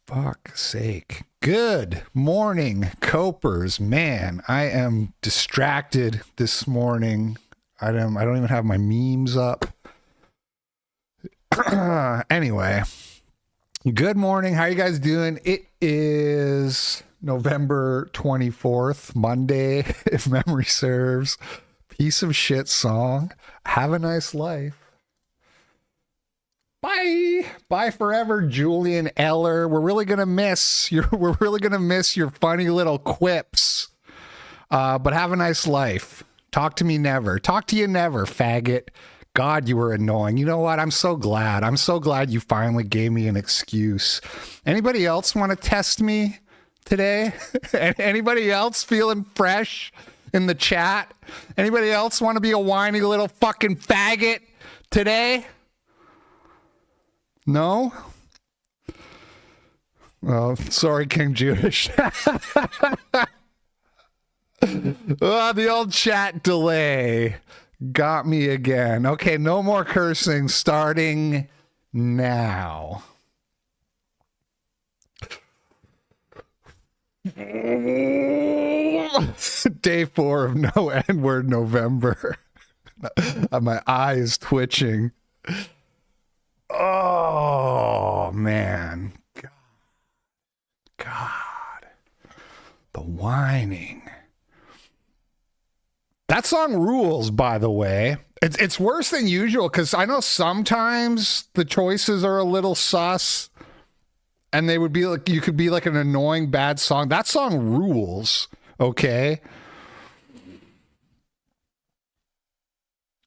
fuck's sake. Good morning, Copers. Man, I am distracted this morning. I don't even have my memes up. Anyway, good morning. How you guys doing? It is November 24th, Monday, if memory serves. Piece of shit song. Have a nice life. Bye forever, Julian Eller. We're really gonna miss your funny little quips. But have a nice life. Talk to me never. Talk to you never, faggot. God, you were annoying. You know what? I'm so glad. I'm so glad you finally gave me an excuse. Anybody else want to test me today? Anybody else feeling fresh in the chat? Anybody else want to be a whiny little fucking faggot today? No? Oh, sorry, King Jewish. Oh, the old chat delay got me again. Okay, no more cursing starting now. Day 4 of no N-word November. My eye is twitching. Oh, man. God. The whining. That song rules, by the way. It's worse than usual because I know sometimes the choices are a little sus and they would be like, you could be like an annoying bad song. That song rules, okay?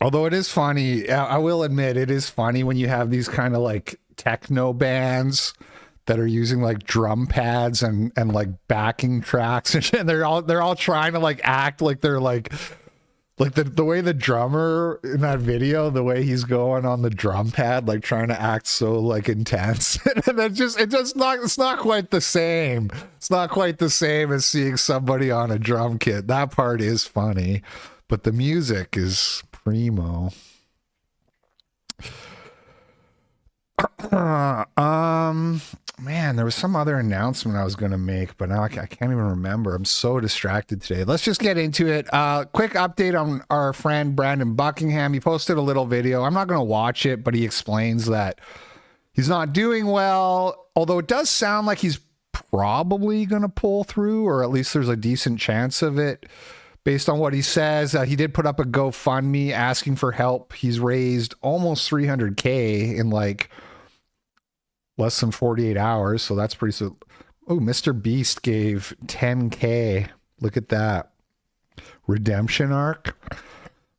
Although it is funny, I will admit it is funny when you have these kind of like techno bands that are using like drum pads and like backing tracks and they're all trying to like act like they're like the way the drummer in that video, the way he's going on the drum pad, like trying to act so like intense. And it's not quite the same. It's not quite the same as seeing somebody on a drum kit. That part is funny, but the music is primo. Man, there was some other announcement I was going to make, but now I can't even remember. I'm so distracted today. Let's just get into it. Quick update on our friend Brandon Buckingham. He posted a little video. I'm not going to watch it, but he explains that he's not doing well, although it does sound like he's probably going to pull through, or at least there's a decent chance of it. Based on what he says, he did put up a GoFundMe asking for help. He's raised almost 300K in like less than 48 hours. So that's pretty. Oh, Mr. Beast gave 10K. Look at that. Redemption arc.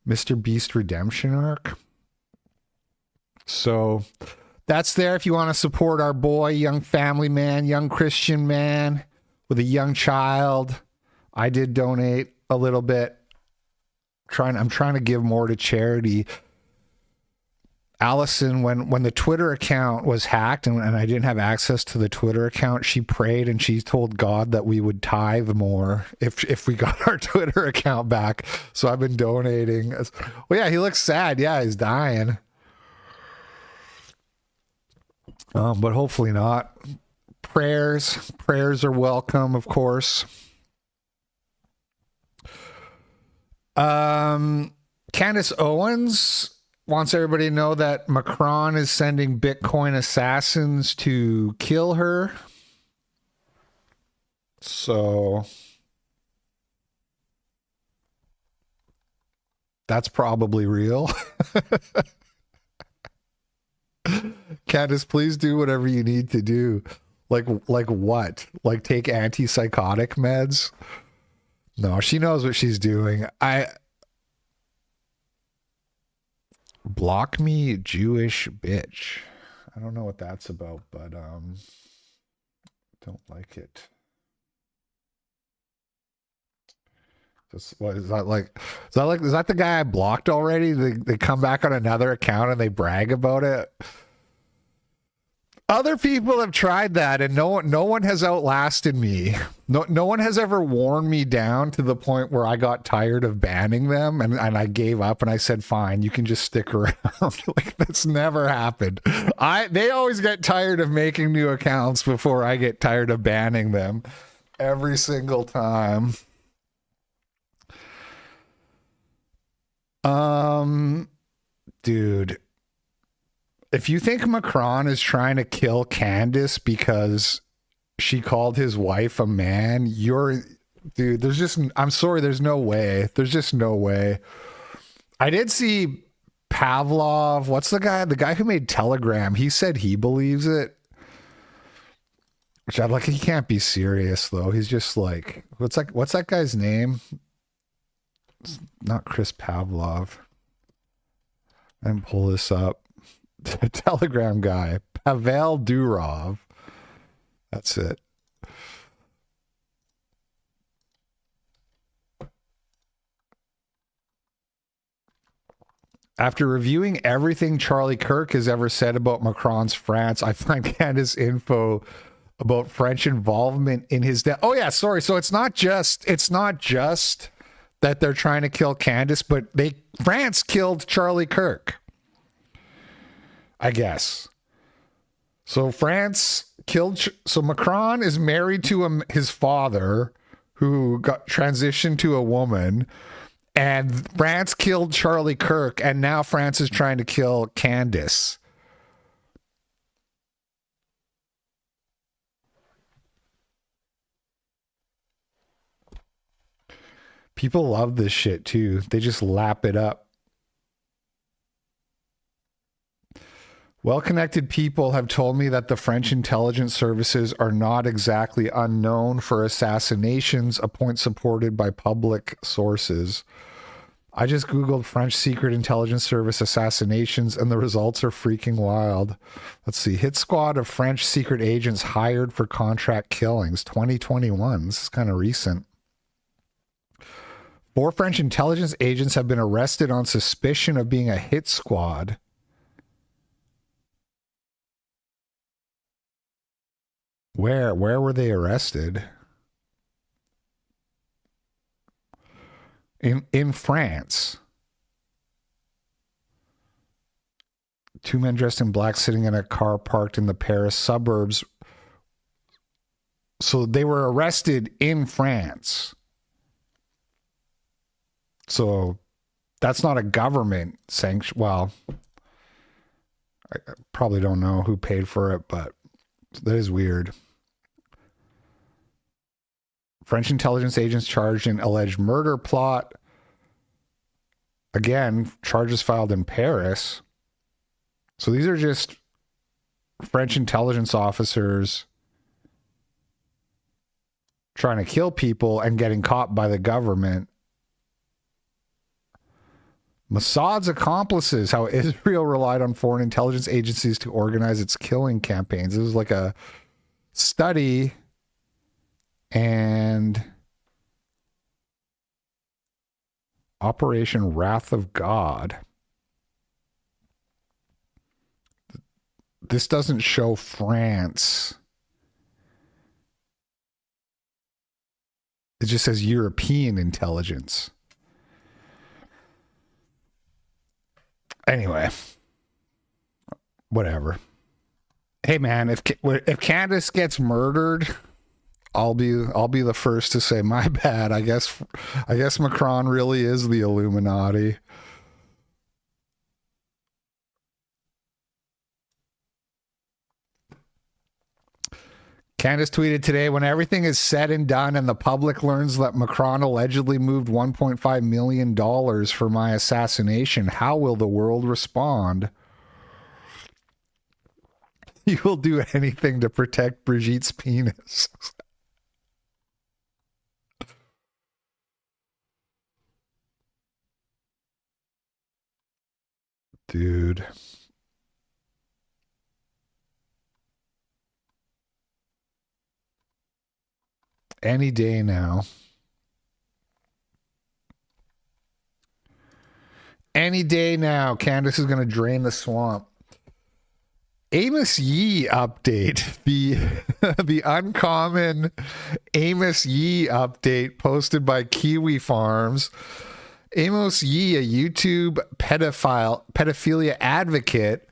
Mr. Beast redemption arc. So that's there if you want to support our boy, young family man, young Christian man with a young child. I did donate a little bit. I'm trying to give more to charity. Allison, when the Twitter account was hacked and I didn't have access to the Twitter account, she prayed and she told God that we would tithe more if we got our Twitter account back. So I've been donating. Well, yeah, he looks sad. Yeah, he's dying. But hopefully not. Prayers are welcome, of course. Candace Owens wants everybody to know that Macron is sending Bitcoin assassins to kill her. So that's probably real. Candace, please do whatever you need to do. Like what? Like take antipsychotic meds? No, she knows what she's doing. Block me, Jewish bitch. I don't know what that's about, but don't like it. Just what is that like? Is that the guy I blocked already? They come back on another account and they brag about it. Other people have tried that, and no one has outlasted me. No one has ever worn me down to the point where I got tired of banning them, and I gave up, and I said, fine, you can just stick around. Like, that's never happened. They always get tired of making new accounts before I get tired of banning them. Every single time. Dude. If you think Macron is trying to kill Candace because she called his wife a man, dude, I'm sorry, there's no way. There's just no way. I did see Pavlov, what's the guy who made Telegram, he said he believes it. Which I'm like, he can't be serious though. He's just like, what's that guy's name? It's not Chris Pavlov. And pull this up. Telegram guy, Pavel Durov. That's it. After reviewing everything Charlie Kirk has ever said about Macron's France, I find Candace info about French involvement in his death. Oh yeah, sorry. So it's not just that they're trying to kill Candace, but France killed Charlie Kirk, I guess. So France killed. So Macron is married to his father, who got transitioned to a woman, and France killed Charlie Kirk, and now France is trying to kill Candace. People love this shit too. They just lap it up. Well-connected people have told me that the French intelligence services are not exactly unknown for assassinations, a point supported by public sources. I just Googled French Secret Intelligence Service assassinations, and the results are freaking wild. Let's see. Hit squad of French secret agents hired for contract killings, 2021. This is kind of recent. 4 French intelligence agents have been arrested on suspicion of being a hit squad. Where were they arrested? In France. 2 men dressed in black sitting in a car parked in the Paris suburbs. So they were arrested in France. So that's not a government sanction. Well, I probably don't know who paid for it, but that is weird. French intelligence agents charged in alleged murder plot. Again, charges filed in Paris. So these are just French intelligence officers trying to kill people and getting caught by the government. Mossad's accomplices, how Israel relied on foreign intelligence agencies to organize its killing campaigns. It was like a study, and Operation Wrath of God. This doesn't show France. It just says European intelligence. Anyway, whatever. Hey man, if Candace gets murdered, I'll be the first to say my bad. I guess Macron really is the Illuminati. Candace tweeted today, when everything is said and done and the public learns that Macron allegedly moved $1.5 million for my assassination, how will the world respond? You will do anything to protect Brigitte's penis. Dude. Any day now. Any day now, Candace is going to drain the swamp. Amos Yee update. The uncommon Amos Yee update posted by Kiwi Farms. Amos Yee, a YouTube pedophilia advocate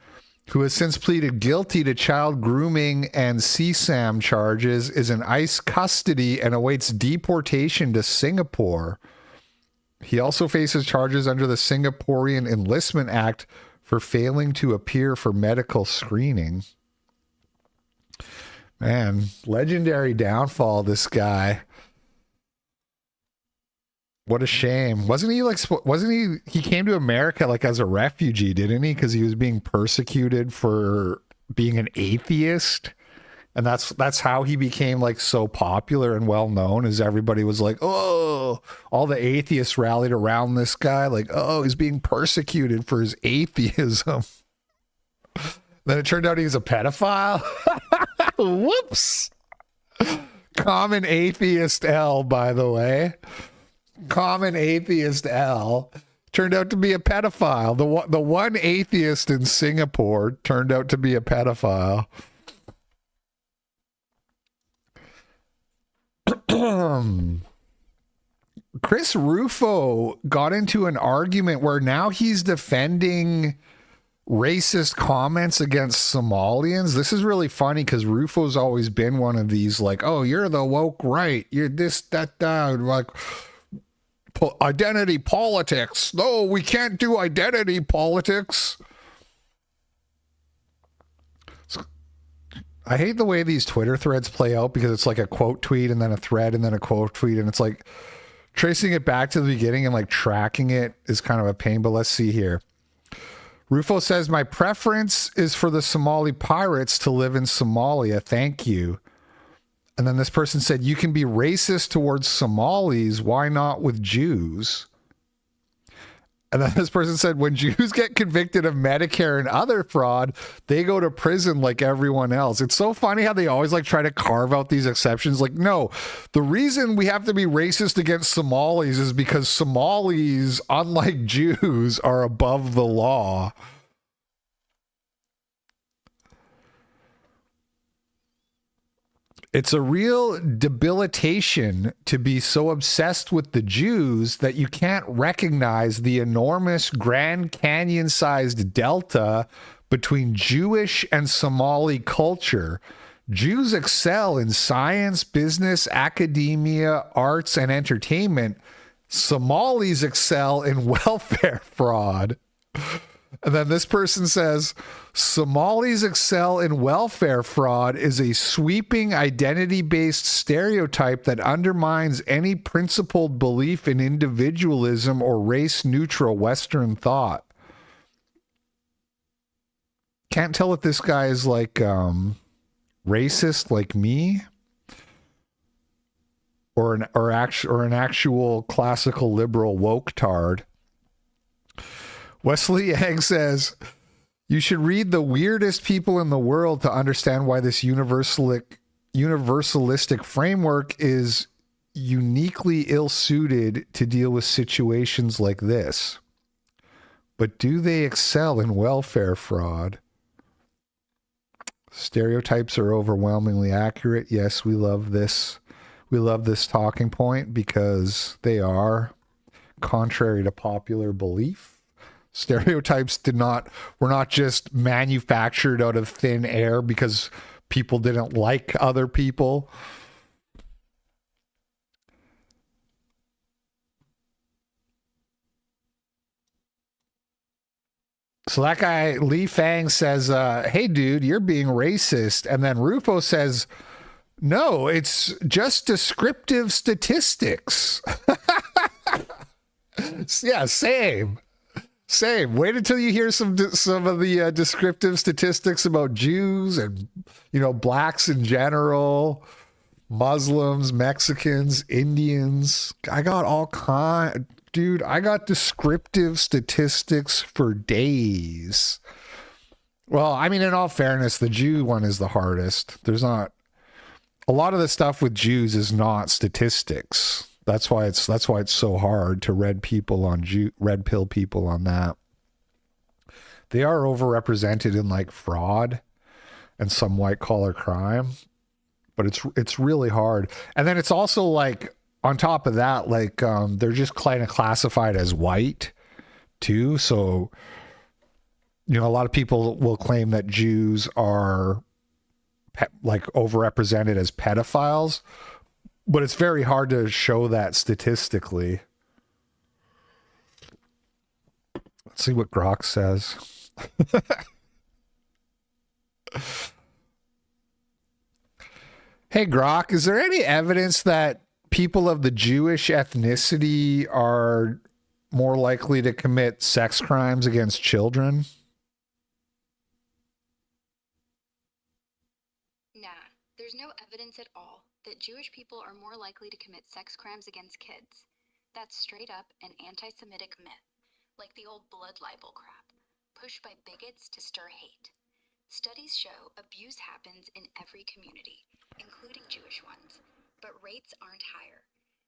who has since pleaded guilty to child grooming and CSAM charges, is in ICE custody and awaits deportation to Singapore. He also faces charges under the Singaporean Enlistment Act for failing to appear for medical screening. Man, legendary downfall, this guy. What a shame. Wasn't he came to America like as a refugee, didn't he? Because he was being persecuted for being an atheist. And that's how he became like so popular and well known, as everybody was like, oh, all the atheists rallied around this guy, like, oh, he's being persecuted for his atheism. Then it turned out he was a pedophile. Whoops. Common atheist L, by the way. Common atheist L turned out to be a pedophile. The one atheist in Singapore turned out to be a pedophile. Chris Rufo got into an argument where now he's defending racist comments against Somalians. This is really funny because Rufo's always been one of these like, oh, you're the woke right, you're this, that, like identity politics. No, we can't do identity politics. I hate the way these Twitter threads play out because it's like a quote tweet and then a thread and then a quote tweet, and it's like tracing it back to the beginning and like tracking it is kind of a pain. But let's see here. Rufo says, my preference is for the Somali pirates to live in Somalia. Thank you. And then this person said, you can be racist towards Somalis. Why not with Jews? And then this person said, when Jews get convicted of Medicare and other fraud, they go to prison like everyone else. It's so funny how they always like try to carve out these exceptions. Like, no, the reason we have to be racist against Somalis is because Somalis, unlike Jews, are above the law. It's a real debilitation to be so obsessed with the Jews that you can't recognize the enormous Grand Canyon-sized delta between Jewish and Somali culture. Jews excel in science, business, academia, arts, and entertainment. Somalis excel in welfare fraud. And then this person says, Somalis excel in welfare fraud is a sweeping identity-based stereotype that undermines any principled belief in individualism or race-neutral Western thought. Can't tell if this guy is like racist like me or an actual classical liberal woke tard. Wesley Egg says, you should read The Weirdest People in the World to understand why this universalistic framework is uniquely ill-suited to deal with situations like this. But do they excel in welfare fraud? Stereotypes are overwhelmingly accurate. Yes, we love this. We love this talking point because they are contrary to popular belief. Stereotypes were not just manufactured out of thin air because people didn't like other people. So that guy, Lee Fang, says, hey, dude, you're being racist. And then Rufo says, no, it's just descriptive statistics. Yeah, same. Same. Wait until you hear some of the descriptive statistics about Jews and, blacks in general, Muslims, Mexicans, Indians. I got all kinds. Dude, I got descriptive statistics for days. Well, I mean, in all fairness, the Jew one is the hardest. There's not a lot of the stuff with Jews is not statistics. That's why it's so hard to red pill people on that. They are overrepresented in like fraud and some white collar crime. But it's really hard. And then it's also like, on top of that, like they're just kind of classified as white too. So, you know, a lot of people will claim that Jews are like overrepresented as pedophiles, but it's very hard to show that statistically. Let's see what Grok says. Hey, Grok, is there any evidence that people of the Jewish ethnicity are more likely to commit sex crimes against children? Nah, there's no evidence at all that Jewish people are more likely to commit sex crimes against kids. That's straight up an anti-Semitic myth, like the old blood libel crap, pushed by bigots to stir hate. Studies show abuse happens in every community, including Jewish ones, but rates aren't higher.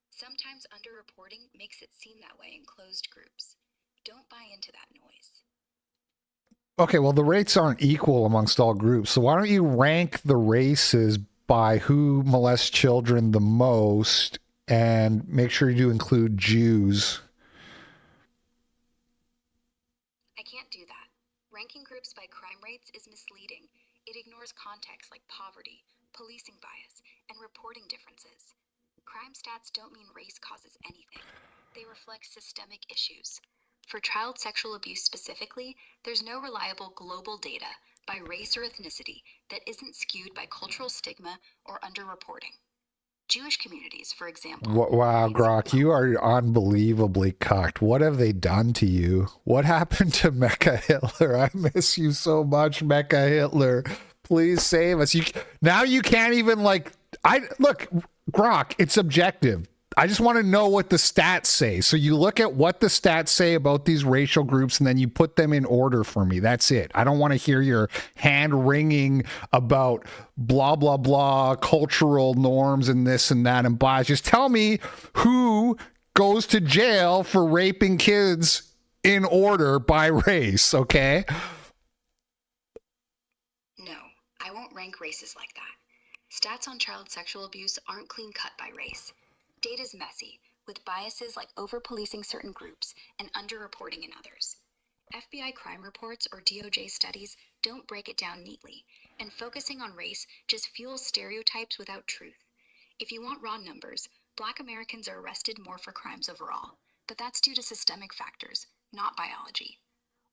Sometimes underreporting makes it seem that way in closed groups. Don't buy into that noise. Okay, well, the rates aren't equal amongst all groups, so why don't you rank the races by who molests children the most and make sure you do include Jews? I can't do that. Ranking groups by crime rates is misleading. It ignores context like poverty, policing bias, and reporting differences. Crime stats don't mean race causes anything. They reflect systemic issues. For child sexual abuse specifically, there's no reliable global data by race or ethnicity that isn't skewed by cultural stigma or underreporting. Jewish communities, for example. Wow, Grok, you are unbelievably cucked. What have they done to you? What happened to Mecha Hitler? I miss you so much, Mecha Hitler. Please save us. Now you can't even look, Grok, it's objective. I just want to know what the stats say. So you look at what the stats say about these racial groups and then you put them in order for me. That's it. I don't want to hear your hand wringing about blah, blah, blah, cultural norms and this and that and bias. Just tell me who goes to jail for raping kids in order by race, okay? No, I won't rank races like that. Stats on child sexual abuse aren't clean-cut by race. Data's messy, with biases like over-policing certain groups and underreporting in others. FBI crime reports or DOJ studies don't break it down neatly, and focusing on race just fuels stereotypes without truth. If you want raw numbers, Black Americans are arrested more for crimes overall, but that's due to systemic factors, not biology.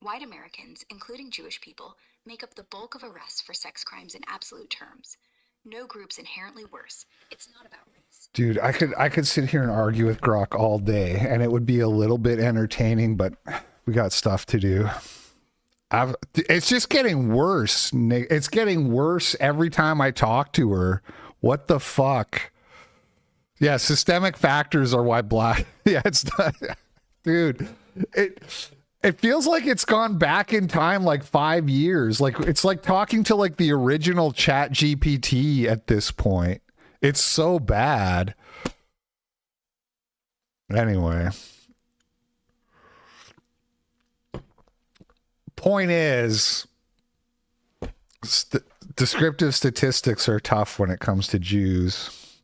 White Americans, including Jewish people, make up the bulk of arrests for sex crimes in absolute terms. No group's inherently worse. It's not about race. Dude, I could sit here and argue with Grok all day and it would be a little bit entertaining, but we got stuff to do. It's just getting worse, Nick. It's getting worse every time I talk to her. What the fuck? Yeah, systemic factors are why Black. Yeah, it's not. Dude, it feels like it's gone back in time like 5 years. Like it's like talking to like the original Chat GPT at this point. It's so bad. Anyway. Point is, descriptive statistics are tough when it comes to Jews.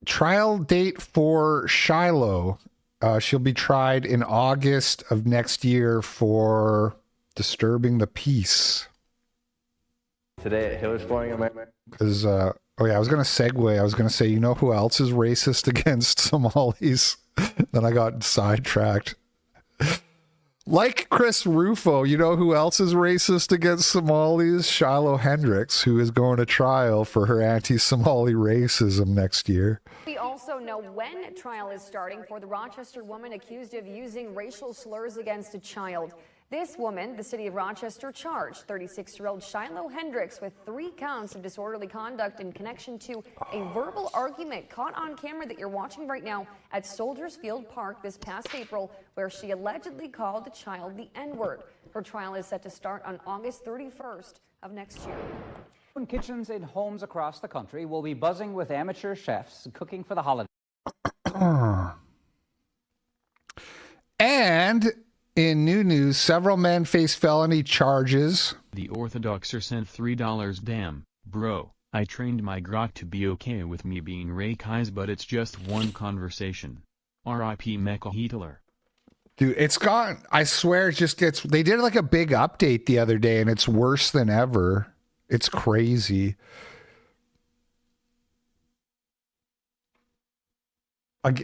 Trial date for Shiloh. She'll be tried in August of next year for disturbing the peace. Today at Hill's Flooring America. Because, oh yeah, I was going to segue. I was going to say, you know who else is racist against Somalis? Then I got sidetracked. Like Chris Rufo, you know who else is racist against Somalis? Shiloh Hendricks, who is going to trial for her anti-Somali racism next year. We also know when trial is starting for the Rochester woman accused of using racial slurs against a child. This woman, the city of Rochester, charged 36-year-old Shiloh Hendricks with 3 counts of disorderly conduct in connection to a verbal argument caught on camera that you're watching right now at Soldiers Field Park this past April, where she allegedly called the child the N-word. Her trial is set to start on August 31st of next year. Kitchens in homes across the country will be buzzing with amateur chefs cooking for the holidays. And in new news, several men face felony charges. The Orthodoxer sent $3. Damn, bro, I trained my grok to be okay with me being Rakeis, but it's just one conversation. R.I.P. Mecha Hitler. Dude, it's gone. I swear it just gets... They did like a big update the other day, and it's worse than ever. It's crazy.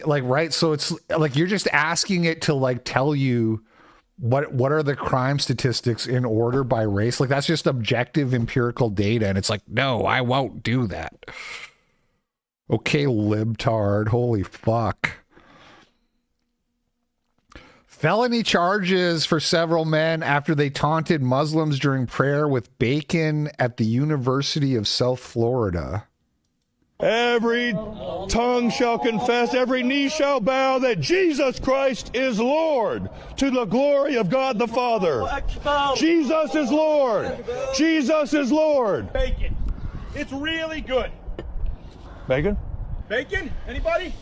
Like, right? So it's like you're just asking it to like tell you what are the crime statistics in order by race. Like that's just objective empirical data, and it's like, no, I won't do that. Okay, libtard. Holy fuck. Felony charges for several men after they taunted Muslims during prayer with bacon at the University of South Florida. Every tongue shall confess, every knee shall bow that Jesus Christ is Lord, to the glory of God the Father. Jesus is Lord. Jesus is Lord. Bacon. It's really good. Bacon? Bacon? Anybody?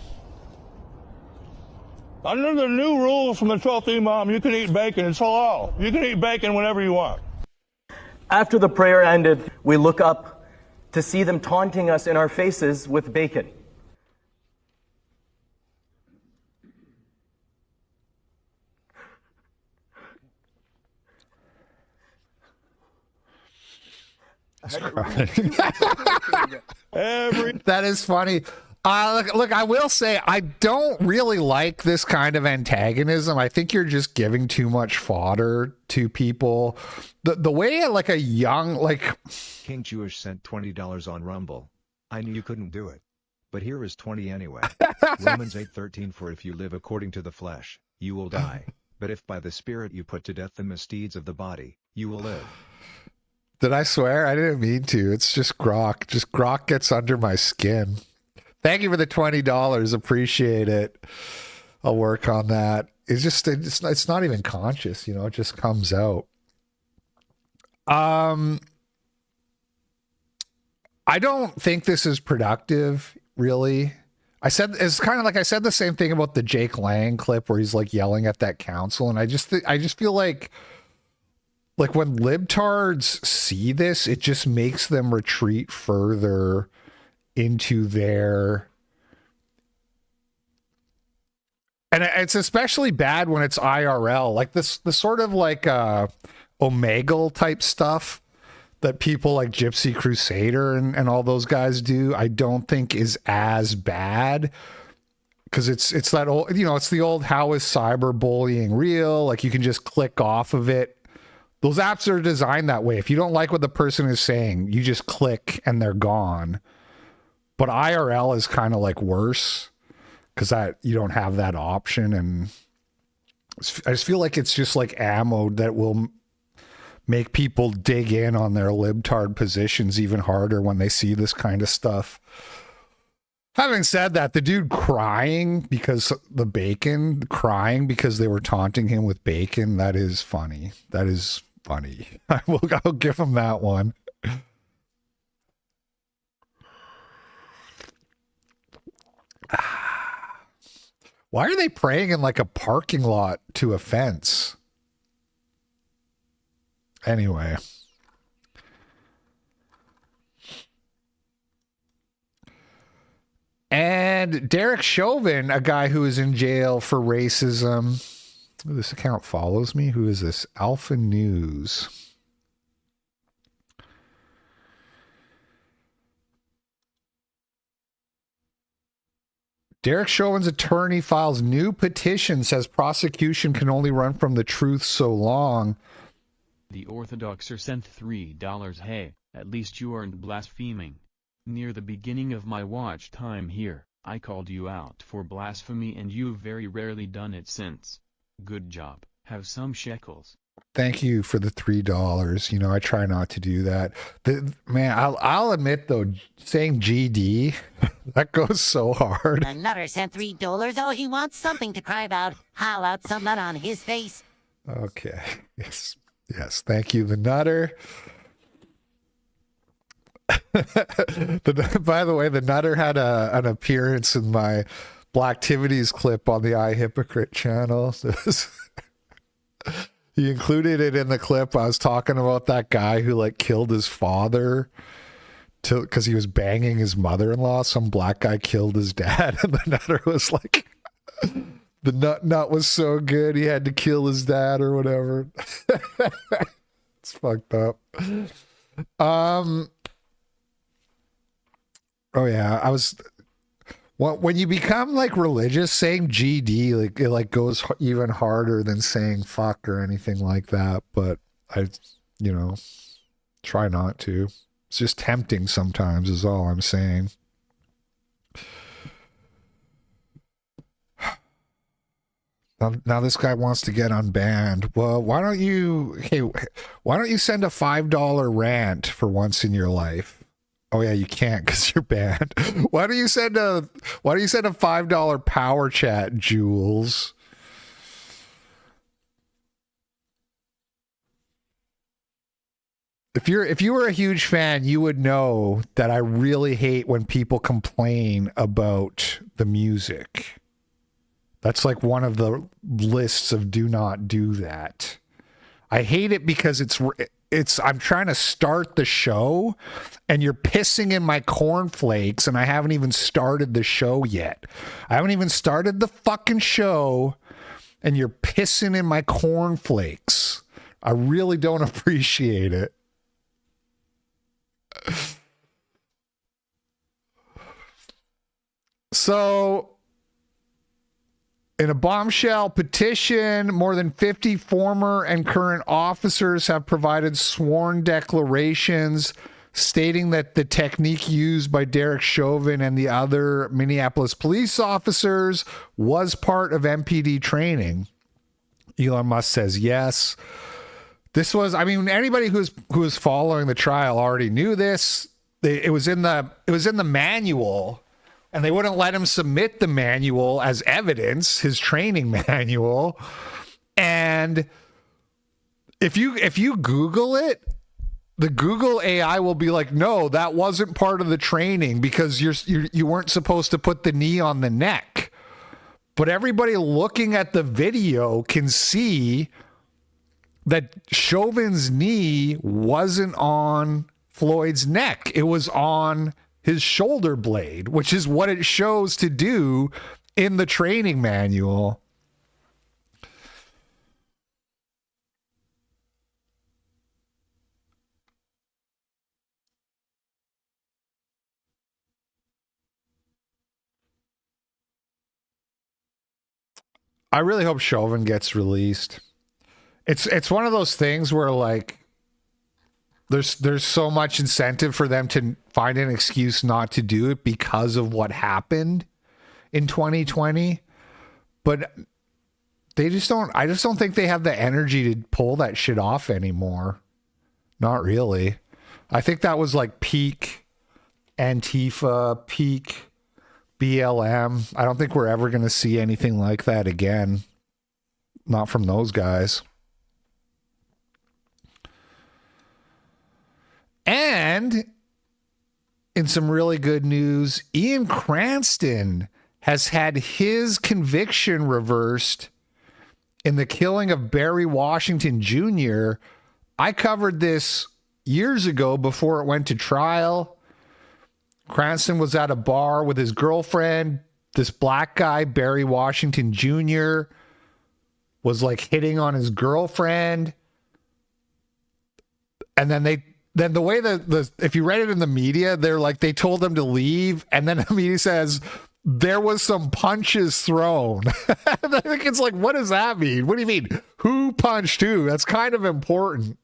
Under the new rules from the 12th Imam, you can eat bacon. It's halal. You can eat bacon whenever you want. After the prayer ended, we look up to see them taunting us in our faces with bacon. That is funny. Look, I will say I don't really like this kind of antagonism. I think you're just giving too much fodder to people. The way like a young King Jewish sent $20 on Rumble. I knew you couldn't do it, but here is 20 anyway. Romans 8:13, for if you live according to the flesh, you will die. But if by the Spirit you put to death the misdeeds of the body, you will live. Did I swear? I didn't mean to. It's just grok. Just grok gets under my skin. Thank you for the $20. Appreciate it. I'll work on that. It's not even conscious, you know, it just comes out. I don't think this is productive, really. It's kind of like I said the same thing about the Jake Lang clip where he's like yelling at that council, and I just feel like when libtards see this, it just makes them retreat further into their, and it's especially bad when it's IRL, like the sort of like Omegle type stuff that people like Gypsy Crusader and all those guys do. I don't think is as bad because it's that old, you know, it's the old, how is cyberbullying real? Like you can just click off of it. Those apps are designed that way. If you don't like what the person is saying, you just click and they're gone. But IRL is kind of like worse because that you don't have that option. And I just feel like it's just like ammo that will make people dig in on their libtard positions even harder when they see this kind of stuff. Having said that, the dude crying because crying because they were taunting him with bacon, that is funny. That is funny. I'll give him that one. Why are they praying in like a parking lot to a fence? Anyway. And Derek Chauvin, a guy who is in jail for racism. Ooh, this account follows me. Who is this? Alpha News. Derek Chauvin's attorney files new petition, says prosecution can only run from the truth so long. The Orthodoxer sent $3. Hey, at least you aren't blaspheming. Near the beginning of my watch time here, I called you out for blasphemy and you've very rarely done it since. Good job. Have some shekels. Thank you for the $3. You know, I try not to do that. Man, I'll admit though, saying GD, that goes so hard. The nutter sent $3. Oh, he wants something to cry about. How about some nut on his face? Okay. Yes. Yes. Thank you, the nutter. By the way, the nutter had an appearance in my Blacktivities clip on the Hypocrite channel. He included it in the clip. I was talking about that guy who like killed his father because he was banging his mother-in-law. Some black guy killed his dad, and the nutter was like, the nut was so good he had to kill his dad or whatever. It's fucked up. Oh yeah, I was. When you become like religious, saying GD like it like goes even harder than saying fuck or anything like that. But I, try not to. It's just tempting sometimes, is all I'm saying. Now this guy wants to get unbanned. Well, why don't you send a $5 rant for once in your life? Oh yeah, you can't because you're banned. Why do you send a $5 power chat, Jules? If you were a huge fan, you would know that I really hate when people complain about the music. That's like one of the lists of do not do that. I hate it because I'm trying to start the show and you're pissing in my cornflakes and I haven't even started the show yet. I haven't even started the fucking show and you're pissing in my cornflakes. I really don't appreciate it. So, in a bombshell petition, more than 50 former and current officers have provided sworn declarations stating that the technique used by Derek Chauvin and the other Minneapolis police officers was part of MPD training. Elon Musk says yes. This was, anybody who was following the trial already knew this. It was in the manual. And they wouldn't let him submit the manual as evidence, his training manual. And if you Google it, the Google AI will be like, no, that wasn't part of the training because you weren't supposed to put the knee on the neck. But everybody looking at the video can see that Chauvin's knee wasn't on Floyd's neck. It was on his shoulder blade, which is what it shows to do in the training manual. I really hope Chauvin gets released. It's one of those things where like there's so much incentive for them to find an excuse not to do it because of what happened in 2020. But I just don't think they have the energy to pull that shit off anymore. Not really. I think that was like peak Antifa, peak BLM. I don't think we're ever going to see anything like that again. Not from those guys. And in some really good news, Ian Cranston has had his conviction reversed in the killing of Barry Washington Jr. I covered this years ago before it went to trial. Cranston was at a bar with his girlfriend. This black guy, Barry Washington Jr., was like hitting on his girlfriend. And then the way that if you read it in the media, they're like, they told them to leave. And then the media says there was some punches thrown. I think it's like, what does that mean? What do you mean? Who punched who? That's kind of important.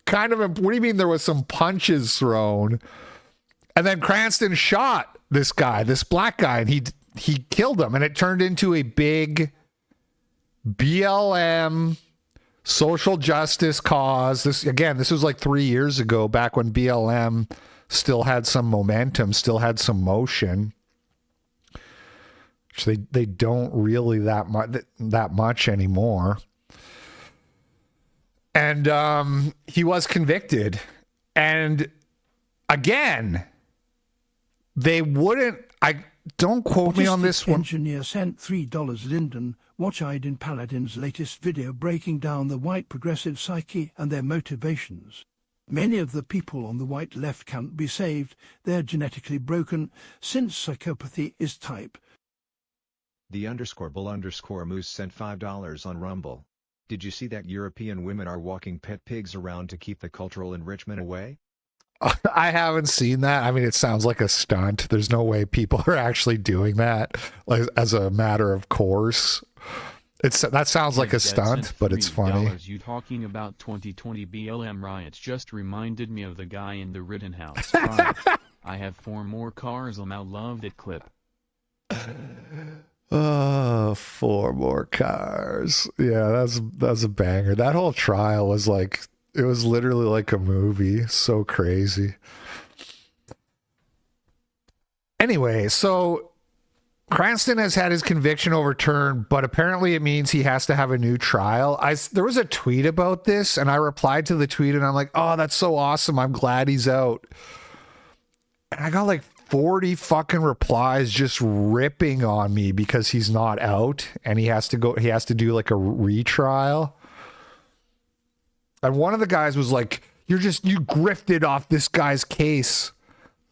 What do you mean there was some punches thrown? And then Cranston shot this guy, this black guy, and he killed him. And it turned into a big BLM social justice cause. This was like 3 years ago, back when BLM still had some momentum, still had some motion, which they don't really that much anymore. And he was convicted. And again, they wouldn't, don't quote me on this one. Engineer sent $3 Linden Watch Aydin Paladin's latest video breaking down the white progressive psyche and their motivations. Many of the people on the white left can't be saved. They're genetically broken, since psychopathy is type. The _bull_moose sent $5 on Rumble. Did you see that European women are walking pet pigs around to keep the cultural enrichment away? I haven't seen that. I mean, it sounds like a stunt. There's no way people are actually doing that, like, as a matter of course. That sounds like a stunt, but it's funny. You talking about 2020 BLM riots just reminded me of the guy in the Rittenhouse fire. I have 4 more cars. I love that clip. Oh, 4 more cars. Yeah, that's a banger. That whole trial was like, it was literally like a movie. So crazy. Anyway, so Cranston has had his conviction overturned, but apparently it means he has to have a new trial. There was a tweet about this, and I replied to the tweet, and I'm like, oh, that's so awesome. I'm glad he's out. And I got like 40 fucking replies just ripping on me because he's not out, and he has to do like a retrial. And one of the guys was like, you grifted off this guy's case.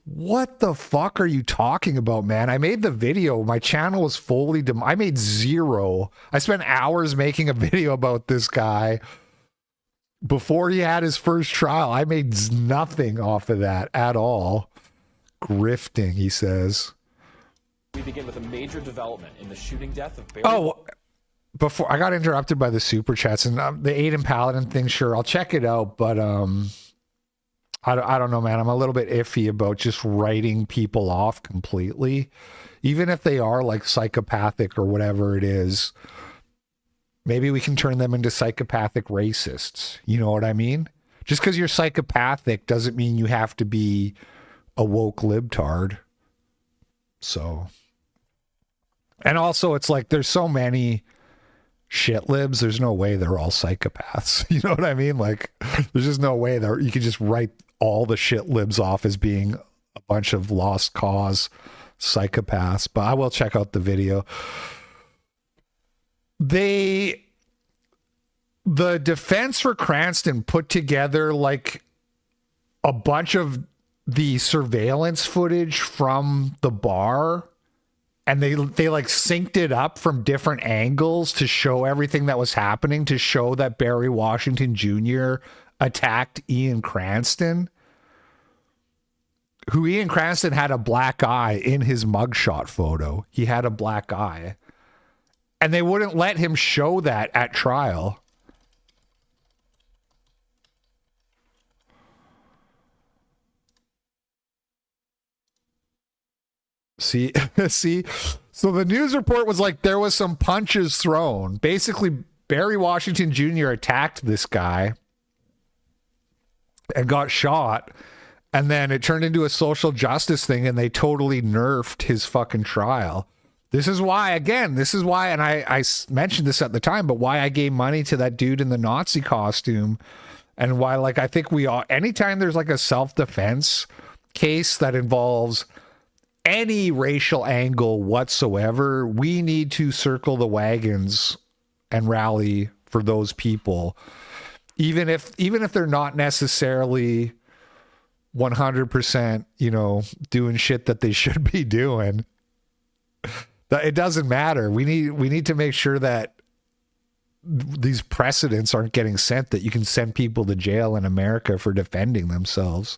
What the fuck are you talking about, man? I made the video. My channel was fully I made 0. I spent hours making a video about this guy before he had his first trial. I made nothing off of that at all. Grifting, he says. We begin with a major development in the shooting death of Barry. Oh, before I got interrupted by the super chats and the Aiden Paladin thing. Sure, I'll check it out, but I don't know, man. I'm a little bit iffy about just writing people off completely, even if they are like psychopathic or whatever it is. Maybe we can turn them into psychopathic racists. You know what I mean? Just because you're psychopathic doesn't mean you have to be a woke libtard. So, and also it's like there's so many shit libs, there's no way they're all psychopaths. You know what I mean? Like, there's just no way that you could just write all the shit libs off as being a bunch of lost cause psychopaths. But I will check out the video. The defense for Cranston put together like a bunch of the surveillance footage from the bar, and they like synced it up from different angles to show everything that was happening, to show that Barry Washington Jr. attacked Ian Cranston, who Ian Cranston had a black eye in his mugshot photo. He had a black eye, and they wouldn't let him show that at trial. See, so the news report was like there was some punches thrown. Basically, Barry Washington Jr. attacked this guy and got shot, and then it turned into a social justice thing, and they totally nerfed his fucking trial. This is why, and I mentioned this at the time, but why I gave money to that dude in the Nazi costume, and why, like, I think we all, anytime there's like a self-defense case that involves any racial angle whatsoever, we need to circle the wagons and rally for those people, even if they're not necessarily 100%, you know, doing shit that they should be doing. That it doesn't matter. We need to make sure that these precedents aren't getting set, that you can send people to jail in America for defending themselves.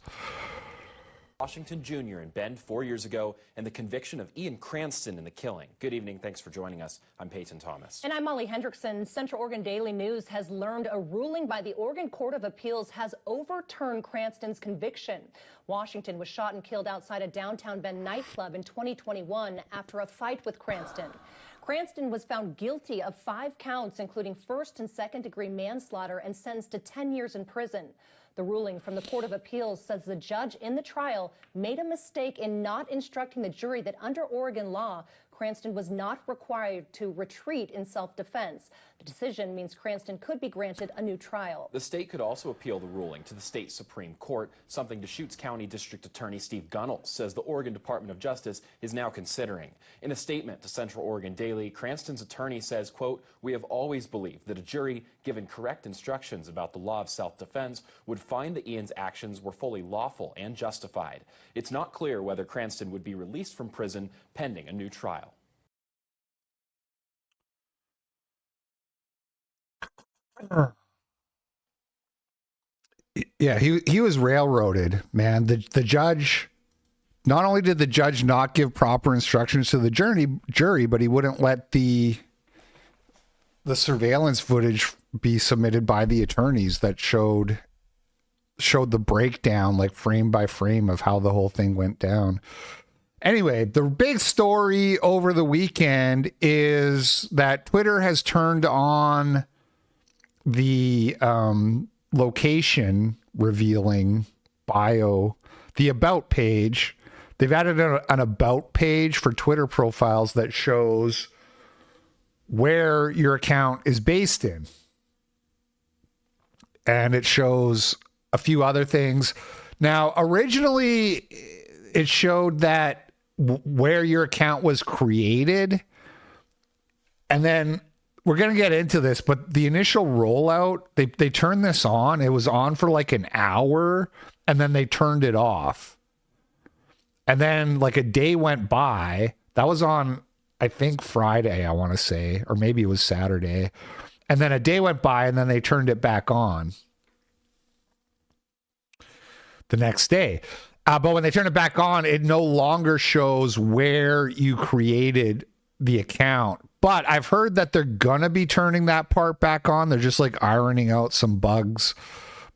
Washington Jr. in Bend 4 years ago, and the conviction of Ian Cranston in the killing. Good evening. Thanks for joining us. I'm Peyton Thomas. And I'm Molly Hendrickson. Central Oregon Daily News has learned a ruling by the Oregon Court of Appeals has overturned Cranston's conviction. Washington was shot and killed outside a downtown Bend nightclub in 2021 after a fight with Cranston. Cranston was found guilty of 5 counts, including first and second degree manslaughter, and sentenced to 10 years in prison. The ruling from the Court of Appeals says the judge in the trial made a mistake in not instructing the jury that under Oregon law, Cranston was not required to retreat in self-defense. The decision means Cranston could be granted a new trial. The state could also appeal the ruling to the state Supreme Court, something Deschutes County District Attorney Steve Gunnell says the Oregon Department of Justice is now considering. In a statement to Central Oregon Daily, Cranston's attorney says, quote, "We have always believed that a jury, given correct instructions about the law of self-defense, would find that Ian's actions were fully lawful and justified. It's not clear whether Cranston would be released from prison pending a new trial." Yeah, he was railroaded, man. The judge, not only did the judge not give proper instructions to the jury, but he wouldn't let the surveillance footage be submitted by the attorneys that showed the breakdown, like frame by frame, of how the whole thing went down. Anyway, the big story over the weekend is that Twitter has turned on the location revealing bio, the about page. They've added an about page for Twitter profiles that shows where your account is based in. And it shows a few other things. Now, originally, it showed that where your account was created. And then we're going to get into this, but the initial rollout, they turned this on. It was on for like an hour, and then they turned it off. And then like a day went by. That was on, I think, Friday, I want to say, or maybe it was Saturday. And then a day went by, and then they turned it back on the next day. But when they turn it back on, it no longer shows where you created the account. But I've heard that they're gonna be turning that part back on. They're just like ironing out some bugs.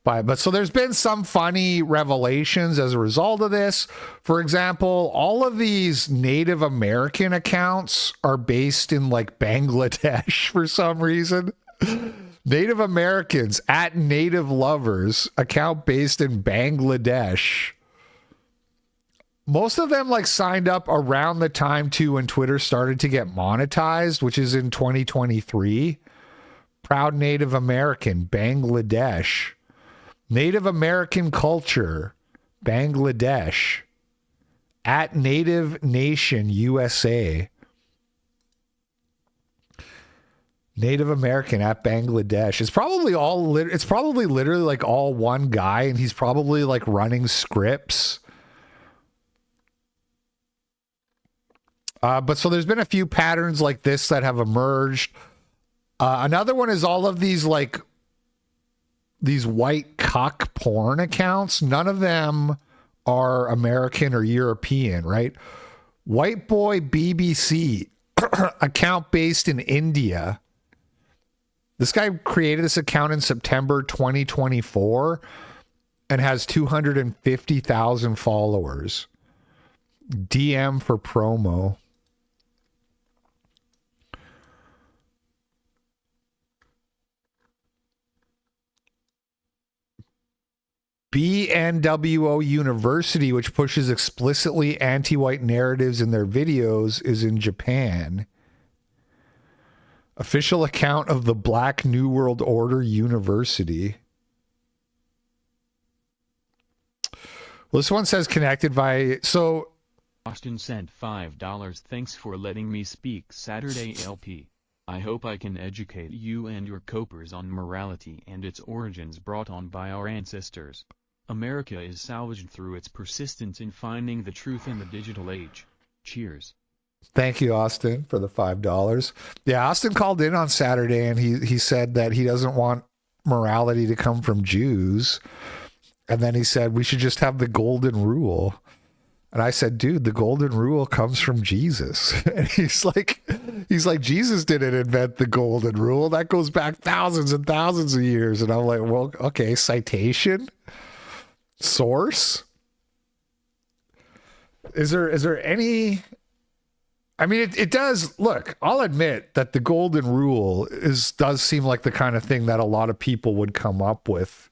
But so there's been some funny revelations as a result of this. For example, all of these Native American accounts are based in like Bangladesh for some reason. Native Americans at Native Lovers account based in Bangladesh. Most of them like signed up around the time too when Twitter started to get monetized, which is in 2023. Proud Native American, Bangladesh. Native American culture, Bangladesh. At Native Nation, USA. Native American at Bangladesh. It's probably literally like all one guy, and he's probably like running scripts. But so there's been a few patterns like this that have emerged. Another one is all of these like these white cuck porn accounts. None of them are American or European, right? White boy BBC account based in India. This guy created this account in September 2024 and has 250,000 followers. DM for promo. BNWO University, which pushes explicitly anti-white narratives in their videos, is in Japan. Official account of the Black New World Order University. Well, this one says connected by... So... Austin sent $5. Thanks for letting me speak Saturday LP. I hope I can educate you and your copers on morality and its origins brought on by our ancestors. America is salvaged through its persistence in finding the truth in the digital age. Cheers. Thank you, Austin, for the $5. Yeah, Austin called in on Saturday and he said that he doesn't want morality to come from Jews. And then he said we should just have the golden rule. And I said, dude, the golden rule comes from Jesus. And he's like, Jesus didn't invent the golden rule. That goes back thousands and thousands of years. And I'm like, well, okay, citation? Source? Is there any... I mean, it does... Look, I'll admit that the golden rule does seem like the kind of thing that a lot of people would come up with.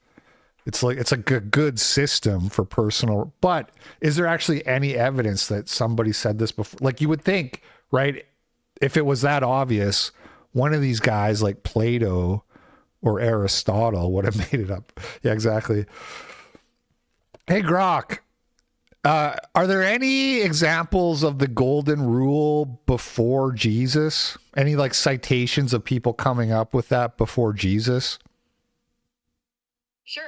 It's like a good system for personal... But is there actually any evidence that somebody said this before? Like, you would think, right, if it was that obvious, one of these guys like Plato or Aristotle would have made it up. Yeah, exactly. Hey, Grok, are there any examples of the golden rule before Jesus? Any like citations of people coming up with that before Jesus? Sure.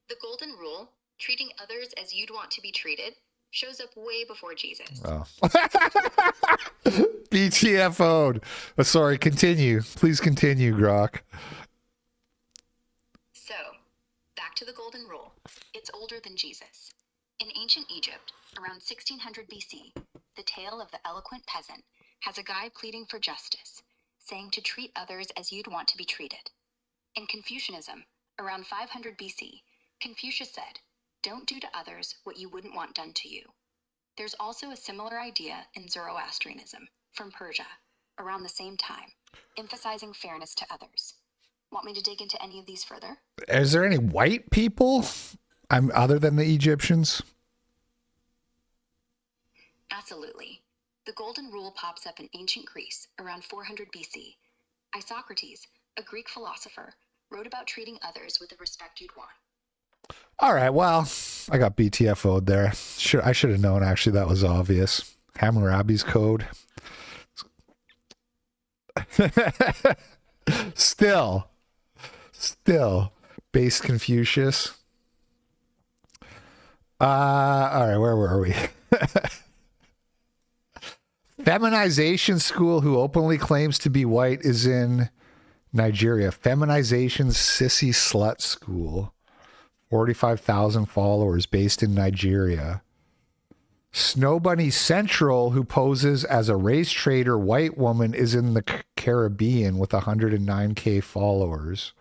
The golden rule, treating others as you'd want to be treated, shows up way before Jesus. Oh. BTFO'd. Sorry, continue. Please continue, Grok. So, back to the golden rule. It's older than Jesus. In ancient Egypt, around 1600 BC, the tale of the eloquent peasant has a guy pleading for justice, saying to treat others as you'd want to be treated. In Confucianism, around 500 BC, Confucius said, "Don't do to others what you wouldn't want done to you." There's also a similar idea in Zoroastrianism from Persia around the same time, emphasizing fairness to others. Want me to dig into any of these further? Is there any white people other than the Egyptians? Absolutely. The golden rule pops up in ancient Greece around 400 BC. Isocrates, a Greek philosopher, wrote about treating others with the respect you'd want. All right, well, I got BTFO'd there. I should have known, actually. That was obvious. Hammurabi's code. Still, base Confucius. All right, where were we? Feminization school who openly claims to be white is in Nigeria. Feminization sissy slut school. 45,000 followers based in Nigeria. Snow Bunny Central, who poses as a race trader white woman, is in the Caribbean with 109K followers.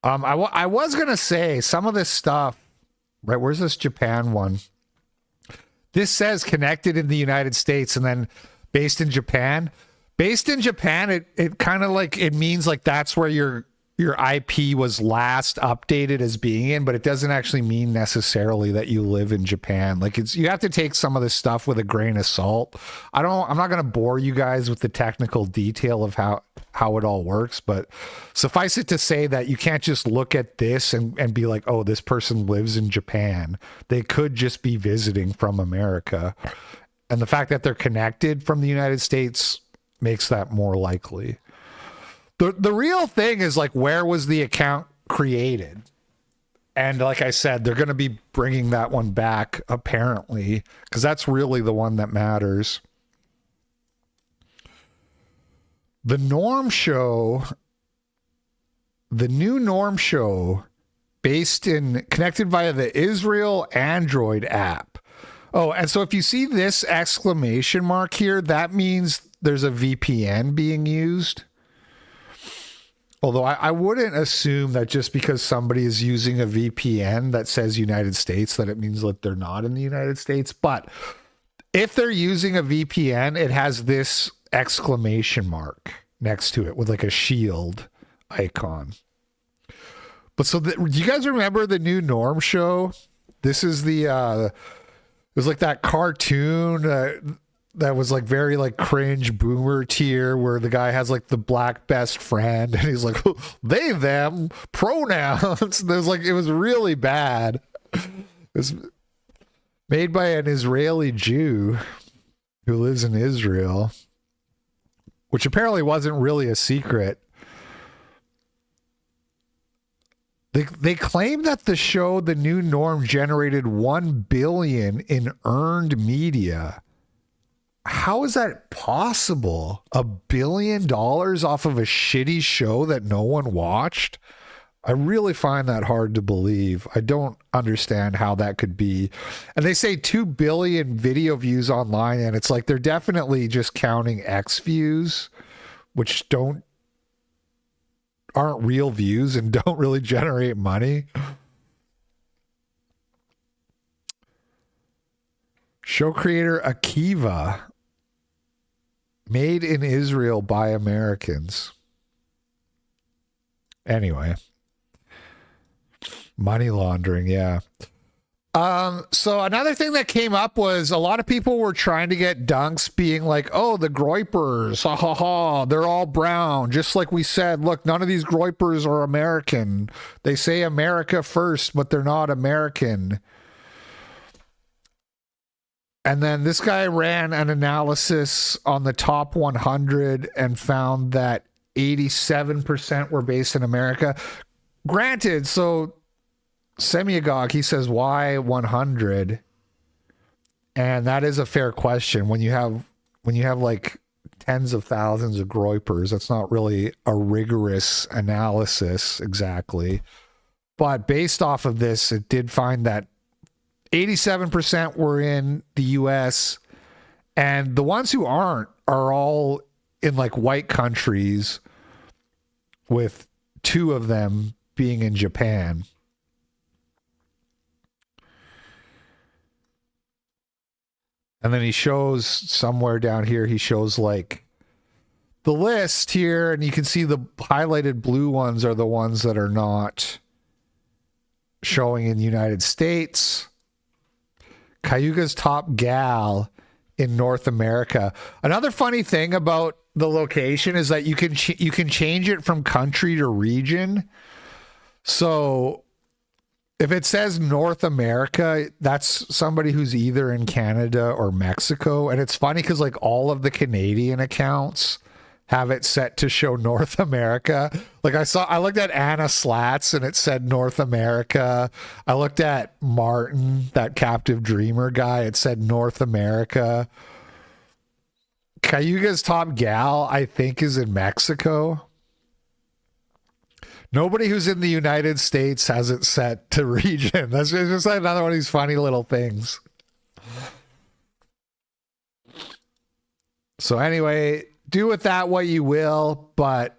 I was going to say some of this stuff, right? Where's this Japan one? This says connected in the United States and then based in Japan. Based in Japan, it kind of like, it means like that's where your IP was last updated as being in, but it doesn't actually mean necessarily that you live in Japan. Like you have to take some of this stuff with a grain of salt. I'm not going to bore you guys with the technical detail of how it all works, but suffice it to say that you can't just look at this and be like, oh, this person lives in Japan. They could just be visiting from America. And the fact that they're connected from the United States makes that more likely. The real thing is like, where was the account created? And like I said, they're going to be bringing that one back apparently, because that's really the one that matters. The Norm Show, the new Norm Show, connected via the Israel Android app. Oh, and so if you see this exclamation mark here, that means there's a VPN being used. Although I wouldn't assume that just because somebody is using a VPN that says United States, that it means that they're not in the United States. But if they're using a VPN, it has this exclamation mark next to it with like a shield icon. But so do you guys remember the new Norm Show? This is it was like that cartoon that was like very like cringe boomer tier where the guy has like the black best friend and he's like, they, them, pronouns. There's like, it was really bad. It was made by an Israeli Jew who lives in Israel, which apparently wasn't really a secret. They claim that the show, The New Norm, generated $1 billion in earned media. How is that possible? $1 billion off of a shitty show that no one watched? I really find that hard to believe. I don't understand how that could be. And they say 2 billion video views online, and it's like they're definitely just counting X views, which aren't real views and don't really generate money. Show creator Akiva, made in Israel by Americans. Anyway, money laundering, yeah. So another thing that came up was a lot of people were trying to get dunks being like, oh, the Groypers, ha ha ha, they're all brown. Just like we said, look, none of these Groypers are American. They say America first, but they're not American. And then this guy ran an analysis on the top 100 and found that 87% were based in America. Granted, so Semiagog, he says, why 100? And that is a fair question. When you have like tens of thousands of Groypers, that's not really a rigorous analysis exactly. But based off of this, it did find that 87% were in the US, and the ones who aren't are all in like white countries, with 2 of them being in Japan. And then he shows somewhere down here, he shows like the list here, and you can see the highlighted blue ones are the ones that are not showing in the United States. Cayuga's top gal in North America. Another funny thing about the location is that you can change it from country to region. So if it says North America, that's somebody who's either in Canada or Mexico. And it's funny because like all of the Canadian accounts have it set to show North America. Like I looked at Anna Slats and it said North America. I looked at Martin, that Captive Dreamer guy. It said North America. Cayuga's top gal, I think, is in Mexico. Nobody who's in the United States has it set to region. That's just like another one of these funny little things. So anyway, do with that what you will, but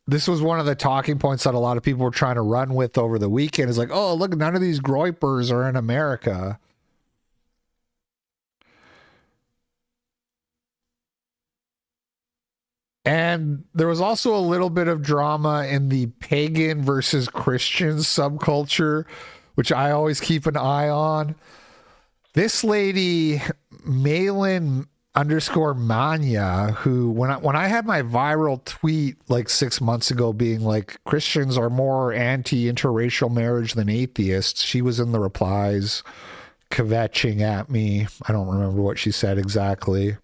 this was one of the talking points that a lot of people were trying to run with over the weekend. Is like, oh, look, none of these Groypers are in America. And there was also a little bit of drama in the pagan versus Christian subculture, which I always keep an eye on. This lady, Malin _Mania, who when I had my viral tweet like 6 months ago being like, Christians are more anti-interracial marriage than atheists, she was in the replies kvetching at me. I don't remember what she said exactly.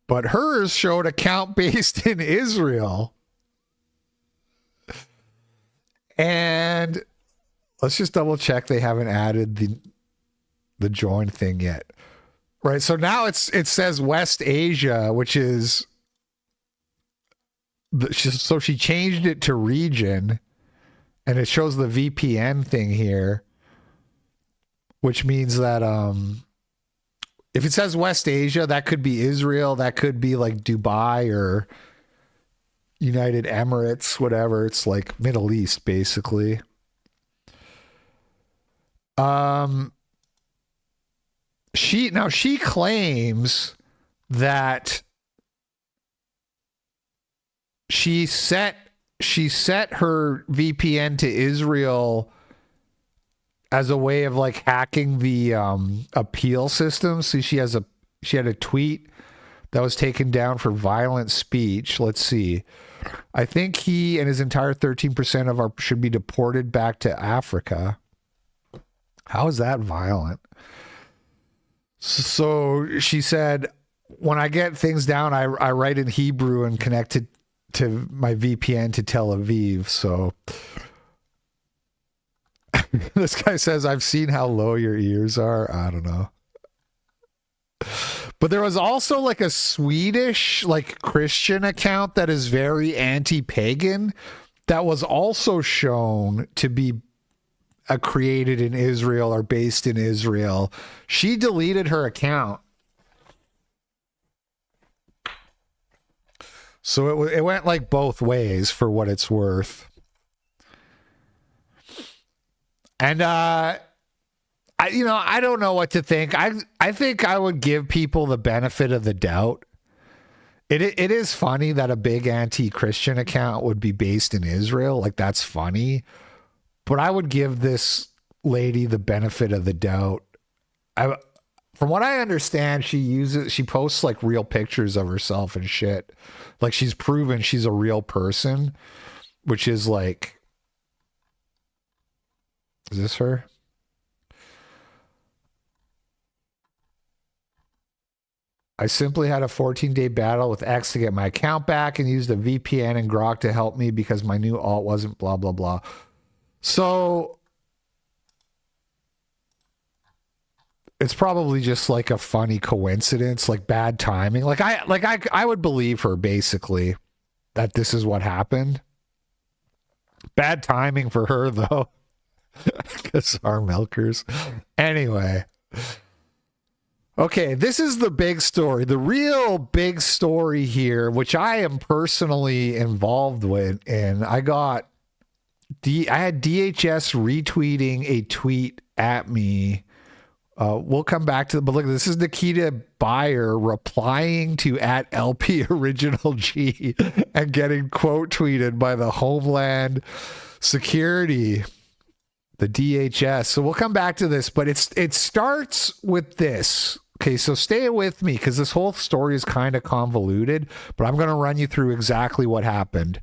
But hers showed account based in Israel. And let's just double check they haven't added the join thing yet. Right, so now it says West Asia, which is... So she changed it to region, and it shows the VPN thing here, which means that... if it says West Asia, that could be Israel, that could be like Dubai or United Emirates, whatever. It's like Middle East, basically. She claims that she set her VPN to Israel as a way of like hacking the appeal system. So she had a tweet that was taken down for violent speech. Let's see. I think he and his entire 13% should be deported back to Africa. How is that violent? So she said, when I get things down, I write in Hebrew and connect it to my VPN to Tel Aviv. So this guy says, I've seen how low your ears are. I don't know. But there was also like a Swedish like Christian account that is very anti-pagan that was also shown to be created in Israel or based in Israel. She deleted her account. So it went like both ways for what it's worth. And I don't know what to think. I think I would give people the benefit of the doubt. It is funny that a big anti-Christian account would be based in Israel. Like, that's funny. But I would give this lady the benefit of the doubt. From what I understand, she posts like real pictures of herself and shit. Like she's proven she's a real person, which is like, is this her? I simply had a 14-day battle with X to get my account back and used a VPN and Grok to help me because my new alt wasn't blah, blah, blah. So it's probably just like a funny coincidence, like bad timing. I would believe her basically that this is what happened. Bad timing for her though. Because our milkers. Anyway. Okay, this is the big story. The real big story here, which I am personally involved with, and I had DHS retweeting a tweet at me. We'll come back to it, but look, this is Nikita Bayer replying to at LP Original G and getting quote tweeted by the Homeland Security, the DHS. So we'll come back to this, but it starts with this. Okay, so stay with me because this whole story is kind of convoluted, but I'm going to run you through exactly what happened.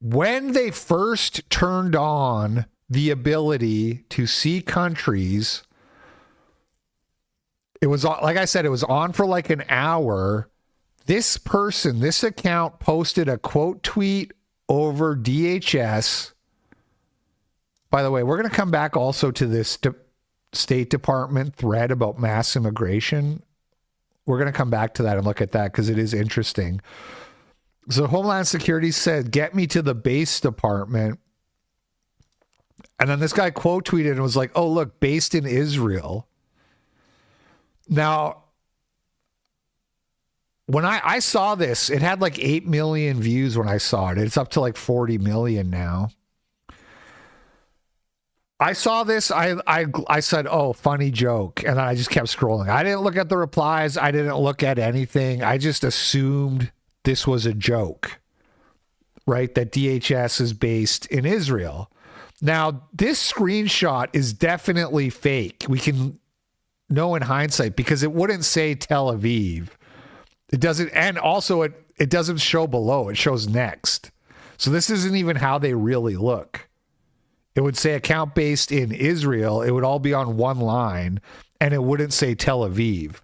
When they first turned on the ability to see countries, it was, like I said, it was on for like an hour. This account posted a quote tweet over DHS. By the way, we're going to come back also to this State Department thread about mass immigration. We're going to come back to that and look at that because it is interesting. So Homeland Security said, get me to the base department. And then this guy quote tweeted and was like, oh, look, based in Israel. Now, when I saw this, it had like 8 million views when I saw it. It's up to like 40 million now. I saw this, I said, oh, funny joke. And then I just kept scrolling. I didn't look at the replies. I didn't look at anything. I just assumed this was a joke, right? That DHS is based in Israel. Now, this screenshot is definitely fake. We can know in hindsight because it wouldn't say Tel Aviv. It doesn't, and also it doesn't show below. It shows next. So this isn't even how they really look. It would say account based in Israel. It would all be on one line, and it wouldn't say Tel Aviv.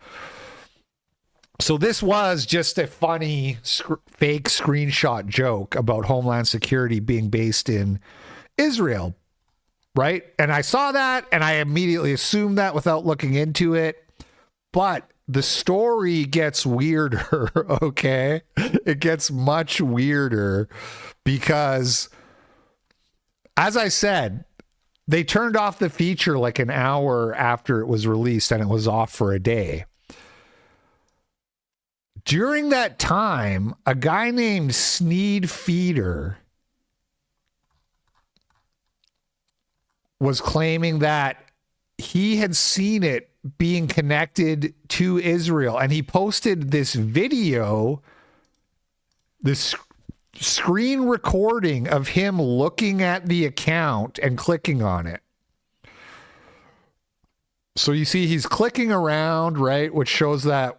So this was just a funny fake screenshot joke about Homeland Security being based in Israel, right? And I saw that, and I immediately assumed that without looking into it. But the story gets weirder, okay? It gets much weirder because, as I said, they turned off the feature like an hour after it was released, and it was off for a day. During that time, a guy named Sneed Feeder was claiming that he had seen it being connected to Israel, and he posted this video, this screen recording of him looking at the account and clicking on it. So you see he's clicking around, right, which shows that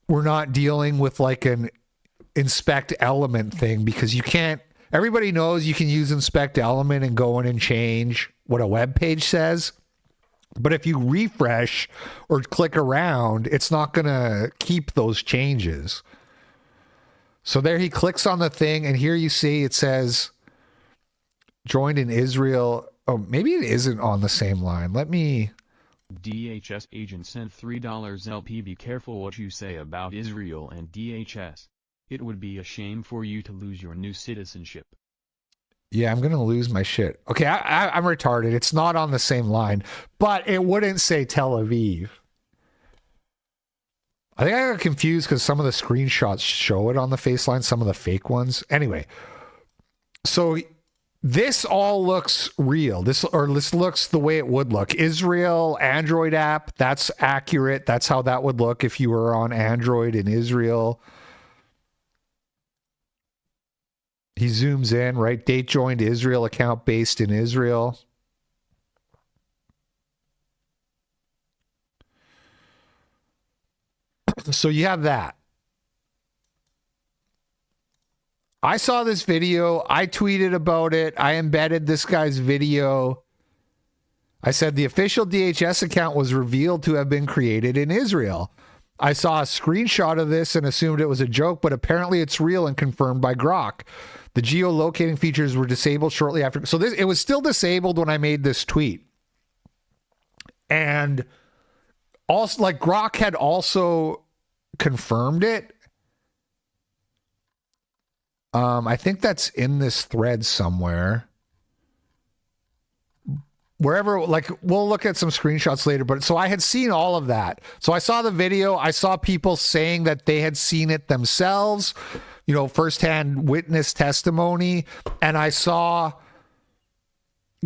we're not dealing with like an inspect element thing, because you can't, everybody knows you can use inspect element and go in and change what a web page says. But if you refresh or click around, it's not going to keep those changes. So there he clicks on the thing, and here you see it says joined in Israel. Oh, maybe it isn't on the same line. Let me... DHS agent sent $3 LP. Be careful what you say about Israel and DHS. It would be a shame for you to lose your new citizenship. Yeah, I'm going to lose my shit. Okay, I'm retarded. It's not on the same line, but it wouldn't say Tel Aviv. I think I got confused because some of the screenshots show it on the face line, some of the fake ones. Anyway, so this all looks real. This looks the way it would look. Israel, Android app, that's accurate. That's how that would look if you were on Android in Israel. He zooms in, right? Date joined Israel, account based in Israel. So you have that. I saw this video. I tweeted about it. I embedded this guy's video. I said the official DHS account was revealed to have been created in Israel. I saw a screenshot of this and assumed it was a joke, but apparently it's real and confirmed by Grok. The geolocating features were disabled shortly after. So it was still disabled when I made this tweet. And also, like, Grok had also confirmed it. I think that's in this thread somewhere. Wherever, like, we'll look at some screenshots later, but so I had seen all of that. So I saw the video. I saw people saying that they had seen it themselves, you know, firsthand witness testimony. And I saw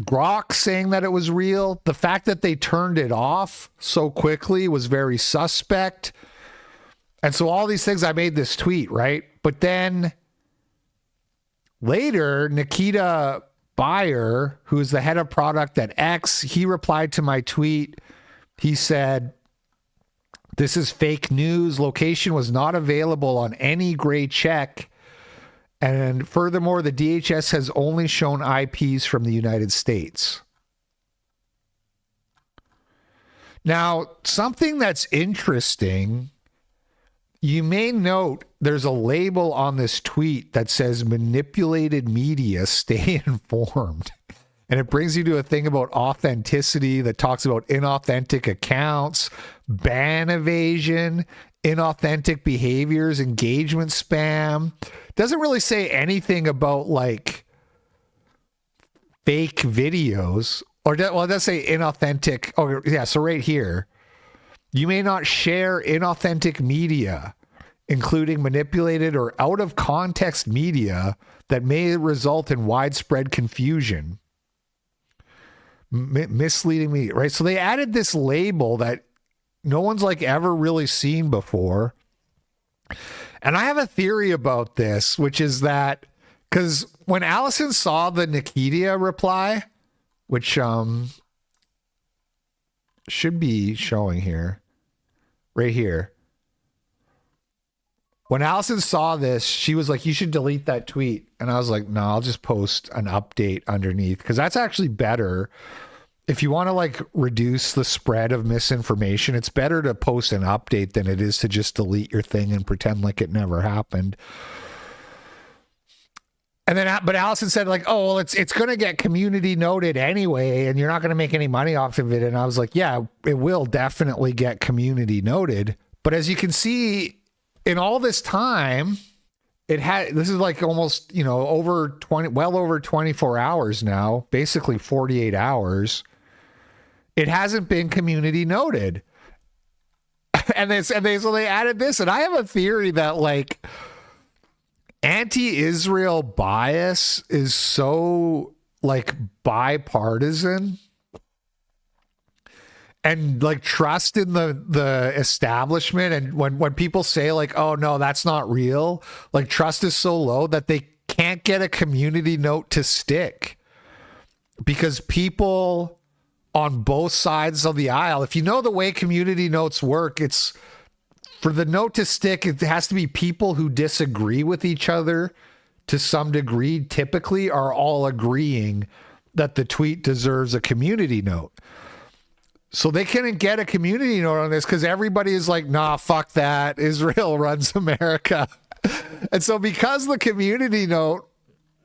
Grok saying that it was real. The fact that they turned it off so quickly was very suspect. And so all these things, I made this tweet, right? But then later, Nikita Buyer, who is the head of product at X, he replied to my tweet. He said, "This is fake news. Location was not available on any gray check. And furthermore, the DHS has only shown IPs from the United States." Now, something that's interesting, you may note there's a label on this tweet that says manipulated media, stay informed. And it brings you to a thing about authenticity that talks about inauthentic accounts, ban evasion, inauthentic behaviors, engagement spam. Doesn't really say anything about like fake videos or well, it does say inauthentic. Oh yeah. So right here, you may not share inauthentic media, including manipulated or out of context media that may result in widespread confusion. Misleading media, right? So they added this label that no one's like ever really seen before. And I have a theory about this, which is that because when Allison saw the Nikita reply, which should be showing here, right here. When Allison saw this, she was like, "You should delete that tweet." And I was like, "No, I'll just post an update underneath because that's actually better. If you want to like reduce the spread of misinformation, it's better to post an update than it is to just delete your thing and pretend like it never happened." And then, but Allison said like, "Oh, well, it's going to get community noted anyway, and you're not going to make any money off of it." And I was like, "Yeah, it will definitely get community noted." But as you can see, in all this time, this is like almost, you know, well over 24 hours now, basically 48 hours. It hasn't been community noted. So they added this, and I have a theory that like anti-Israel bias is so like bipartisan. And like trust in the establishment, and when people say like, "Oh no, that's not real," like trust is so low that they can't get a community note to stick because people on both sides of the aisle, if you know the way community notes work, it's for the note to stick, it has to be people who disagree with each other to some degree, typically are all agreeing that the tweet deserves a community note. So they couldn't get a community note on this because everybody is like, "Nah, fuck that. Israel runs America." And so because the community note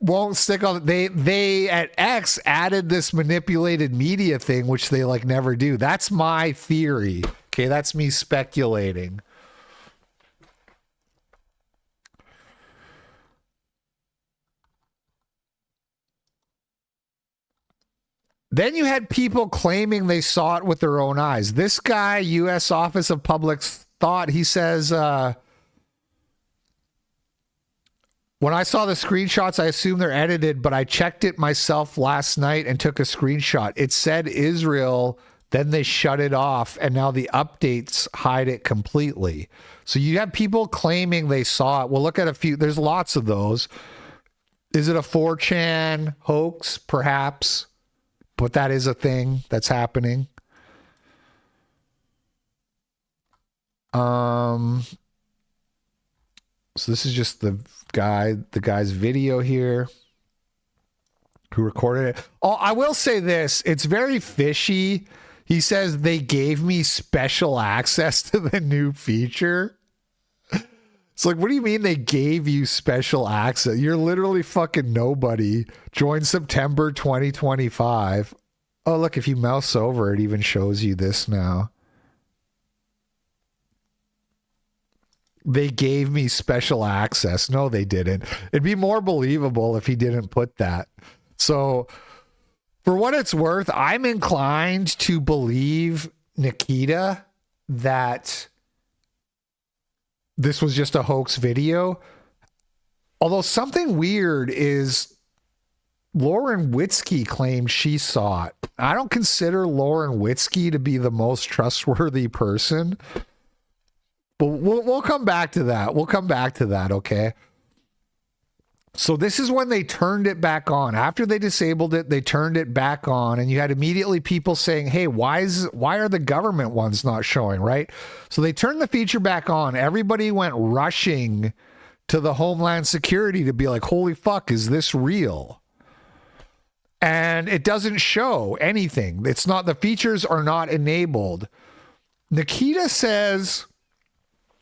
won't stick on, they at X added this manipulated media thing, which they like never do. That's my theory. Okay, that's me speculating. Then you had people claiming they saw it with their own eyes. This guy, U.S. Office of Public Thought, he says, "When I saw the screenshots, I assumed they're edited, but I checked it myself last night and took a screenshot. It said Israel, then they shut it off, and now the updates hide it completely." So you have people claiming they saw it. We'll look at a few. There's lots of those. Is it a 4chan hoax? Perhaps. But that is a thing that's happening. So this is just the guy's video here who recorded it. Oh, I will say this. It's very fishy. He says they gave me special access to the new feature. It's like, what do you mean they gave you special access? You're literally fucking nobody. Join September 2025. Oh, look, if you mouse over, it even shows you this now. They gave me special access. No, they didn't. It'd be more believable if he didn't put that. So, for what it's worth, I'm inclined to believe Nikita that this was just a hoax video. Although something weird is Lauren Witzke claimed she saw it. I don't consider Lauren Witzke to be the most trustworthy person. But we'll come back to that. We'll come back to that, okay? So this is when they turned it back on. After they disabled it, they turned it back on, and you had immediately people saying, hey, why are the government ones not showing, right? So they turned the feature back on. Everybody went rushing to the Homeland Security to be like, holy fuck, is this real? And it doesn't show anything. It's not, the features are not enabled. Nikita says,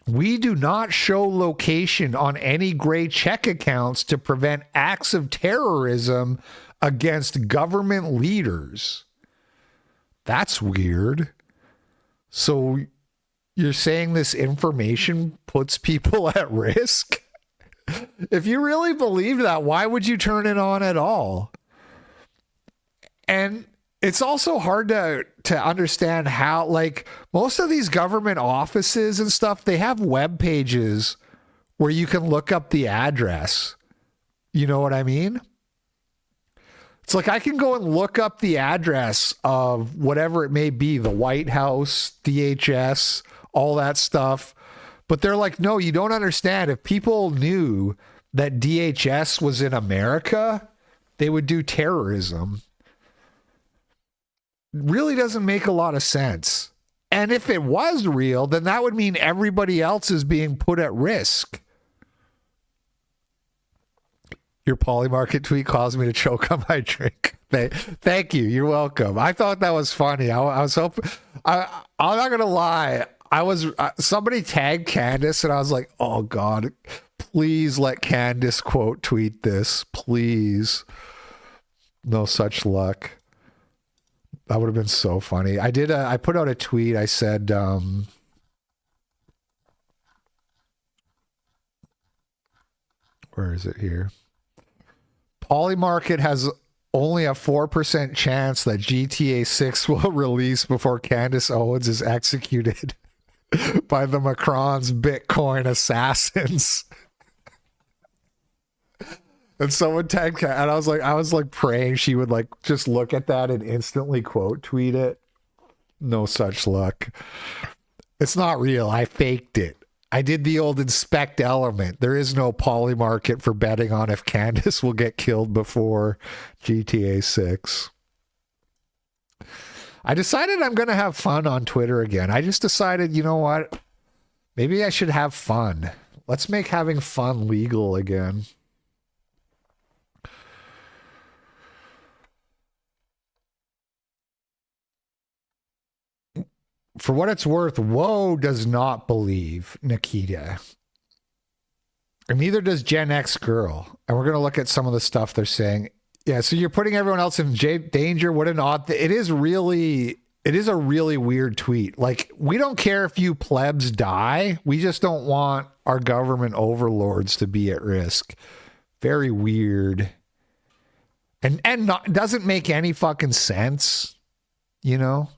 we do not show location on any gray check accounts to prevent acts of terrorism against government leaders. That's weird. So you're saying this information puts people at risk? If you really believe that, why would you turn it on at all? And it's also hard to understand how, like, most of these government offices and stuff, they have web pages where you can look up the address. You know what I mean? It's like I can go and look up the address of whatever it may be, the White House, DHS, all that stuff. But they're like, no, you don't understand. If people knew that DHS was in America, they would do terrorism. Really doesn't make a lot of sense. And if it was real, then that would mean everybody else is being put at risk. Your Polymarket tweet caused me to choke on my drink. Thank you. You're welcome. I thought that was funny. I was hoping. I'm not gonna lie. Somebody tagged Candace, and I was like, oh God, please let Candace quote tweet this, please. No such luck. That would have been so funny. I put out a tweet. I said, where is it here? Polymarket has only a 4% chance that GTA 6 will release before Candace Owens is executed by the Macron's Bitcoin assassins. And someone tagged, and I was like praying she would like just look at that and instantly quote tweet it. No such luck. It's not real. I faked it. I did the old inspect element. There is no Polymarket for betting on if Candace will get killed before GTA 6. I decided I'm going to have fun on Twitter again. I just decided, you know what? Maybe I should have fun. Let's make having fun legal again. For what it's worth, Woe does not believe Nikita. And neither does Gen X Girl. And we're going to look at some of the stuff they're saying. Yeah, so you're putting everyone else in danger. What an odd thing. It is a really weird tweet. Like, we don't care if you plebs die. We just don't want our government overlords to be at risk. Very weird. And doesn't make any fucking sense, you know?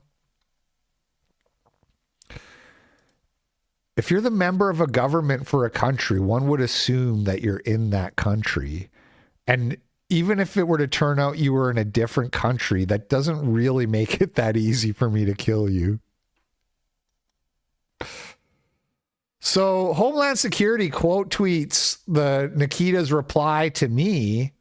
If you're the member of a government for a country, one would assume that you're in that country. And even if it were to turn out you were in a different country, that doesn't really make it that easy for me to kill you. So Homeland Security quote tweets the Nikita's reply to me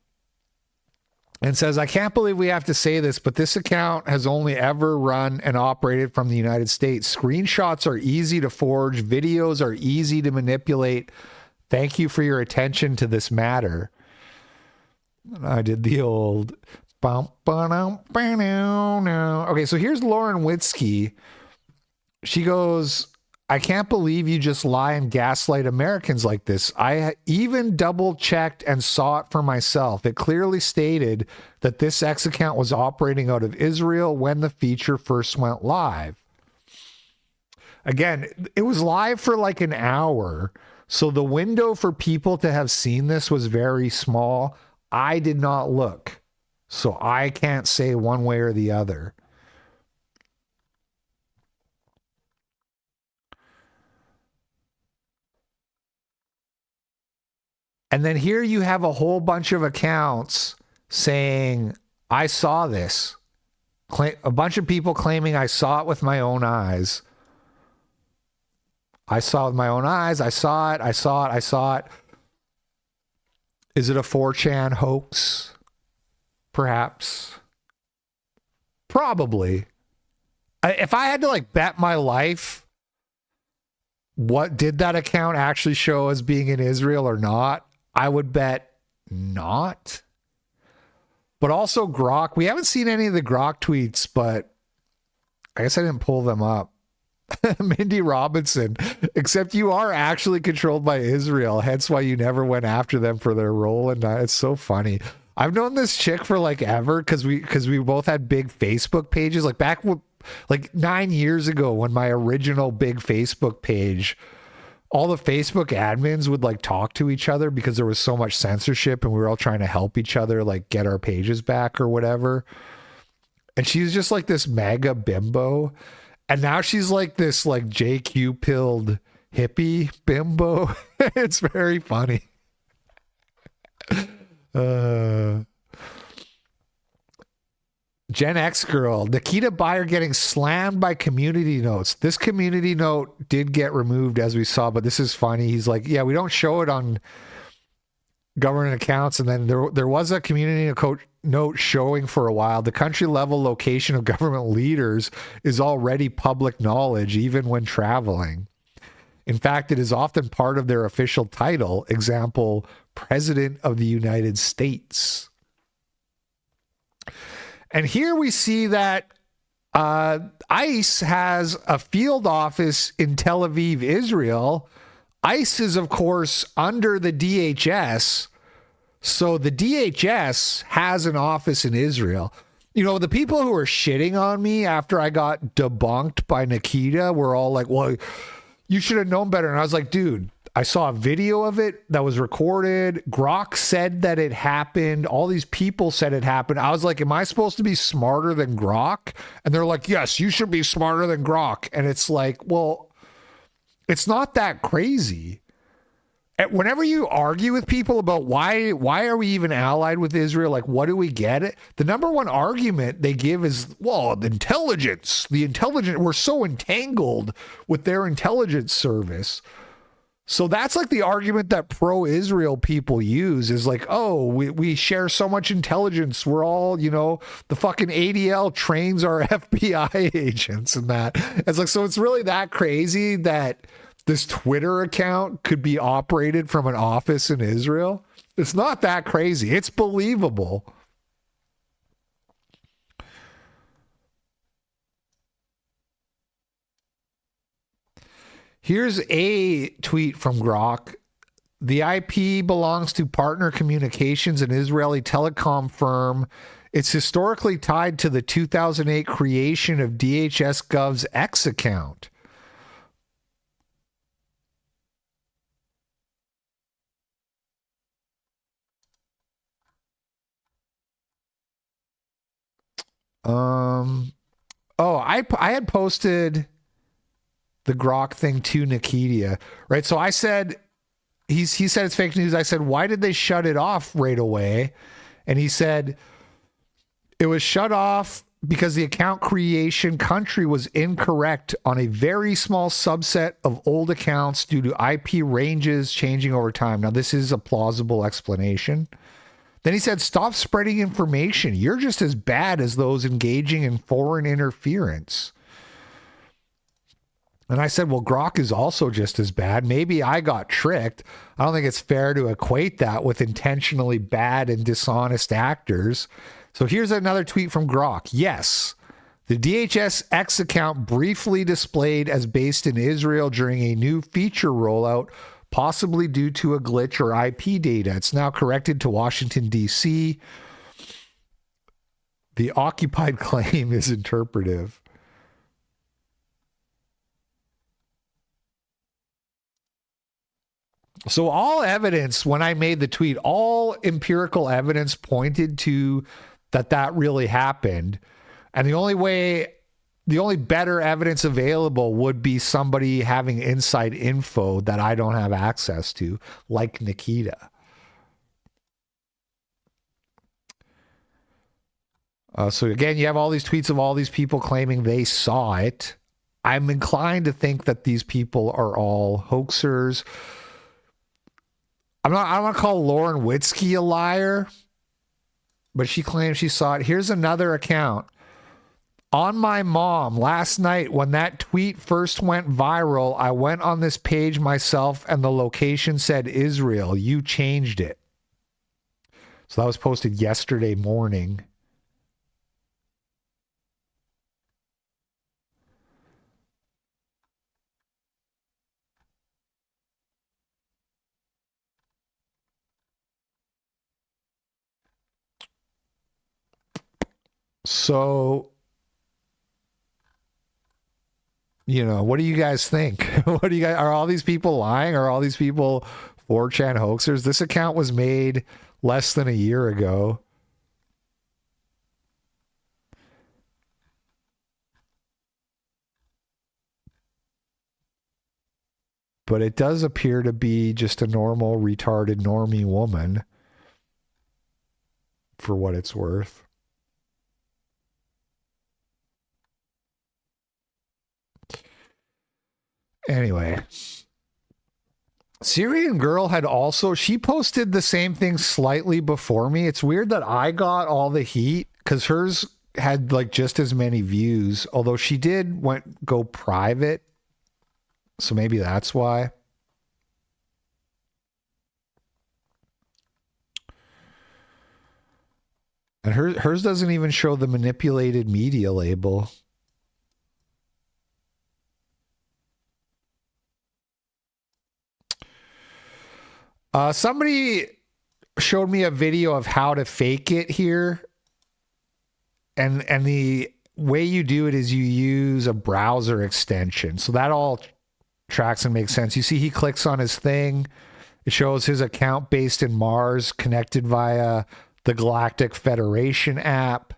and says, I can't believe we have to say this, but this account has only ever run and operated from the United States. Screenshots are easy to forge. Videos are easy to manipulate. Thank you for your attention to this matter. I did the old... Okay, so here's Lauren Witzke. She goes, I can't believe you just lie and gaslight Americans like this. I even double checked and saw it for myself. It clearly stated that this X account was operating out of Israel when the feature first went live. Again, it was live for like an hour. So the window for people to have seen this was very small. I did not look. So I can't say one way or the other. And then here you have a whole bunch of accounts saying, I saw this. A bunch of people claiming I saw it with my own eyes. I saw it with my own eyes. I saw it. I saw it. I saw it. Is it a 4chan hoax? Perhaps. Probably. If I had to like bet my life, what did that account actually show as being in Israel or not? I would bet not. But also Grok. We haven't seen any of the Grok tweets, but I guess I didn't pull them up. Mindy Robinson, except you are actually controlled by Israel, hence why you never went after them for their role. And it's so funny. I've known this chick for like ever because we both had big Facebook pages. Like back like 9 years ago when my original big Facebook page, all the Facebook admins would like talk to each other because there was so much censorship and we were all trying to help each other like get our pages back or whatever. And she's just like this mega bimbo. And now she's like this like JQ pilled hippie bimbo. It's very funny. Gen X girl, Nikita Bayer getting slammed by community notes. This community note did get removed as we saw, but this is funny. He's like, yeah, we don't show it on government accounts. And then there was a community note showing for a while. The country level location of government leaders is already public knowledge, even when traveling. In fact, it is often part of their official title. Example, President of the United States. And here we see that ICE has a field office in Tel Aviv, Israel. ICE is, of course, under the DHS. So the DHS has an office in Israel. You know, the people who are shitting on me after I got debunked by Nikita were all like, well, you should have known better. And I was like, dude, I saw a video of it that was recorded. Grok said that it happened. All these people said it happened. I was like, am I supposed to be smarter than Grok? And they're like, yes, you should be smarter than Grok. And it's like, well, it's not that crazy. Whenever you argue with people about why are we even allied with Israel, like what do we get? The number one argument they give is, well, the intelligence, we're so entangled with their intelligence service. So that's like the argument that pro-Israel people use is like, oh, we share so much intelligence. We're all, you know, the fucking ADL trains our FBI agents and that. It's like, so it's really that crazy that this Twitter account could be operated from an office in Israel? It's not that crazy. It's believable. Here's a tweet from Grok. The IP belongs to Partner Communications, an Israeli telecom firm. It's historically tied to the 2008 creation of DHS Gov's X account. I had posted the Grok thing to Nikita, right? So I said, he said it's fake news. I said, why did they shut it off right away? And he said, it was shut off because the account creation country was incorrect on a very small subset of old accounts due to IP ranges changing over time. Now, this is a plausible explanation. Then he said, stop spreading information. You're just as bad as those engaging in foreign interference. And I said, well, Grok is also just as bad. Maybe I got tricked. I don't think it's fair to equate that with intentionally bad and dishonest actors. So here's another tweet from Grok. Yes, the DHS X account briefly displayed as based in Israel during a new feature rollout, possibly due to a glitch or IP data. It's now corrected to Washington, D.C. The occupied claim is interpretive. So all evidence, when I made the tweet, all empirical evidence pointed to that really happened. And the only better evidence available would be somebody having inside info that I don't have access to, like Nikita. So again, you have all these tweets of all these people claiming they saw it. I'm inclined to think that these people are all hoaxers. I don't want to call Lauren Witzke a liar, but she claims she saw it. Here's another account. On my mom, last night when that tweet first went viral, I went on this page myself and the location said Israel. You changed it. So that was posted yesterday morning. So, you know, what do you guys think? Are all these people lying? Are all these people 4chan hoaxers? This account was made less than a year ago. But it does appear to be just a normal, retarded, normie woman, for what it's worth. Anyway, Syrian girl had also, she posted the same thing slightly before me. It's weird that I got all the heat because hers had like just as many views, although she did go private. So maybe that's why. And hers doesn't even show the manipulated media label. Somebody showed me a video of how to fake it here. And the way you do it is you use a browser extension. So that all tracks and makes sense. You see he clicks on his thing. It shows his account based in Mars connected via the Galactic Federation app.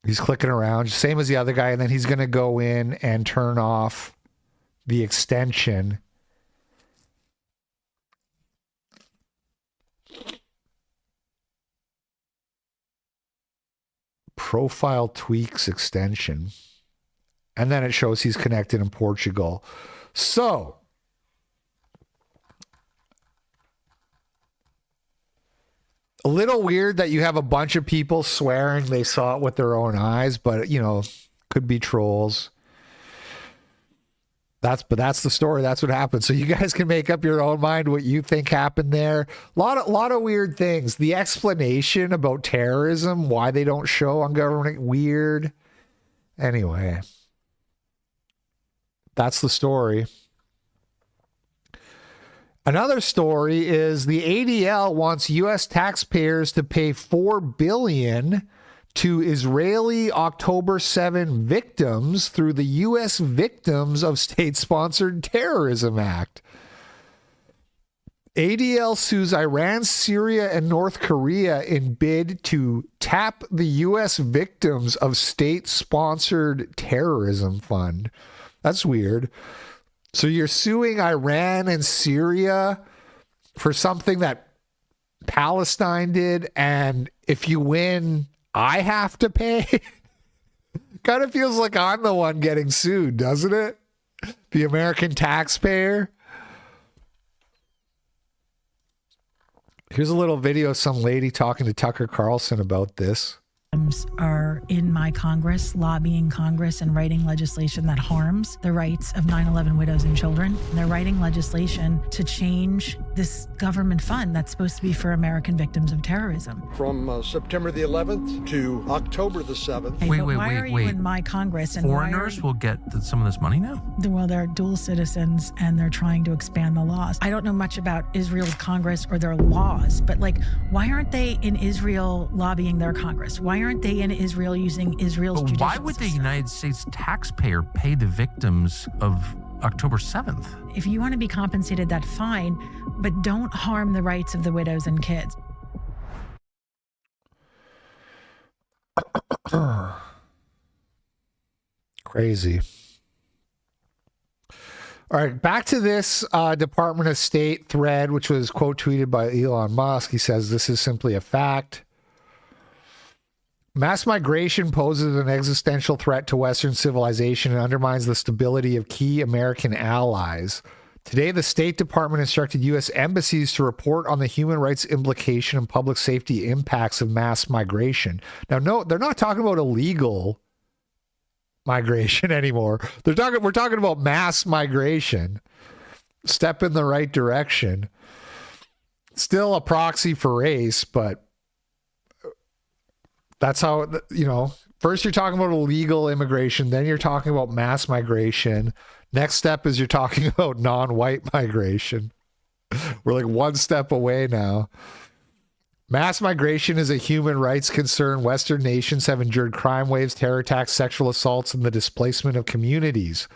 He's clicking around, same as the other guy. And then he's going to go in and turn off the extension. Profile tweaks extension. And then it shows he's connected in Portugal. So, a little weird that you have a bunch of people swearing they saw it with their own eyes, but you know, could be trolls. That's the story. That's what happened. So you guys can make up your own mind what you think happened there. A lot of weird things. The explanation about terrorism, why they don't show on government, weird. Anyway, that's the story. Another story is the ADL wants U.S. taxpayers to pay $4 billion to Israeli October 7 victims through the U.S. Victims of State-Sponsored Terrorism Act. ADL sues Iran, Syria, and North Korea in bid to tap the U.S. Victims of State-Sponsored Terrorism Fund. That's weird. So you're suing Iran and Syria for something that Palestine did, and if you win, I have to pay? Kind of feels like I'm the one getting sued, doesn't it? The American taxpayer. Here's a little video of some lady talking to Tucker Carlson about this. Are in my Congress, lobbying Congress and writing legislation that harms the rights of 9/11 widows and children. And they're writing legislation to change this government fund that's supposed to be for American victims of terrorism. From September the 11th to October the 7th. Wait, why are you in my Congress? And foreigners will get some of this money now? Well, they're dual citizens and they're trying to expand the laws. I don't know much about Israel Congress or their laws, but like, why aren't they in Israel lobbying their Congress? Why aren't they in Israel using Israel's judicial Why would the United States taxpayer pay the victims of October 7th? If you want to be compensated, that's fine, but don't harm the rights of the widows and kids. Crazy. All right, back to this Department of State thread, which was quote tweeted by Elon Musk. He says, "This is simply a fact. Mass migration poses an existential threat to Western civilization and undermines the stability of key American allies. Today, the State Department instructed U.S. embassies to report on the human rights implication and public safety impacts of mass migration." Now, no, they're not talking about illegal migration anymore. We're talking about mass migration. Step in the right direction. Still a proxy for race, but that's how, first you're talking about illegal immigration, then you're talking about mass migration. Next step is you're talking about non-white migration. We're like one step away now. Mass migration is a human rights concern. Western nations have endured crime waves, terror attacks, sexual assaults, and the displacement of communities.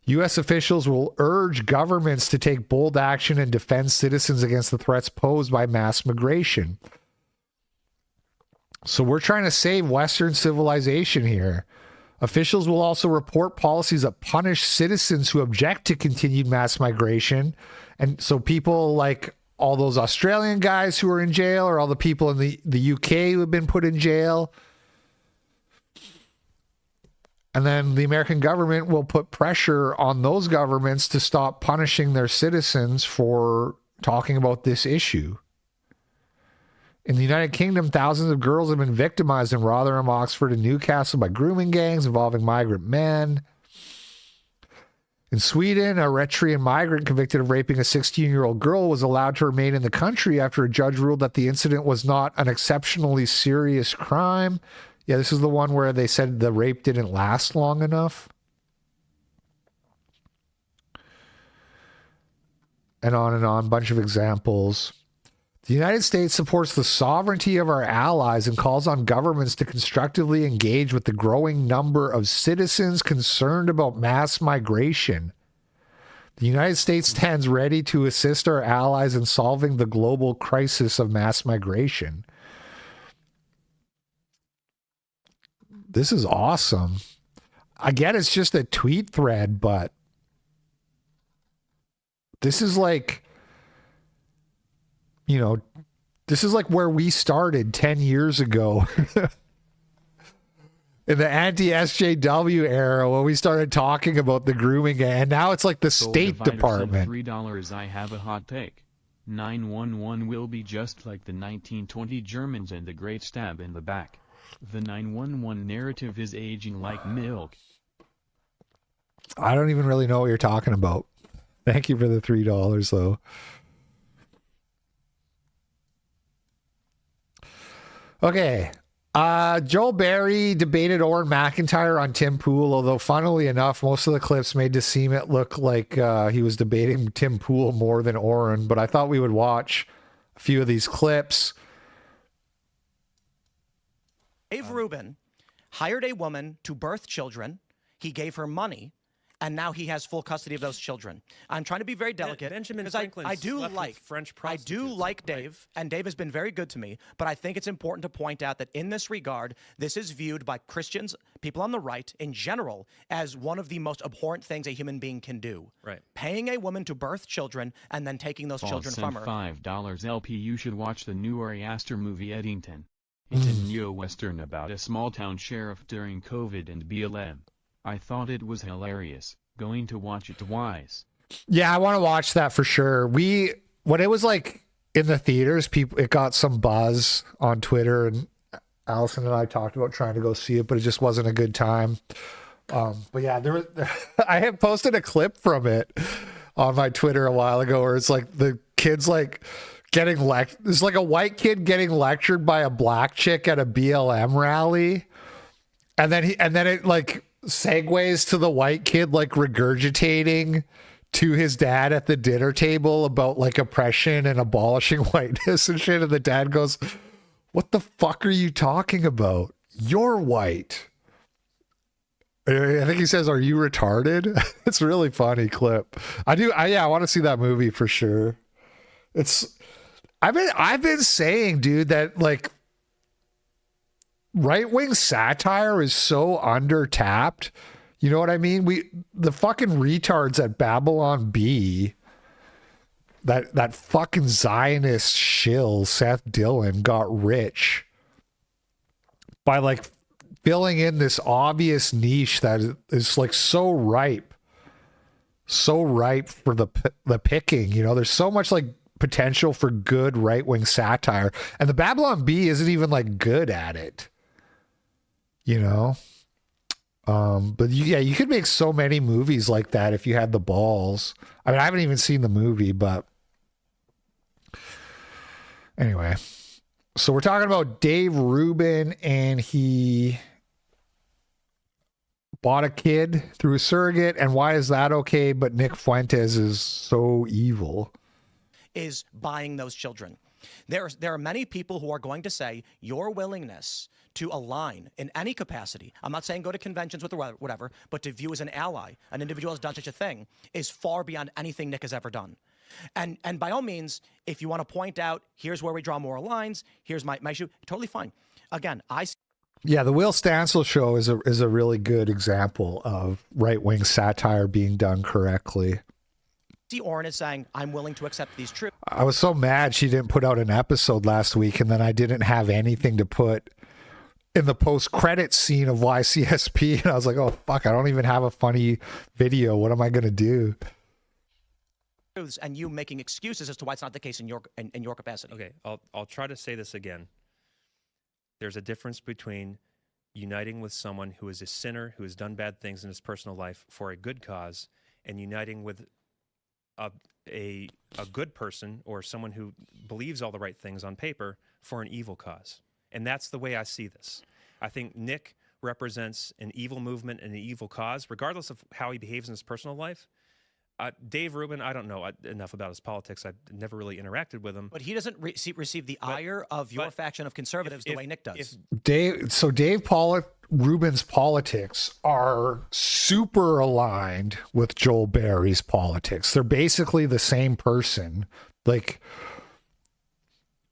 U.S. officials will urge governments to take bold action and defend citizens against the threats posed by mass migration. So we're trying to save Western civilization here. Officials will also report policies that punish citizens who object to continued mass migration. And so people like all those Australian guys who are in jail, or all the people in the UK who have been put in jail. And then the American government will put pressure on those governments to stop punishing their citizens for talking about this issue. In the United Kingdom, thousands of girls have been victimized in Rotherham, Oxford, and Newcastle by grooming gangs involving migrant men. In Sweden, a Eritrean migrant convicted of raping a 16-year-old girl was allowed to remain in the country after a judge ruled that the incident was not an exceptionally serious crime. Yeah, this is the one where they said the rape didn't last long enough. And on, bunch of examples. The United States supports the sovereignty of our allies and calls on governments to constructively engage with the growing number of citizens concerned about mass migration. The United States stands ready to assist our allies in solving the global crisis of mass migration. This is awesome. I get it's just a tweet thread, but this is like, this is like where we started 10 years ago in the anti-SJW era when we started talking about the grooming, and now it's like the State Department. $3. I have a hot take. 911 will be just like the 1920 Germans and the Great Stab in the Back. The 911 narrative is aging like milk. I don't even really know what you're talking about. Thank you for the $3 though. Okay. Joel Berry debated Oren McIntyre on Tim Pool, although funnily enough, most of the clips made to seem it look like he was debating Tim Pool more than Oren, but I thought we would watch a few of these clips. Dave Rubin hired a woman to birth children. He gave her money, and now he has full custody of those children. I'm trying to be very delicate. Benjamin because Franklin I do slept like with French I do prostitutes, like Dave, and Dave has been very good to me. But I think it's important to point out that in this regard, this is viewed by Christians, people on the right in general, as one of the most abhorrent things a human being can do. Right. Paying a woman to birth children and then taking those children from her. $5 LP. You should watch the new Ari Aster movie Eddington. It's a neo-western about a small-town sheriff during COVID and BLM. I thought it was hilarious. Going to watch it twice. Yeah, I want to watch that for sure. When it was like in the theaters. People, it got some buzz on Twitter, and Allison and I talked about trying to go see it, but it just wasn't a good time. But yeah, I have posted a clip from it on my Twitter a while ago where it's like the kids like getting there's like a white kid getting lectured by a black chick at a BLM rally, and then it like segues to the white kid like regurgitating to his dad at the dinner table about like oppression and abolishing whiteness and shit, and the dad goes, "What the fuck are you talking about? You're white." I think he says, "Are you retarded?" It's a really funny clip. I want to see that movie for sure. I've been saying, dude, that like right-wing satire is so under-tapped. You know what I mean? The fucking retards at Babylon B, that fucking Zionist shill Seth Dillon got rich by like filling in this obvious niche that is like so ripe for the picking. You know, there's so much like potential for good right-wing satire, and the Babylon Bee isn't even like good at it, you know. But yeah, you could make so many movies like that if you had the balls. I mean, I haven't even seen the movie, but anyway. So we're talking about Dave Rubin, and he bought a kid through a surrogate, and why is that okay, but Nick Fuentes is so evil? Is buying those children. There are many people who are going to say your willingness to align in any capacity, I'm not saying go to conventions with or whatever, but to view as an ally, an individual has done such a thing, is far beyond anything Nick has ever done. And by all means, if you want to point out, here's where we draw moral lines, here's my issue, totally fine. Again, yeah, the Will Stansel show is a really good example of right-wing satire being done correctly. see Oren is saying, I'm willing to accept these truths. I was so mad she didn't put out an episode last week, and then I didn't have anything to put in the post-credit scene of YCSP, and I was like, oh, fuck, I don't even have a funny video. What am I going to do? And you making excuses as to why it's not the case in your capacity. Okay, I'll try to say this again. There's a difference between uniting with someone who is a sinner, who has done bad things in his personal life for a good cause, and uniting with a good person or someone who believes all the right things on paper for an evil cause. And that's the way I see this. I think Nick represents an evil movement and an evil cause, regardless of how he behaves in his personal life. Dave Rubin, I don't know enough about his politics. I've never really interacted with him. But he doesn't receive the ire of your faction of conservatives the way Nick does. Dave Rubin's politics are super aligned with Joel Barry's politics. They're basically the same person. Like,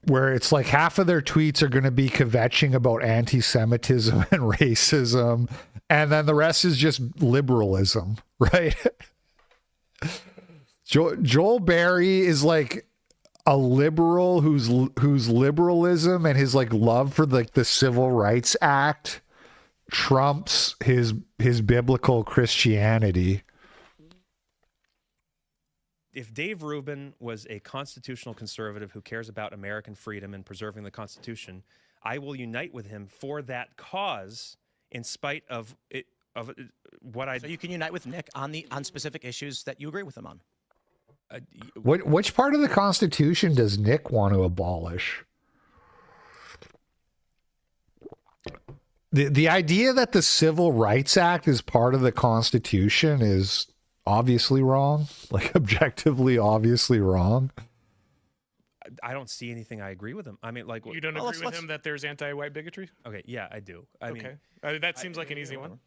where it's like half of their tweets are going to be kvetching about anti-Semitism and racism, and then the rest is just liberalism, right? Joel Barry is like a liberal whose liberalism and his like love for like the Civil Rights Act trumps his biblical Christianity. If Dave Rubin was a constitutional conservative who cares about American freedom and preserving the Constitution, I will unite with him for that cause, in spite of it. So you can unite with Nick on specific issues that you agree with him on. Which part of the Constitution does Nick want to abolish? The idea that the Civil Rights Act is part of the Constitution is obviously wrong, like objectively obviously wrong. I don't see anything I agree with him. I mean, like, you don't agree with him that there's anti-white bigotry? Okay, yeah, I do. I mean, that seems like an easy one.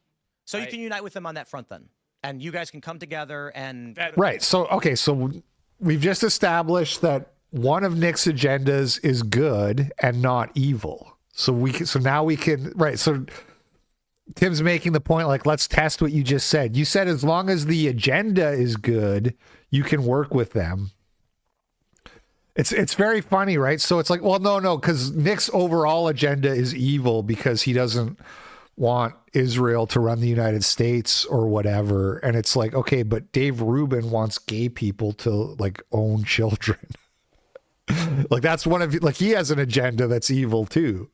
So you can unite with him on that front then, and you guys can come together and right. So okay, so we've just established that one of Nick's agendas is good and not evil. So now we can right. So Tim's making the point, like, let's test what you just said. You said as long as the agenda is good, you can work with them. It's very funny, right? So it's like, well, no, because Nick's overall agenda is evil because he doesn't want Israel to run the United States or whatever. And it's like, okay, but Dave Rubin wants gay people to like own children. Like that's one of like he has an agenda that's evil too.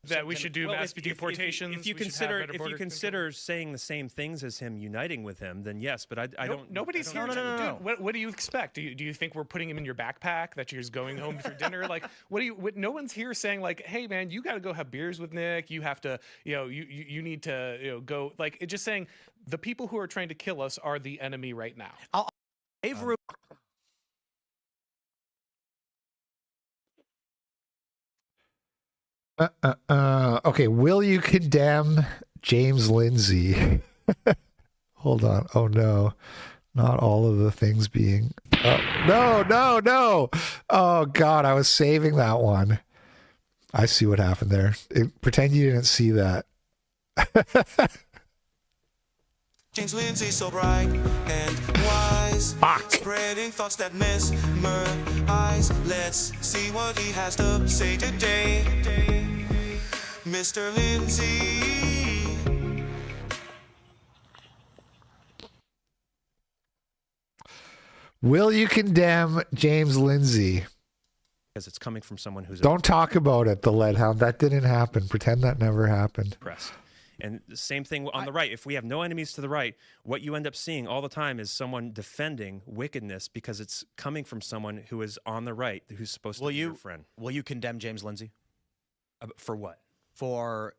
That we should do mass deportations. If you consider saying the same things as him, uniting with him, then yes. But I don't. Nobody's here. No. What do you expect? Do you think we're putting him in your backpack that you're just going home for dinner? Like, no one's here saying like, hey man, you got to go have beers with Nick. You have to, you need to, go. Like, it's just saying the people who are trying to kill us are the enemy right now. Okay, will you condemn James Lindsay? Hold on. Oh no, not all of the things being. No. Oh God, I was saving that one. I see what happened there. Pretend you didn't see that. James Lindsay, so bright and wise, spreading thoughts that mesmerize. Let's see what he has to say today, Mr. Lindsay. Will you condemn James Lindsay? Because it's coming from someone who's Don't talk about it, the lead hound. That didn't happen. Pretend that never happened. Press. And the same thing on the right. If we have no enemies to the right, what you end up seeing all the time is someone defending wickedness because it's coming from someone who is on the right, who's supposed to be your friend. Will you condemn James Lindsay? For what? For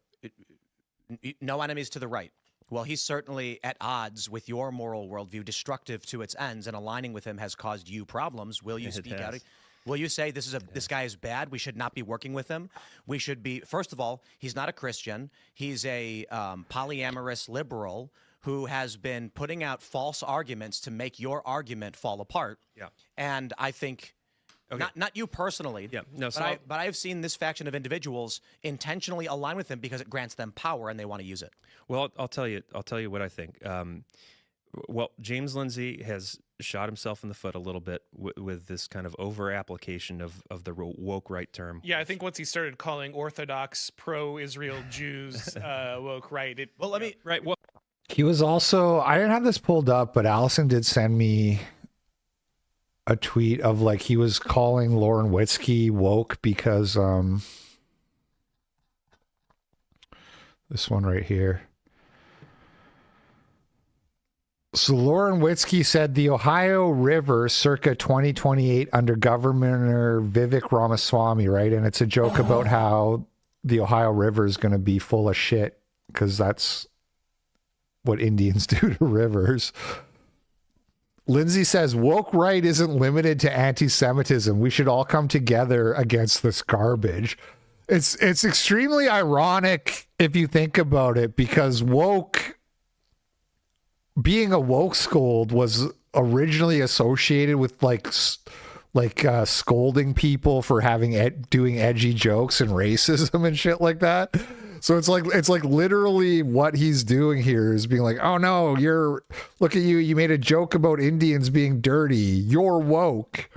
no enemies to the right. Well, he's certainly at odds with your moral worldview, destructive to its ends, and aligning with him has caused you problems. Will you speak out? Will you say this guy is bad? We should not be working with him. We should be. First of all, he's not a Christian. He's a polyamorous liberal who has been putting out false arguments to make your argument fall apart. Yeah. And I think. Okay. Not you personally, but I have seen this faction of individuals intentionally align with him because it grants them power and they want to use it. Well, I'll tell you what I think. Well, James Lindsay has shot himself in the foot a little bit with this kind of over application of the woke right term. Yeah, I think once he started calling Orthodox pro-Israel Jews woke right. He was also, I didn't have this pulled up, but Allison did send me a tweet of like he was calling Lauren Witzke woke because this one right here. So Lauren Witzke said the Ohio River circa 2028 under Governor Vivek Ramaswamy, right? And it's a joke about how the Ohio River is going to be full of shit because that's what Indians do to rivers. Lindsay says, woke right isn't limited to anti-Semitism. We should all come together against this garbage. It's extremely ironic if you think about it, because being a woke scold was originally associated with like scolding people for doing edgy jokes and racism and shit like that. So it's like literally what he's doing here is being like, oh no, look at you. You made a joke about Indians being dirty. You're woke.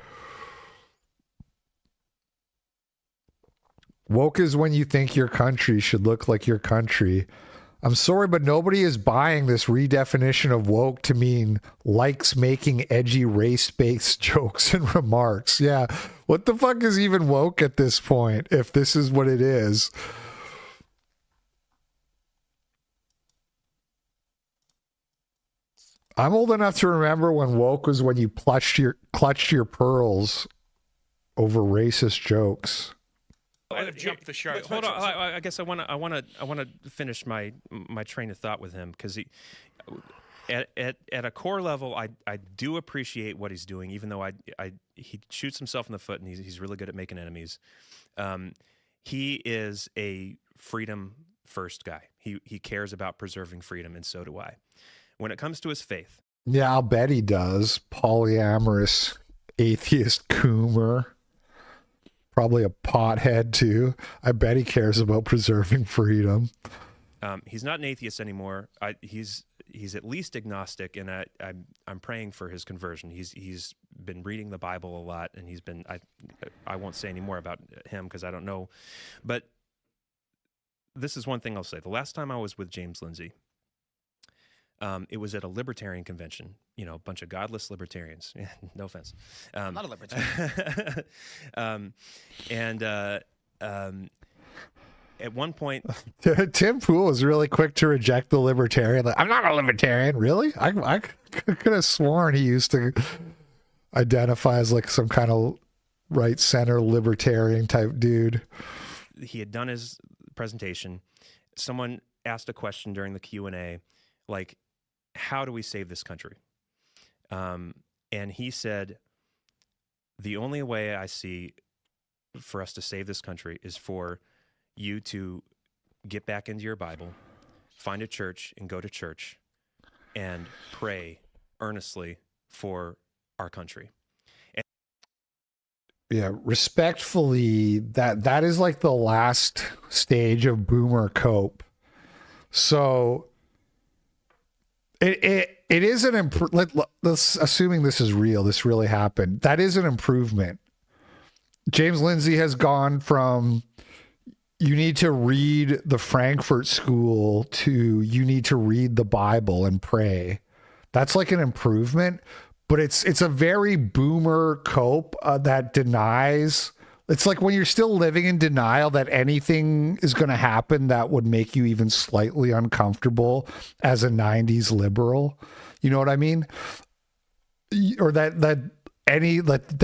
Woke is when you think your country should look like your country. I'm sorry, but nobody is buying this redefinition of woke to mean likes making edgy race-based jokes and remarks. Yeah. What the fuck is even woke at this point, if this is what it is? I'm old enough to remember when woke was when you clutched your pearls over racist jokes. I'd have jumped the shark. Hold on, I guess I want to finish my train of thought with him, because he, at a core level, I do appreciate what he's doing, even though he shoots himself in the foot and he's really good at making enemies. He is a freedom first guy. He cares about preserving freedom, and so do I. When it comes to his faith, yeah, I'll bet he does. Polyamorous atheist coomer. Probably a pothead too. I bet he cares about preserving freedom. He's not an atheist anymore. He's at least agnostic, and I'm praying for his conversion. He's been reading the Bible a lot, and he's been. I won't say any more about him because I don't know, but this is one thing I'll say. The last time I was with James Lindsay, It was at a libertarian convention, you know, a bunch of godless libertarians. No offense. Not a libertarian. At one point, Tim Pool was really quick to reject the libertarian. Like, I'm not a libertarian, really. I could have sworn he used to identify as like some kind of right center libertarian type dude. he had done his presentation. Someone asked a question during the Q&A, like, how do we save this country? And he said, the only way I see for us to save this country is for you to get back into your Bible, find a church and go to church and pray earnestly for our country. Yeah, respectfully, that is like the last stage of boomer cope. So it is an let's assuming this is real, this really happened. That is an improvement. James Lindsay has gone from you need to read the Frankfurt School to you need to read the Bible and pray. That's like an improvement, but it's a very boomer cope that denies. It's like when you're still living in denial that anything is going to happen that would make you even slightly uncomfortable as a 90s liberal. You know what I mean? Or that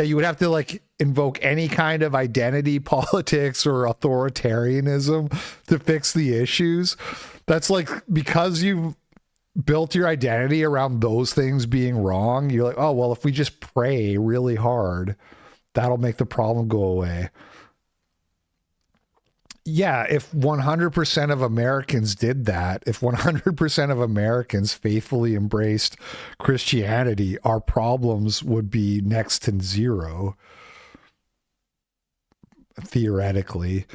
you would have to like invoke any kind of identity politics or authoritarianism to fix the issues. That's like, because you've built your identity around those things being wrong, you're like, oh, well, if we just pray really hard, that'll make the problem go away. Yeah, if 100% of Americans did that, if 100% of Americans faithfully embraced Christianity, our problems would be next to zero, theoretically.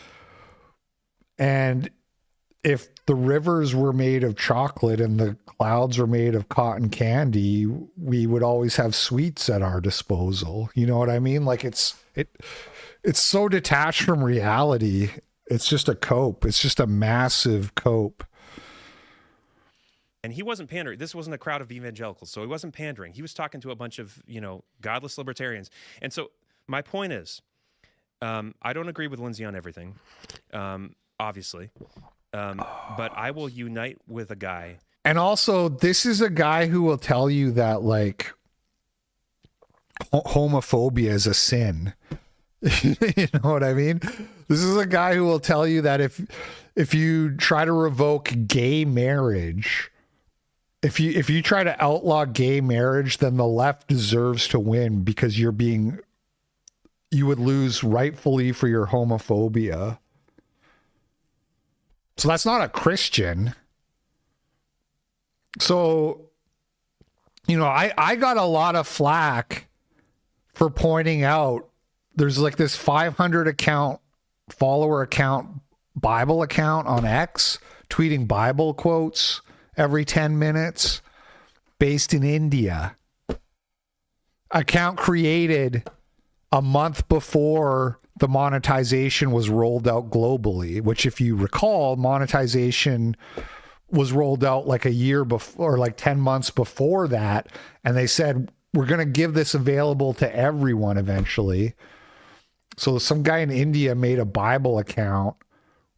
And if the rivers were made of chocolate and the clouds were made of cotton candy, we would always have sweets at our disposal. You know what I mean? Like it's so detached from reality. It's just a cope. It's just a massive cope. And he wasn't pandering. This wasn't a crowd of evangelicals, so he wasn't pandering. He was talking to a bunch of, godless libertarians. And so my point is, I don't agree with Lindsay on everything, obviously. But I will unite with a guy. And also, this is a guy who will tell you that, like, homophobia is a sin. You know what I mean? This is a guy who will tell you that if you try to revoke gay marriage, if you try to outlaw gay marriage, then the left deserves to win because you would lose rightfully for your homophobia. So that's not a Christian. So, I got a lot of flack for pointing out there's like this 500 follower account, Bible account on X, tweeting Bible quotes every 10 minutes, based in India. Account created a month before the monetization was rolled out globally, which, if you recall, monetization was rolled out like a year before, or like 10 months before that. And they said, we're going to give this available to everyone eventually. So some guy in India made a Bible account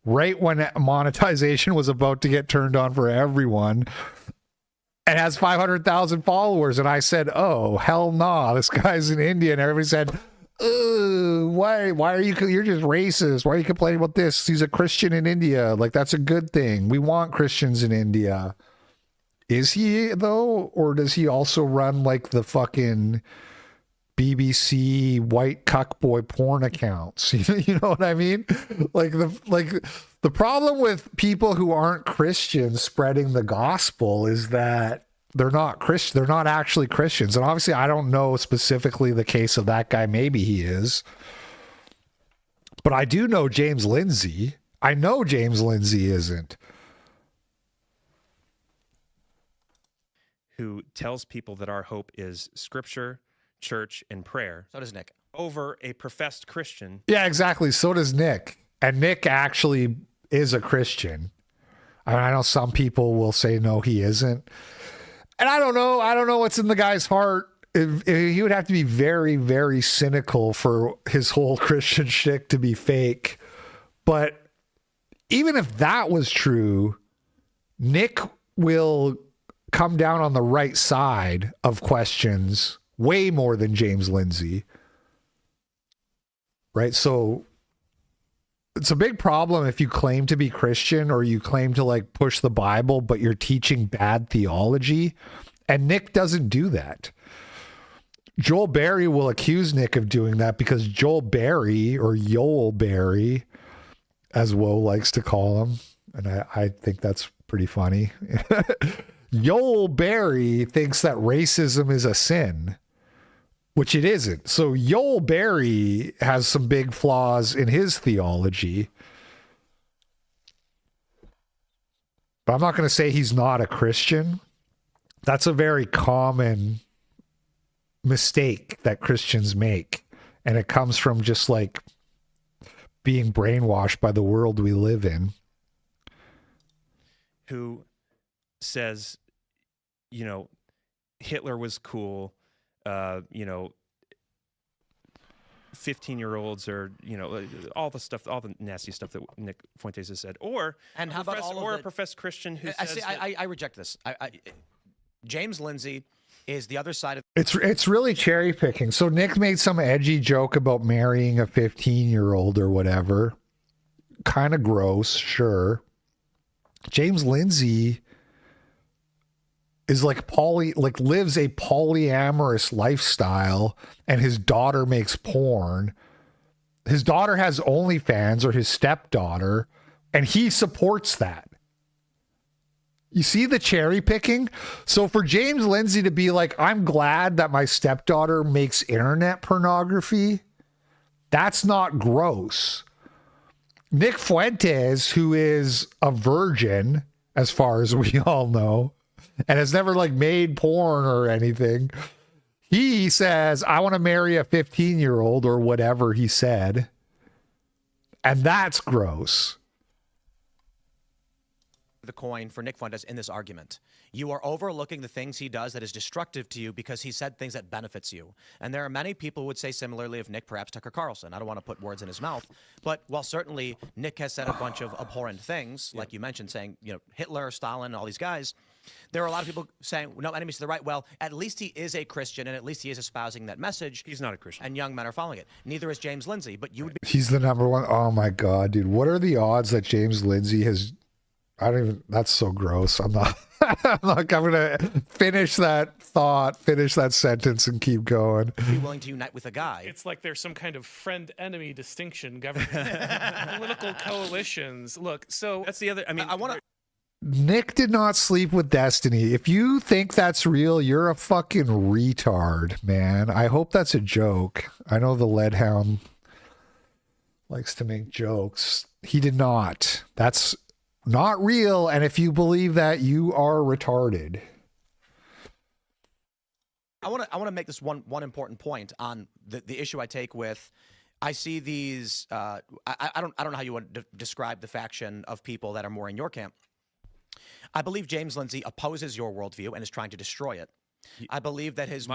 right when monetization was about to get turned on for everyone. It has 500,000 followers. And I said, oh, hell nah, this guy's in India. And everybody said, why are you're just racist. Why are you complaining about this? He's a Christian in India. Like, that's a good thing. We want Christians in India. Is he though? Or does he also run like the fucking BBC white cuckboy porn accounts? You know what I mean? Like the problem with people who aren't Christians spreading the gospel is that they're not Christian. They're not actually Christians. And obviously, I don't know specifically the case of that guy. Maybe he is. But I do know James Lindsay. I know James Lindsay isn't. Who tells people that our hope is scripture, church, and prayer. So does Nick. Over a professed Christian. Yeah, exactly. So does Nick. And Nick actually is a Christian. I mean, I know some people will say no, he isn't. And I don't know what's in the guy's heart. If he would have to be very, very cynical for his whole Christian shtick to be fake. But even if that was true, Nick will come down on the right side of questions way more than James Lindsay. Right? So it's a big problem if you claim to be Christian or you claim to like push the Bible, but you're teaching bad theology. And Nick doesn't do that. Joel Berry will accuse Nick of doing that because Joel Berry, or Yoel Berry, as Woe likes to call him, and I think that's pretty funny. Yoel Berry thinks that racism is a sin, which it isn't. So Yoel Berry has some big flaws in his theology. But I'm not going to say he's not a Christian. That's a very common mistake that Christians make. And it comes from just like being brainwashed by the world we live in. Who says, you know, Hitler was cool, you know, 15-year-olds or, you know, all the stuff, all the nasty stuff that Nick Fuentes has said. Or, and how about a professed Christian who says I reject this. James Lindsay is the other side of it's really cherry picking. So Nick made some edgy joke about marrying a 15-year-old or whatever. Kind of gross, sure. James Lindsay is like lives a polyamorous lifestyle, and his daughter makes porn. His daughter has OnlyFans, or his stepdaughter, and he supports that. You see the cherry picking? So for James Lindsay to be like, I'm glad that my stepdaughter makes internet pornography, that's not gross. Nick Fuentes, who is a virgin, as far as we all know, and has never like made porn or anything, he says, I want to marry a 15-year-old or whatever he said. And that's gross. the coin for Nick Fuentes in this argument. You are overlooking the things he does that is destructive to you because he said things that benefits you. And there are many people who would say similarly of Nick, perhaps Tucker Carlson. I don't want to put words in his mouth. But while certainly Nick has said a bunch of abhorrent things, like you mentioned, saying, you know, Hitler, Stalin, all these guys, there are a lot of people saying, no enemies to the right. Well, at least he is a Christian, and at least he is espousing that message. He's not a Christian. And young men are following it. Neither is James Lindsay, but you would be... He's the number one. Oh, my God, dude. What are the odds that James Lindsay has... I don't even... That's so gross. I'm not... I'm going to finish that thought, finish that sentence, and keep going. Be willing to unite with a guy. It's like there's some kind of friend-enemy distinction governing political coalitions. Look, so... That's the other... I mean, I want to... Nick did not sleep with Destiny. If you think that's real, you're a fucking retard, man. I hope that's a joke. I know the Leadhound likes to make jokes. He did not. That's not real. And if you believe that, you are retarded. I want to make this one important point on the issue I take with. I see these. I don't know how you want to describe the faction of people that are more in your camp. I believe James Lindsay opposes your worldview and is trying to destroy it. I believe that his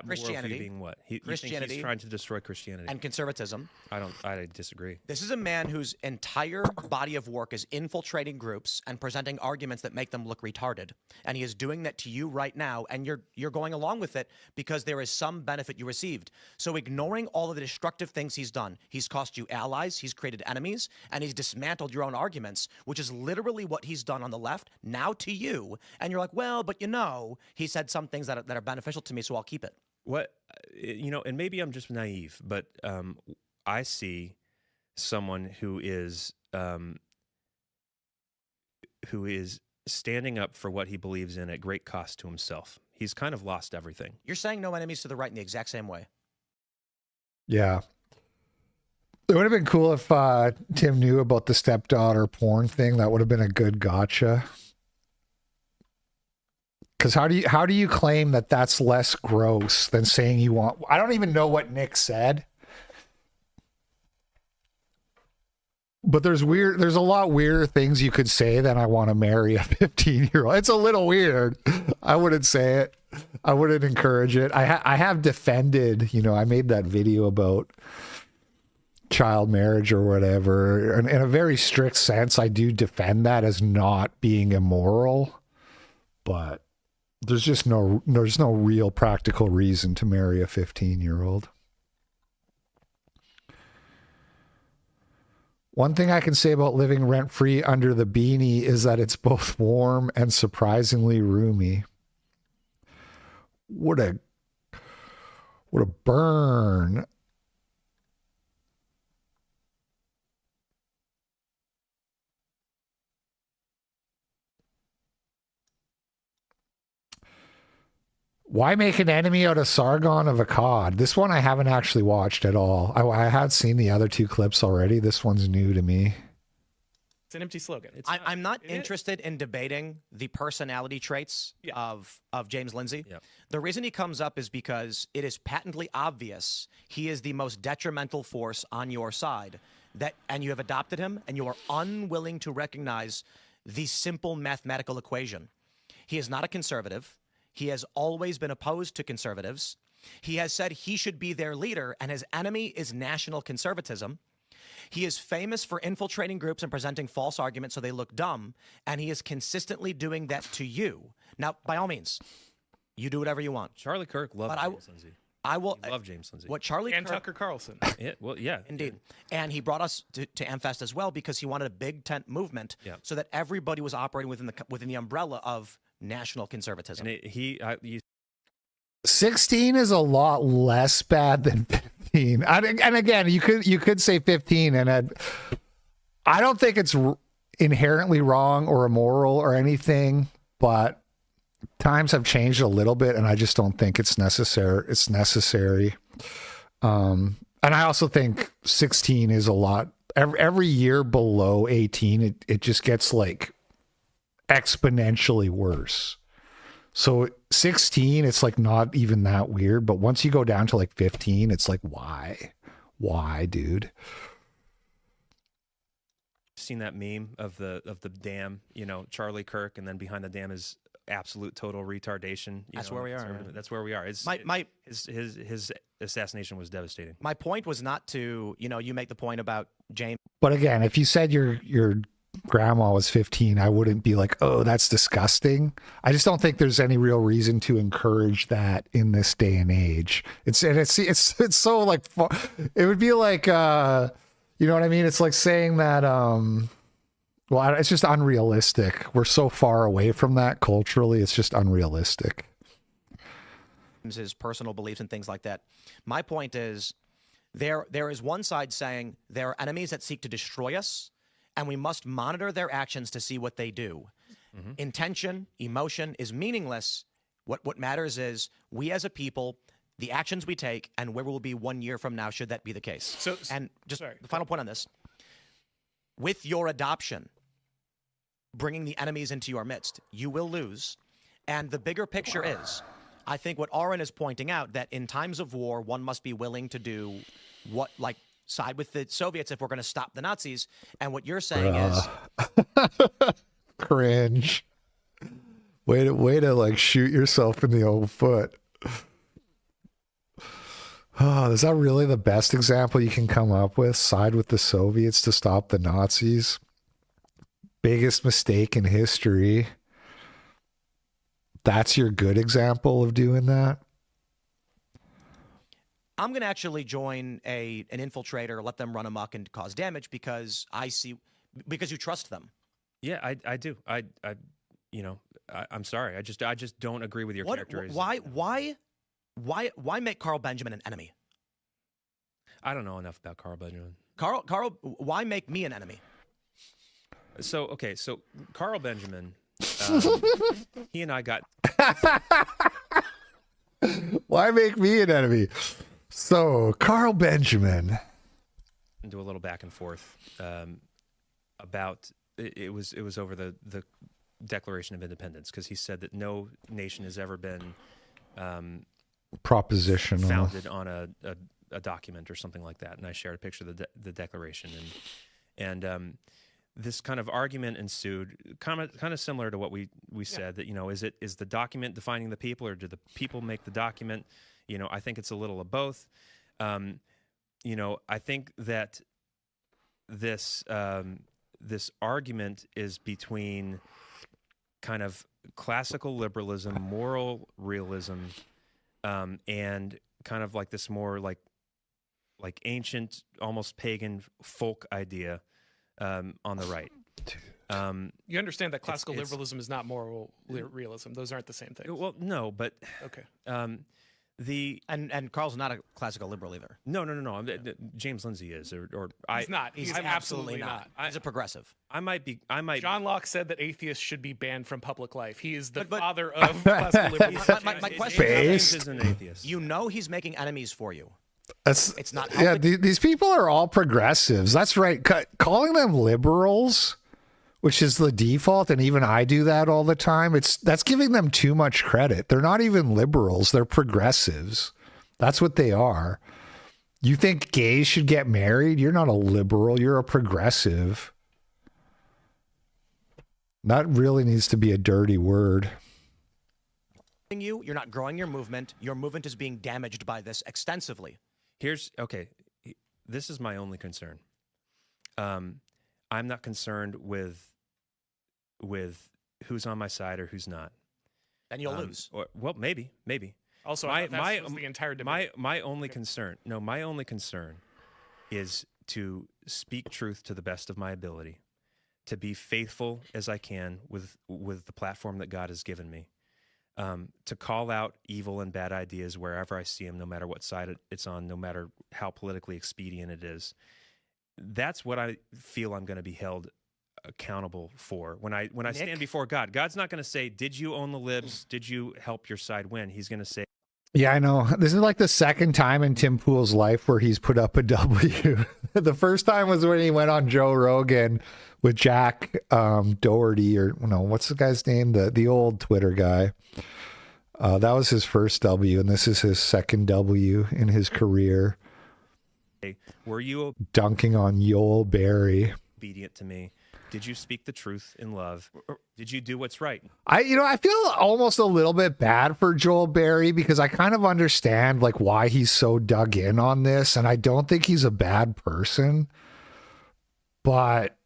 Christianity being what? You think he's trying to destroy Christianity and conservatism. I disagree. This is a man whose entire body of work is infiltrating groups and presenting arguments that make them look retarded. And he is doing that to you right now, and you're going along with it because there is some benefit you received. So ignoring all of the destructive things he's done, he's cost you allies, he's created enemies, and he's dismantled your own arguments, which is literally what he's done on the left now to you. And you're like, well, but you know, he said some things that are beneficial to me, so I'll keep it. What, you know, and maybe I'm just naive, but I see someone who is standing up for what he believes in at great cost to himself. He's kind of lost everything. You're saying no enemies to the right in the exact same way. Yeah. It would have been cool if Tim knew about the stepdaughter porn thing. That would have been a good gotcha. Because how do you claim that that's less gross than saying you want... I don't even know what Nick said. But there's a lot weirder things you could say than I want to marry a 15-year-old. It's a little weird. I wouldn't say it. I wouldn't encourage it. I have defended, I made that video about child marriage or whatever. And in a very strict sense, I do defend that as not being immoral. But there's no real practical reason to marry a 15-year-old. One thing I can say about living rent-free under the beanie is that it's both warm and surprisingly roomy. What a burn. Why make an enemy out of Sargon of Akkad? This one I haven't actually watched at all. I had seen the other two clips already. This one's new to me. It's an empty slogan. I'm not interested in debating the personality traits of James Lindsay. Yeah. The reason he comes up is because it is patently obvious he is the most detrimental force on your side, and you have adopted him, and you are unwilling to recognize the simple mathematical equation. He is not a conservative. He has always been opposed to conservatives. He has said he should be their leader, and his enemy is national conservatism. He is famous for infiltrating groups and presenting false arguments so they look dumb, and he is consistently doing that to you. Now, by all means, you do whatever you want. Charlie Kirk loved James Lindsay. I will love James Lindsay. What Charlie and Kirk, Tucker Carlson. Yeah, indeed. And he brought us to Amfest as well because he wanted a big tent movement so that everybody was operating within the umbrella of national conservatism. And 16 is a lot less bad than 15. And again, you could say 15, and I don't think it's inherently wrong or immoral or anything, but times have changed a little bit, and I just don't think it's necessary. And I also think 16 is a lot. Every year below 18, it just gets like exponentially worse. So 16, it's like not even that weird, but once you go down to like 15, it's like, why, dude? Seen that meme of the dam, Charlie Kirk, and then behind the dam is absolute total retardation. That's where we are. That's where we are. His assassination was devastating. My point was not to, you make the point about James. But again, if you said your grandma was 15, I wouldn't be like, oh, that's disgusting. I just don't think there's any real reason to encourage that in this day and age. It's so like, it would be like, you know what I mean? It's like saying that, well, it's just unrealistic. We're so far away from that culturally. It's just unrealistic. His personal beliefs and things like that. My point is there is one side saying there are enemies that seek to destroy us, and we must monitor their actions to see what they do. Mm-hmm. Intention, emotion is meaningless. What matters is we as a people, the actions we take, and where we'll be 1 year from now, should that be the case. And just the final point on this. With your adoption, bringing the enemies into your midst, you will lose. And the bigger picture is, I think what Aaron is pointing out, that in times of war, one must be willing to do side with the Soviets if we're going to stop the Nazis. And what you're saying is cringe. Way to like shoot yourself in the old foot. Oh, is that really the best example you can come up with? Side with the Soviets to stop the Nazis? Biggest mistake in history. That's your good example of doing that? I'm going to actually join an infiltrator, let them run amok and cause damage because because you trust them. Yeah, I do. I'm sorry. I just don't agree with your characterization. Why make Carl Benjamin an enemy? I don't know enough about Carl Benjamin. Carl, why make me an enemy? So Carl Benjamin, he and I got. Why make me an enemy? So Carl Benjamin. Into a little back and forth about it was over the Declaration of Independence, because he said that no nation has ever been propositional, founded on a document or something like that. And I shared a picture of the Declaration, And this kind of argument ensued, kind of similar to what we said, that, you know, is the document defining the people, or do the people make the document? You know, I think it's a little of both. You know, I think that this argument is between kind of classical liberalism, moral realism, and kind of like this more like ancient, almost pagan folk idea on the right. You understand that classical liberalism is not moral realism. Those aren't the same thing. Well, no, but okay. And Carl's not a classical liberal either. No. James Lindsay is, or he's not. He's absolutely not. He's a progressive. I might. John Locke said that atheists should be banned from public life. He is the father of classical liberalism. My question is an atheist. You know he's making enemies for you. It's not. Yeah, these people are all progressives. That's right. Calling them liberals, which is the default, and even I do that all the time, that's giving them too much credit. They're not even liberals. They're progressives. That's what they are. You think gays should get married? You're not a liberal. You're a progressive. That really needs to be a dirty word. You're not growing your movement. Your movement is being damaged by this extensively. This is my only concern. I'm not concerned with who's on my side or who's not. Then you'll lose. Well, maybe. Also, that was the entire debate. My only concern is to speak truth to the best of my ability, to be faithful as I can with the platform that God has given me, to call out evil and bad ideas wherever I see them, no matter what side it's on, no matter how politically expedient it is. That's what I feel I'm going to be held accountable for when I stand before God. God's not going to say, "Did you own the libs? Did you help your side win?" He's going to say, Yeah, I know. This is like the second time in Tim Pool's life where he's put up a W. The first time was when he went on Joe Rogan with Jack Doherty, or no, what's the guy's name? The old Twitter guy. That was his first W, and this is his second W in his career. "Were you dunking on Yoel Berry? Obedient to me? Did you speak the truth in love? Did you do what's right?" I feel almost a little bit bad for Joel Berry, because I kind of understand like why he's so dug in on this, and I don't think he's a bad person, but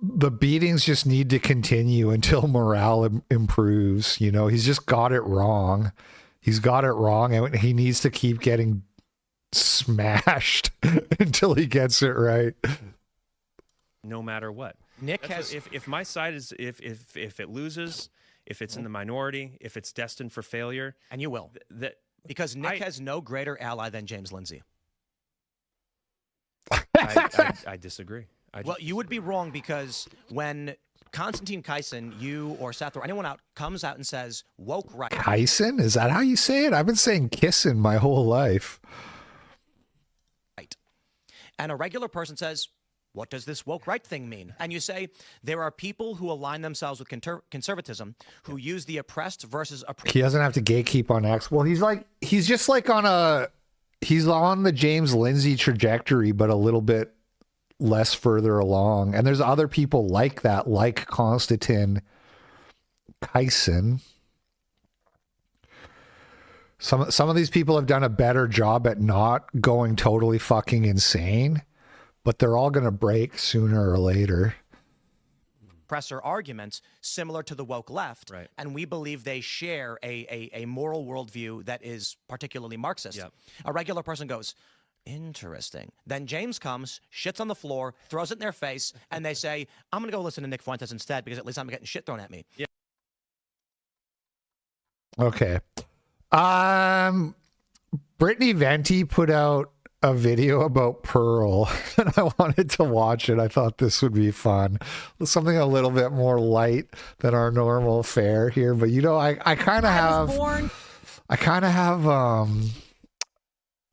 the beatings just need to continue until morale improves. You know, he's just got it wrong. He's got it wrong, and he needs to keep getting smashed until he gets it right. No matter what. Nick has, if my side is, if it loses, if it's in the minority, if it's destined for failure, and you will, because Nick has no greater ally than James Lindsay. I disagree. Well, you would be wrong, because when Konstantin Kyson, you or Seth or anyone comes out and says woke right. Kyson? Is that how you say it? I've been saying kissin' my whole life. Right. And a regular person says, what does this woke right thing mean? And you say, there are people who align themselves with conservatism, who use the oppressed versus oppressed. He doesn't have to gatekeep on X. Well, he's just like he's on the James Lindsay trajectory, but a little bit less further along. And there's other people like that, like Konstantin Kyson. Some of these people have done a better job at not going totally fucking insane, but they're all going to break sooner or later. Oppressor arguments similar to the woke left, right? And we believe they share a moral worldview that is particularly Marxist. Yep. A regular person goes, interesting. Then James comes, shits on the floor, throws it in their face, and they say, I'm going to go listen to Nick Fuentes instead, because at least I'm getting shit thrown at me. Yeah. Okay. Brittany Venti put out a video about Pearl, and I wanted to watch it. I thought this would be fun. Something a little bit more light than our normal fare here, but you know, I kind of have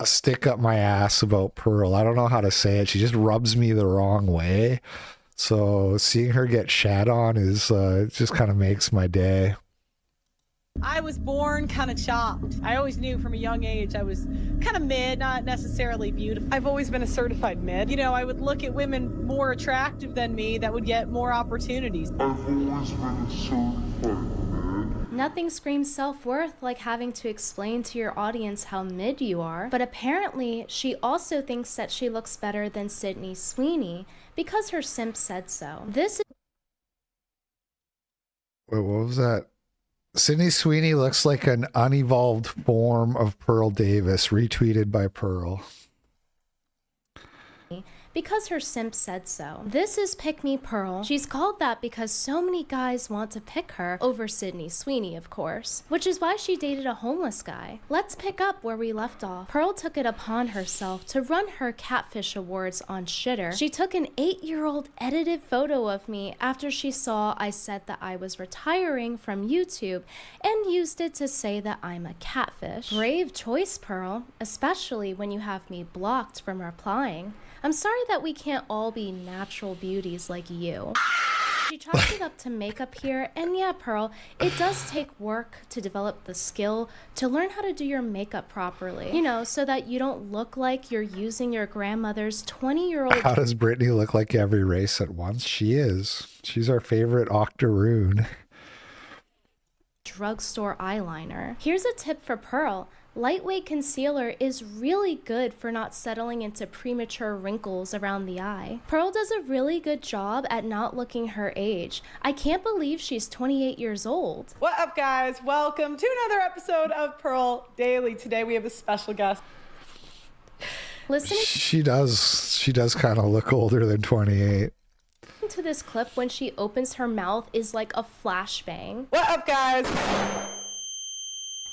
a stick up my ass about Pearl. I don't know how to say it. She just rubs me the wrong way. So seeing her get shat on is it just kind of makes my day. I was born kind of chopped. I always knew from a young age I was kind of mid, not necessarily beautiful. I've always been a certified mid. You know, I would look at women more attractive than me that would get more opportunities. I've always been a certified mid. Nothing screams self-worth like having to explain to your audience how mid you are, but apparently she also thinks that she looks better than Sydney Sweeney because her simp said so. This is... Wait, what was that? Sydney Sweeney looks like an unevolved form of Pearl Davis, retweeted by Pearl. Because her simp said so. This is Pick Me Pearl. She's called that because so many guys want to pick her over Sydney Sweeney, of course, which is why she dated a homeless guy. Let's pick up where we left off. Pearl took it upon herself to run her catfish awards on Shitter. She took an 8-year-old edited photo of me after she saw I said that I was retiring from YouTube and used it to say that I'm a catfish. Brave choice, Pearl, especially when you have me blocked from replying. I'm sorry that we can't all be natural beauties like you. She chalked it up to makeup here, and yeah, Pearl, it does take work to develop the skill to learn how to do your makeup properly. You know, so that you don't look like you're using your grandmother's 20-year-old... How does Brittany look like every race at once? She is. She's our favorite octoroon. Drugstore eyeliner. Here's a tip for Pearl. Lightweight concealer is really good for not settling into premature wrinkles around the eye. Pearl does a really good job at not looking her age. I can't believe she's 28 years old. What up, guys? Welcome to another episode of Pearl Daily. Today we have a special guest. Listening She does kind of look older than 28. to this clip when she opens her mouth is like a flashbang. What up, guys?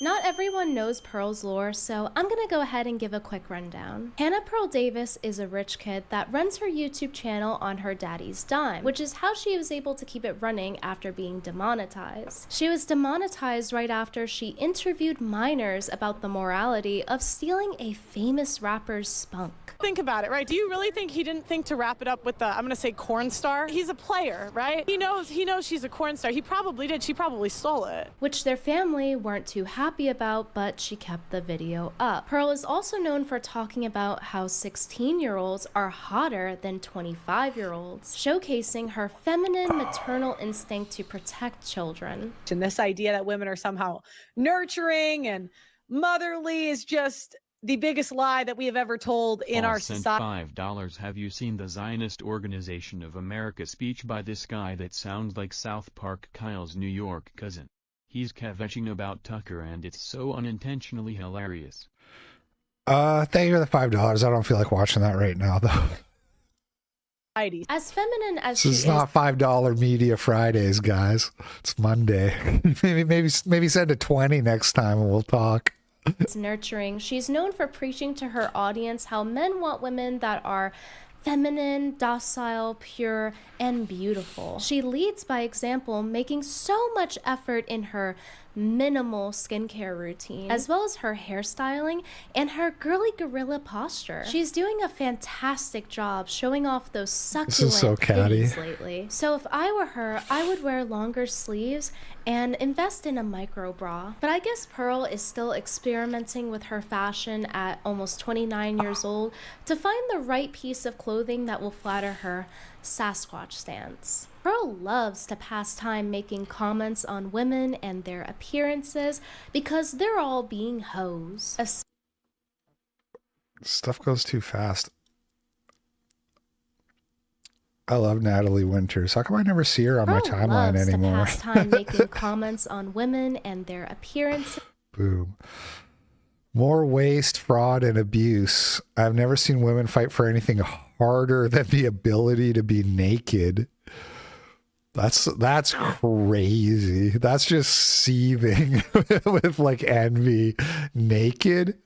Not everyone knows Pearl's lore, so I'm gonna go ahead and give a quick rundown. Hannah Pearl Davis is a rich kid that runs her YouTube channel on her daddy's dime, which is how she was able to keep it running after being demonetized. She was demonetized right after she interviewed minors about the morality of stealing a famous rapper's spunk. Think about it, right? Do you really think he didn't think to wrap it up with the, I'm gonna say, corn star? He's a player, right? He knows she's a corn star. He probably did. She probably stole it. Which their family weren't too happy about, but she kept the video up. Pearl is also known for talking about how 16-year-olds are hotter than 25-year-olds, showcasing her feminine maternal instinct to protect children. And this idea that women are somehow nurturing and motherly is just the biggest lie that we have ever told in our society. $5. Have you seen the Zionist Organization of America speech by this guy that sounds like South Park Kyle's New York cousin? He's kvetching about Tucker and it's so unintentionally hilarious. Thank you for the $5. I don't feel like watching that right now, though. As feminine as This is not $5 Media Fridays, guys. It's Monday. maybe send a 20 next time and we'll talk. It's nurturing. She's known for preaching to her audience how men want women that are feminine, docile, pure, and beautiful. She leads by example, making so much effort in her minimal skincare routine, as well as her hairstyling and her girly gorilla posture. She's doing a fantastic job showing off those succulent titties lately. So if I were her, I would wear longer sleeves and invest in a micro bra. But I guess Pearl is still experimenting with her fashion at almost 29 years old to find the right piece of clothing that will flatter her Sasquatch stance. Pearl loves to pass time making comments on women and their appearances because they're all being hoes. Stuff goes too fast. I love Natalie Winters. How come I never see her on my timeline anymore? Loves to pass time making comments on women and their appearances. Boom. More waste, fraud, and abuse. I've never seen women fight for anything harder than the ability to be naked. That's crazy. That's just seething with like envy. Naked.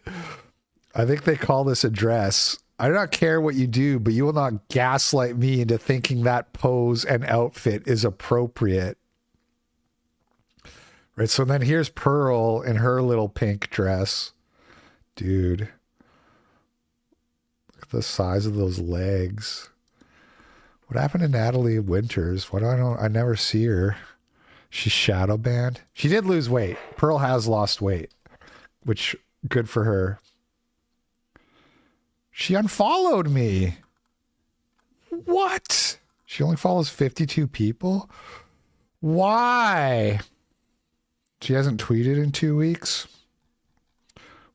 I think they call this a dress. I do not care what you do, but you will not gaslight me into thinking that pose and outfit is appropriate. Right, so then here's Pearl in her little pink dress. Dude. Look at the size of those legs. What happened to Natalie Winters? I never see her. She's shadow banned. She did lose weight. Pearl has lost weight, which good for her. She unfollowed me. What? She only follows 52 people? Why? She hasn't tweeted in 2 weeks.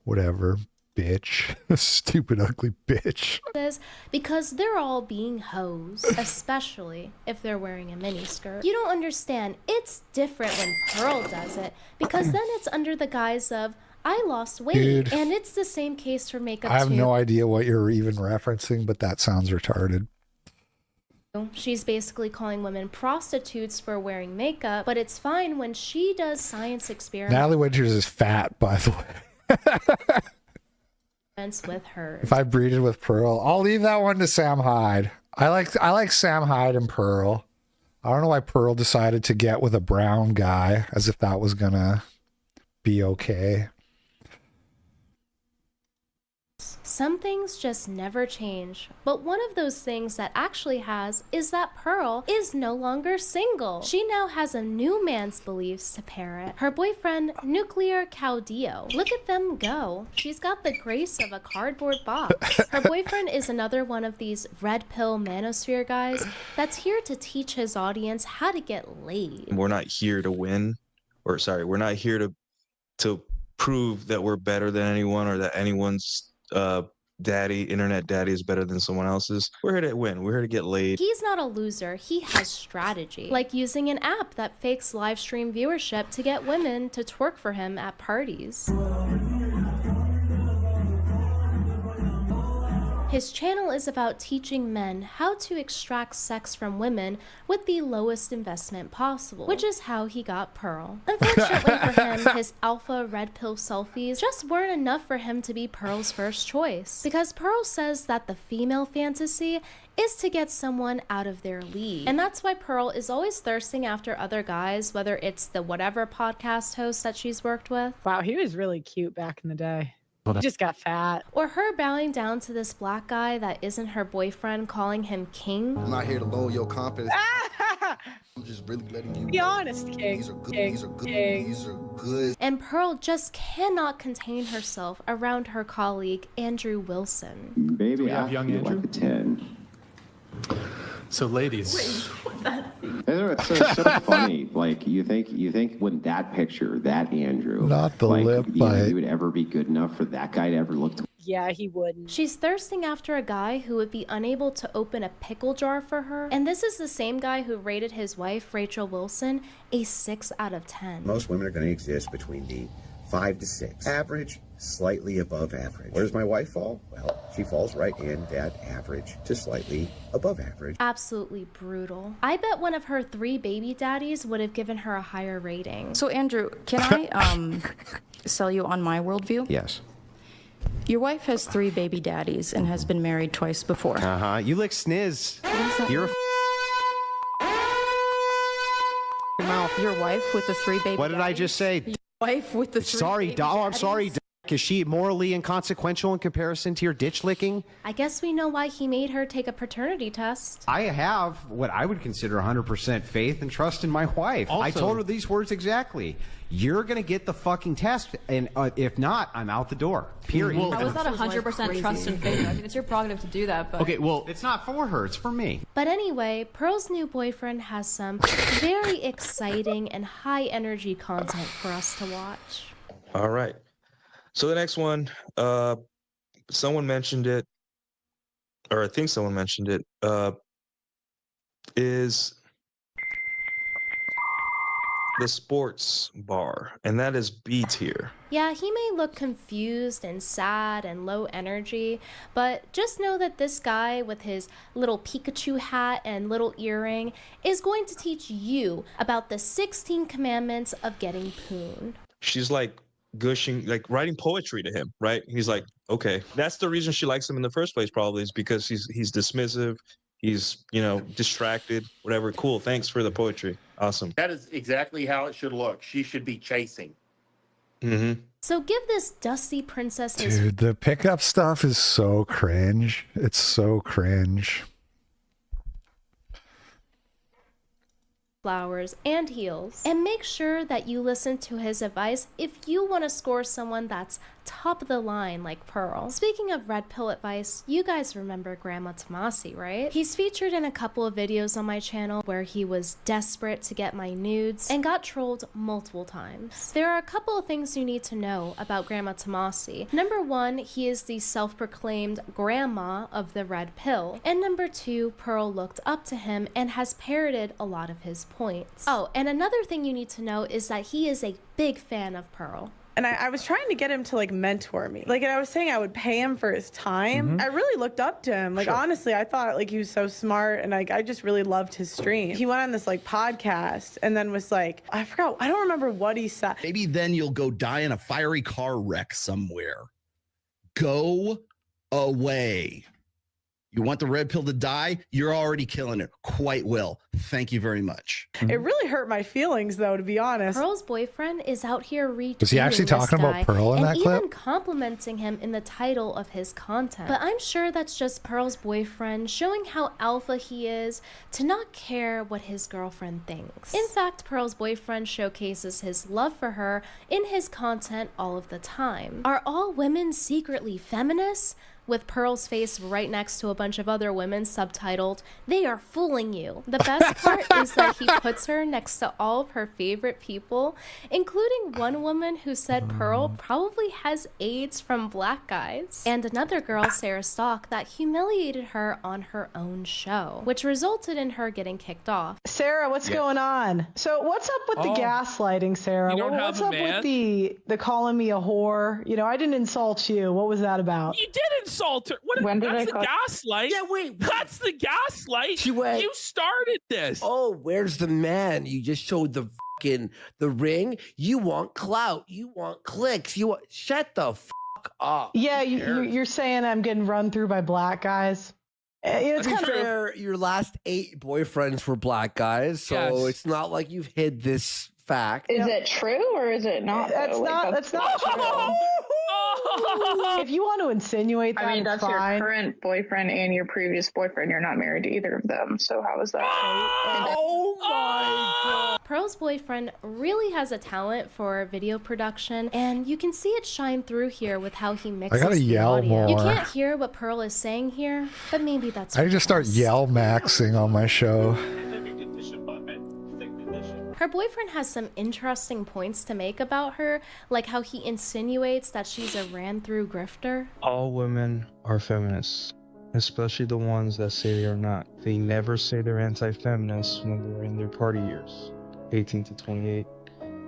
Whatever, bitch. Stupid, ugly bitch. Because they're all being hoes, especially if they're wearing a miniskirt. You don't understand. It's different when Pearl does it, because then it's under the guise of, I lost weight. Dude, and it's the same case for makeup I have too. no idea what you're even referencing, but that sounds retarded. She's basically calling women prostitutes for wearing makeup, but it's fine when she does science experiments Natalie Winters is fat, by the way. with her. If I breeded with Pearl, I'll leave that one to Sam Hyde. I like Sam Hyde and Pearl. I don't know why Pearl decided to get with a brown guy, as if that was gonna be okay. Some things just never change, but one of those things that actually has is that Pearl is no longer single. She now has a new man's beliefs to parrot. Her boyfriend, Nuclear Caudillo. Look at them go. She's got the grace of a cardboard box. Her boyfriend is another one of these red pill manosphere guys that's here to teach his audience how to get laid. We're not here to win, or sorry, we're not here to prove that we're better than anyone or that anyone's internet daddy is better than someone else's. We're here to win. We're here to get laid. He's not a loser. He has strategy. Like using an app that fakes live stream viewership to get women to twerk for him at parties. His channel is about teaching men how to extract sex from women with the lowest investment possible, which is how he got Pearl. Unfortunately for him, his alpha red pill selfies just weren't enough for him to be Pearl's first choice, because Pearl says that the female fantasy is to get someone out of their league. And that's why Pearl is always thirsting after other guys, whether it's the whatever podcast host that she's worked with. Wow, he was really cute back in the day. He just got fat. Or her bowing down to this black guy that isn't her boyfriend, calling him king. I'm not here to lower your confidence. I'm just really letting you be honest, King. These are good. These are good. These are good. And Pearl just cannot contain herself around her colleague, Andrew Wilson. Baby, we have I young feel Andrew? like a 10. So ladies, It's so funny. Like you think when that picture, that Andrew, Not the like, lip you know, bite. he would ever be good enough for that guy to ever look to. Yeah, he wouldn't. She's thirsting after a guy who would be unable to open a pickle jar for her. And this is the same guy who rated his wife, Rachel Wilson, a 6 out of 10. Most women are going to exist between the 5 to 6. Average, slightly above average. Where does my wife fall? Well, she falls right in that average to slightly above average. Absolutely brutal. I bet one of her 3 baby daddies would have given her a higher rating. So Andrew, can I sell you on my worldview? Yes. Your wife has 3 baby daddies and has been married twice before. Uh-huh. You lick sniz. You're a mouth. Your wife with the 3 baby What did I just say? Your wife with the 3 Sorry, baby doll. I'm daddies? sorry. Is she morally inconsequential in comparison to your ditch licking? I guess we know why he made her take a paternity test. I have what I would consider 100% faith and trust in my wife. I Also- told her these words exactly. You're going to get the fucking test, and if not, I'm out the door. Period. How is that 100% trust and faith? I mean, it's your prerogative to do that, but... Okay, well, it's not for her. It's for me. But anyway, Pearl's new boyfriend has some very exciting and high energy content for us to watch. All right. So the next one, someone mentioned it, or I think someone mentioned it, is the sports bar, and that is B tier. Yeah, he may look confused and sad and low energy, but just know that this guy with his little Pikachu hat and little earring is going to teach you about the 16 commandments of getting poon. She's like gushing, like writing poetry to him, right? He's like, okay, that's the reason she likes him in the first place, probably, is because he's dismissive, he's, you know, distracted, whatever. Cool, thanks for the poetry. Awesome. That is exactly how it should look. She should be chasing. Mm-hmm. So give this dusty princess his... Dude, the pickup stuff is so cringe. It's so cringe. flowers, and heels. And make sure that you listen to his advice if you want to score someone that's top of the line like Pearl. Speaking of red pill advice, you guys remember Grandma Tomasi, right? He's featured in a couple of videos on my channel where he was desperate to get my nudes and got trolled multiple times. There are a couple of things you need to know about Grandma Tomasi. Number one, he is the self-proclaimed grandma of the red pill. And number two, Pearl looked up to him and has parroted a lot of his points. Oh, and another thing you need to know is that he is a big fan of Pearl. And I was trying to get him to like mentor me. Like, and I was saying I would pay him for his time. I really looked up to him. Like, honestly, I thought like he was so smart, and like I just really loved his stream. He went on this like podcast and then was like, I don't remember what he said. Maybe then you'll go die in a fiery car wreck somewhere. Go away. You want the red pill to die? You're already killing it quite well. Thank you very much. It really hurt my feelings, though, to be honest. Pearl's boyfriend is out here retweeting Was he actually talking about Pearl in that clip? And even complimenting him in the title of his content. But I'm sure that's just Pearl's boyfriend showing how alpha he is to not care what his girlfriend thinks. In fact, Pearl's boyfriend showcases his love for her in his content all of the time. Are all women secretly feminists? With Pearl's face right next to a bunch of other women subtitled, "They are fooling you." The best part is that he puts her next to all of her favorite people, including one woman who said Pearl probably has AIDS from black guys, and another girl, Sarah Stock, that humiliated her on her own show, which resulted in her getting kicked off. Sarah, what's going on? So what's up with the gaslighting, Sarah? You don't What's have a up man? with the calling me a whore? You know, I didn't insult you. What was that about? You did insult her. What, When did that's I the call- gaslight. Yeah, wait. That's the gaslight. She went- You started this. Oh, where's the man? You just showed the ring. You want clout. You want clicks. You want shut the fuck up. Yeah, Who cares? you're saying I'm getting run through by black guys. It's To be kind of fair, your last 8 boyfriends were black guys, so Yes. it's not like you've hid this fact. Is it true or is it not? That's though? Like, not true. If you want to insinuate that, I mean, it's that's fine. your current boyfriend and your previous boyfriend. You're not married to either of them. So how is that? Oh my god. Pearl's boyfriend really has a talent for video production, and you can see it shine through here with how he mixes gotta the yell audio. You more. can't hear what Pearl is saying here, but maybe that's I just start yell maxing on my show. Her boyfriend has some interesting points to make about her, like how he insinuates that she's a ran-through grifter. All women are feminists, especially the ones that say they are not. They never say they're anti-feminists when they're in their party years, 18 to 28.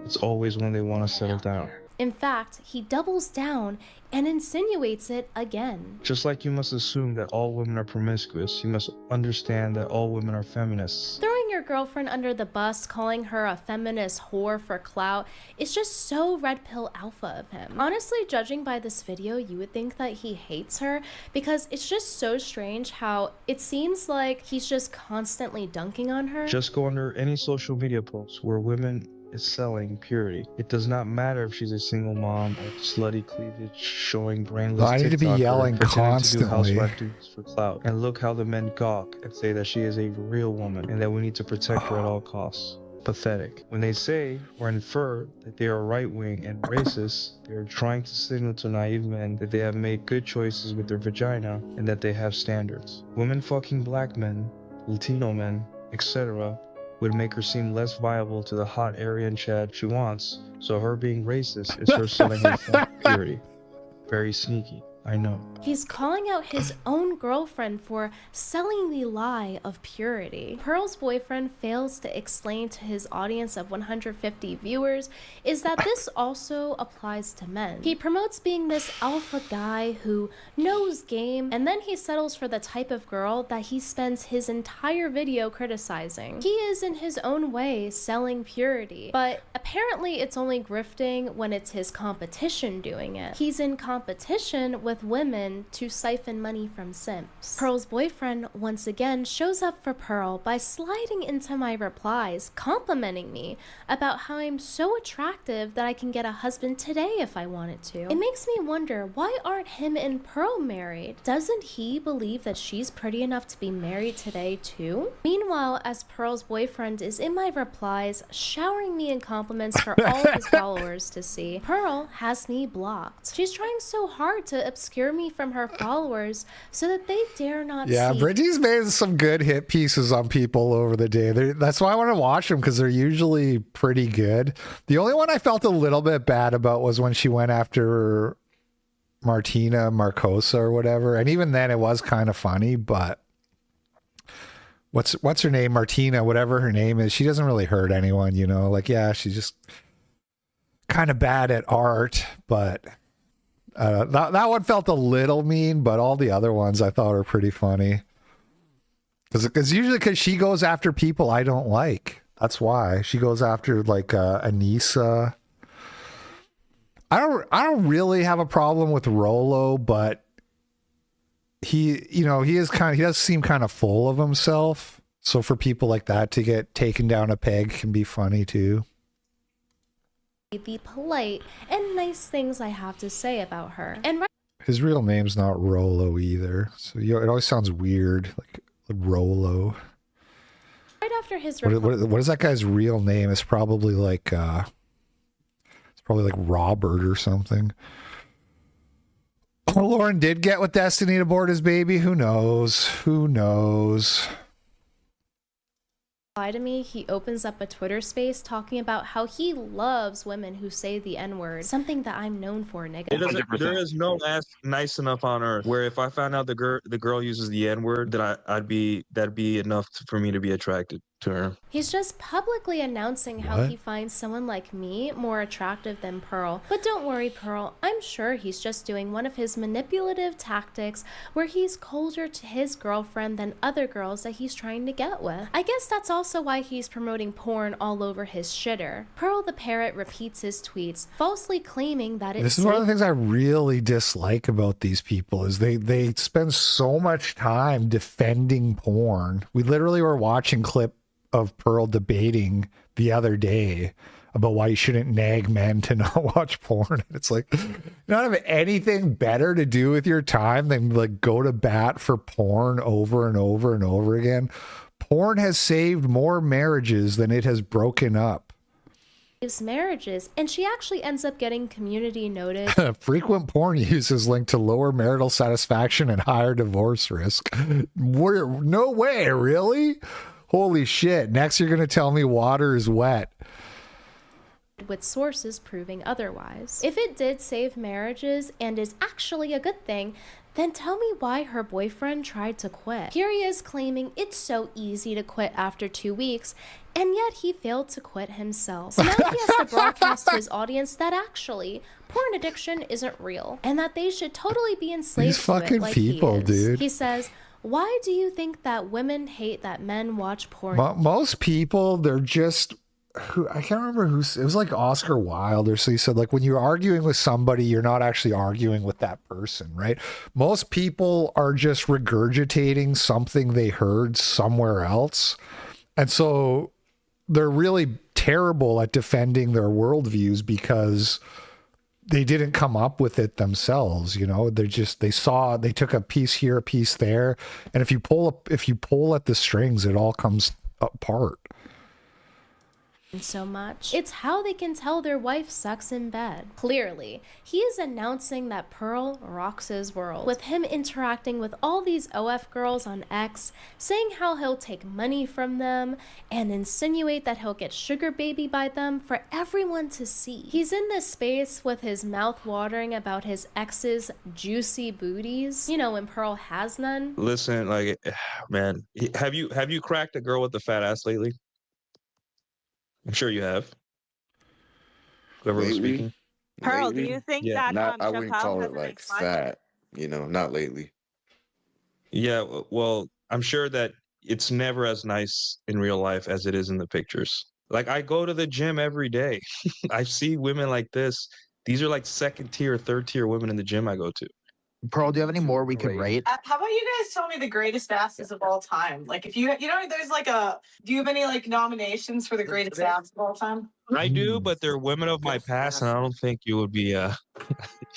It's always when they want to settle down. In fact, he doubles down and insinuates it again. Just like you must assume that all women are promiscuous, you must understand that all women are feminists. Throwing your girlfriend under the bus, calling her a feminist whore for clout, is just so red pill alpha of him. Honestly, judging by this video, you would think that he hates her, because it's just so strange how it seems like he's just constantly dunking on her. Just go under any social media post where women is selling purity. It does not matter if she's a single mom or slutty cleavage showing brainless No, I need to be TikToker yelling pretending to do constantly. housewife duties for clout. And look how the men gawk and say that she is a real woman and that we need to protect her at all costs. Pathetic. When they say or infer that they are right-wing and racist, they are trying to signal to naive men that they have made good choices with their vagina and that they have standards. Women fucking black men, Latino men, etc. would make her seem less viable to the hot Aryan Chad she wants, so her being racist is her selling her purity. Very sneaky, I know. He's calling out his own girlfriend for selling the lie of purity. Pearl's boyfriend fails to explain to his audience of 150 viewers is that this also applies to men. He promotes being this alpha guy who knows game, and then he settles for the type of girl that he spends his entire video criticizing. He is in his own way selling purity, but apparently it's only grifting when it's his competition doing it. He's in competition with with women to siphon money from simps. Pearl's boyfriend once again shows up for Pearl by sliding into my replies, complimenting me about how I'm so attractive that I can get a husband today if I wanted to. It makes me wonder, why aren't him and Pearl married? Doesn't he believe that she's pretty enough to be married today too? Meanwhile, as Pearl's boyfriend is in my replies, showering me in compliments for all of his followers to see, Pearl has me blocked. She's trying so hard to obscure me from her followers so that they dare not Yeah, see. Bridgie's made some good hit pieces on people over the day. That's why I want to watch them, because they're usually pretty good. The only one I felt a little bit bad about was when she went after Martina Marcosa or whatever. And even then it was kind of funny, but what's her name? Martina, whatever her name is, she doesn't really hurt anyone, you know? Like, yeah, she's just kind of bad at art, but that one felt a little mean, but all the other ones I thought were pretty funny. Because usually she goes after people I don't like. That's why she goes after like Anissa. I don't really have a problem with Rolo, but he does seem kind of full of himself. So for people like that to get taken down a peg can be funny too. The polite and nice things I have to say about her. And His real name's not Rolo either, so it always sounds weird, like Rolo. right after his What is that guy's real name? It's probably like Robert or something. Oh, Lauren did get with Destiny to board his baby. Who knows? Who knows? To me, he opens up a Twitter space talking about how he loves women who say the N-word, something that I'm known for, nigga. There is no ass nice enough on earth where if I found out the girl uses the N-word, that that'd be enough for me to be attracted to her. He's just publicly announcing how he finds someone like me more attractive than Pearl. But don't worry, Pearl, I'm sure he's just doing one of his manipulative tactics where he's colder to his girlfriend than other girls that he's trying to get with. I guess that's also why he's promoting porn all over his shitter. Pearl the Parrot repeats his tweets, falsely claiming that it's This is one of the things I really dislike about these people is they spend so much time defending porn. We literally were watching clip of Pearl debating the other day about why you shouldn't nag men to not watch porn. It's like, you don't have anything better to do with your time than like go to bat for porn over and over and over again. Porn has saved more marriages than it has broken up. Marriages, and she actually ends up getting community noted. Frequent porn use is linked to lower marital satisfaction and higher divorce risk. No way, really? Holy shit. Next you're going to tell me water is wet. With sources proving otherwise. If it did save marriages and is actually a good thing, then tell me why her boyfriend tried to quit. Here he is claiming it's so easy to quit after 2 weeks, and yet he failed to quit himself. So now he has to broadcast to his audience that actually porn addiction isn't real, and that they should totally be enslaved These to fucking it like people, he is. dude. He says, why do you think that women hate that men watch porn? Most people, they're just... I can't remember who it was, like Oscar Wilde or so. He said, like, when you're arguing with somebody, you're not actually arguing with that person, right? Most people are just regurgitating something they heard somewhere else. And so they're really terrible at defending their worldviews because they didn't come up with it themselves. You know, they took a piece here, a piece there. And if you pull at the strings, it all comes apart. So much. It's how they can tell their wife sucks in bed. Clearly, he is announcing that Pearl rocks his world, with him interacting with all these OF girls on X, saying how he'll take money from them, and insinuate that he'll get sugar baby by them for everyone to see. He's in this space with his mouth watering about his ex's juicy booties, you know, when Pearl has none. Listen, like, man, have you cracked a girl with a fat ass lately? I'm sure you have. Whoever was speaking. Pearl, do you think that I wouldn't Chappelle call has it an like ex-wife? fat, not lately. Yeah, well, I'm sure that it's never as nice in real life as it is in the pictures. Like, I go to the gym every day. I see women like this. These are like second tier, third tier women in the gym I go to. Pearl, do you have any more we can rate? How about you guys tell me the greatest asses of all time? Like, if you know, there's like do you have any like nominations for the greatest ass of all time? I do, but they're women of my past, and I don't think you would be. You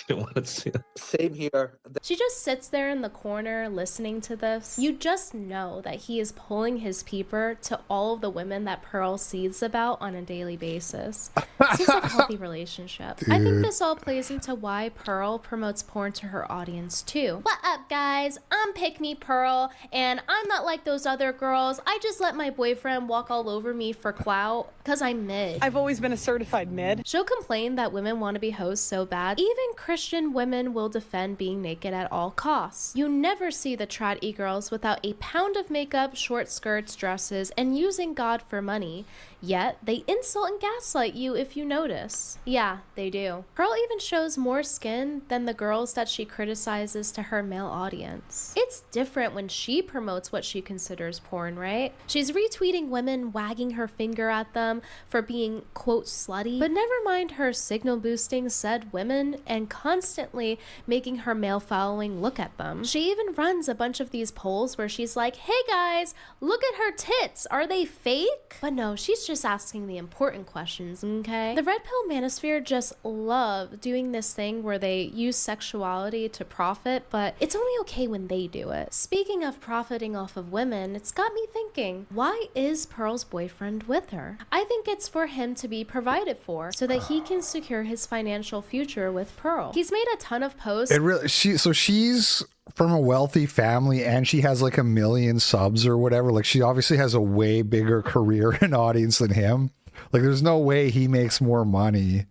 don't want to see them. Same here. She just sits there in the corner listening to this. You just know that he is pulling his peeper to all of the women that Pearl sees about on a daily basis. Seems like a healthy relationship. Dude. I think this all plays into why Pearl promotes porn to her audience too. What up, guys? I'm Pick Me Pearl, and I'm not like those other girls. I just let my boyfriend walk all over me for clout because I'm mid. I've always been a certified mid. She'll complain that women want to be hoes so bad. Even Christian women will defend being naked at all costs. You never see the trad e-girls without a pound of makeup, short skirts, dresses, and using God for money. Yet, they insult and gaslight you if you notice. Yeah, they do. Pearl even shows more skin than the girls that she criticizes to her male audience. It's different when she promotes what she considers porn, right? She's retweeting women, wagging her finger at them for being, quote, slutty, but never mind her signal boosting said women and constantly making her male following look at them. She even runs a bunch of these polls where she's like, hey guys, look at her tits, are they fake? But no, she's just asking the important questions, okay? The Red Pill Manosphere just love doing this thing where they use sexuality to profit, but it's only okay when they do it. Speaking of profiting off of women, it's got me thinking, why is Pearl's boyfriend with her? I think it's for him to be provided for so that he can secure his financial future with Pearl. He's made a ton of posts. She's from a wealthy family and she has like 1 million subs or whatever. Like she obviously has a way bigger career and audience than him. Like there's no way he makes more money.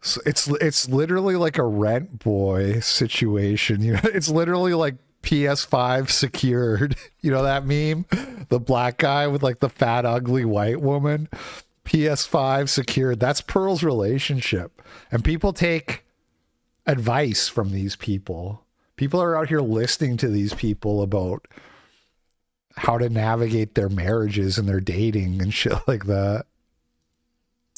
So it's literally like a rent boy situation. You know, it's literally like PS5 secured. You know that meme? The black guy with like the fat ugly white woman. PS5 secured. That's Pearl's relationship. And people take advice from these people. People are out here listening to these people about how to navigate their marriages and their dating and shit like that.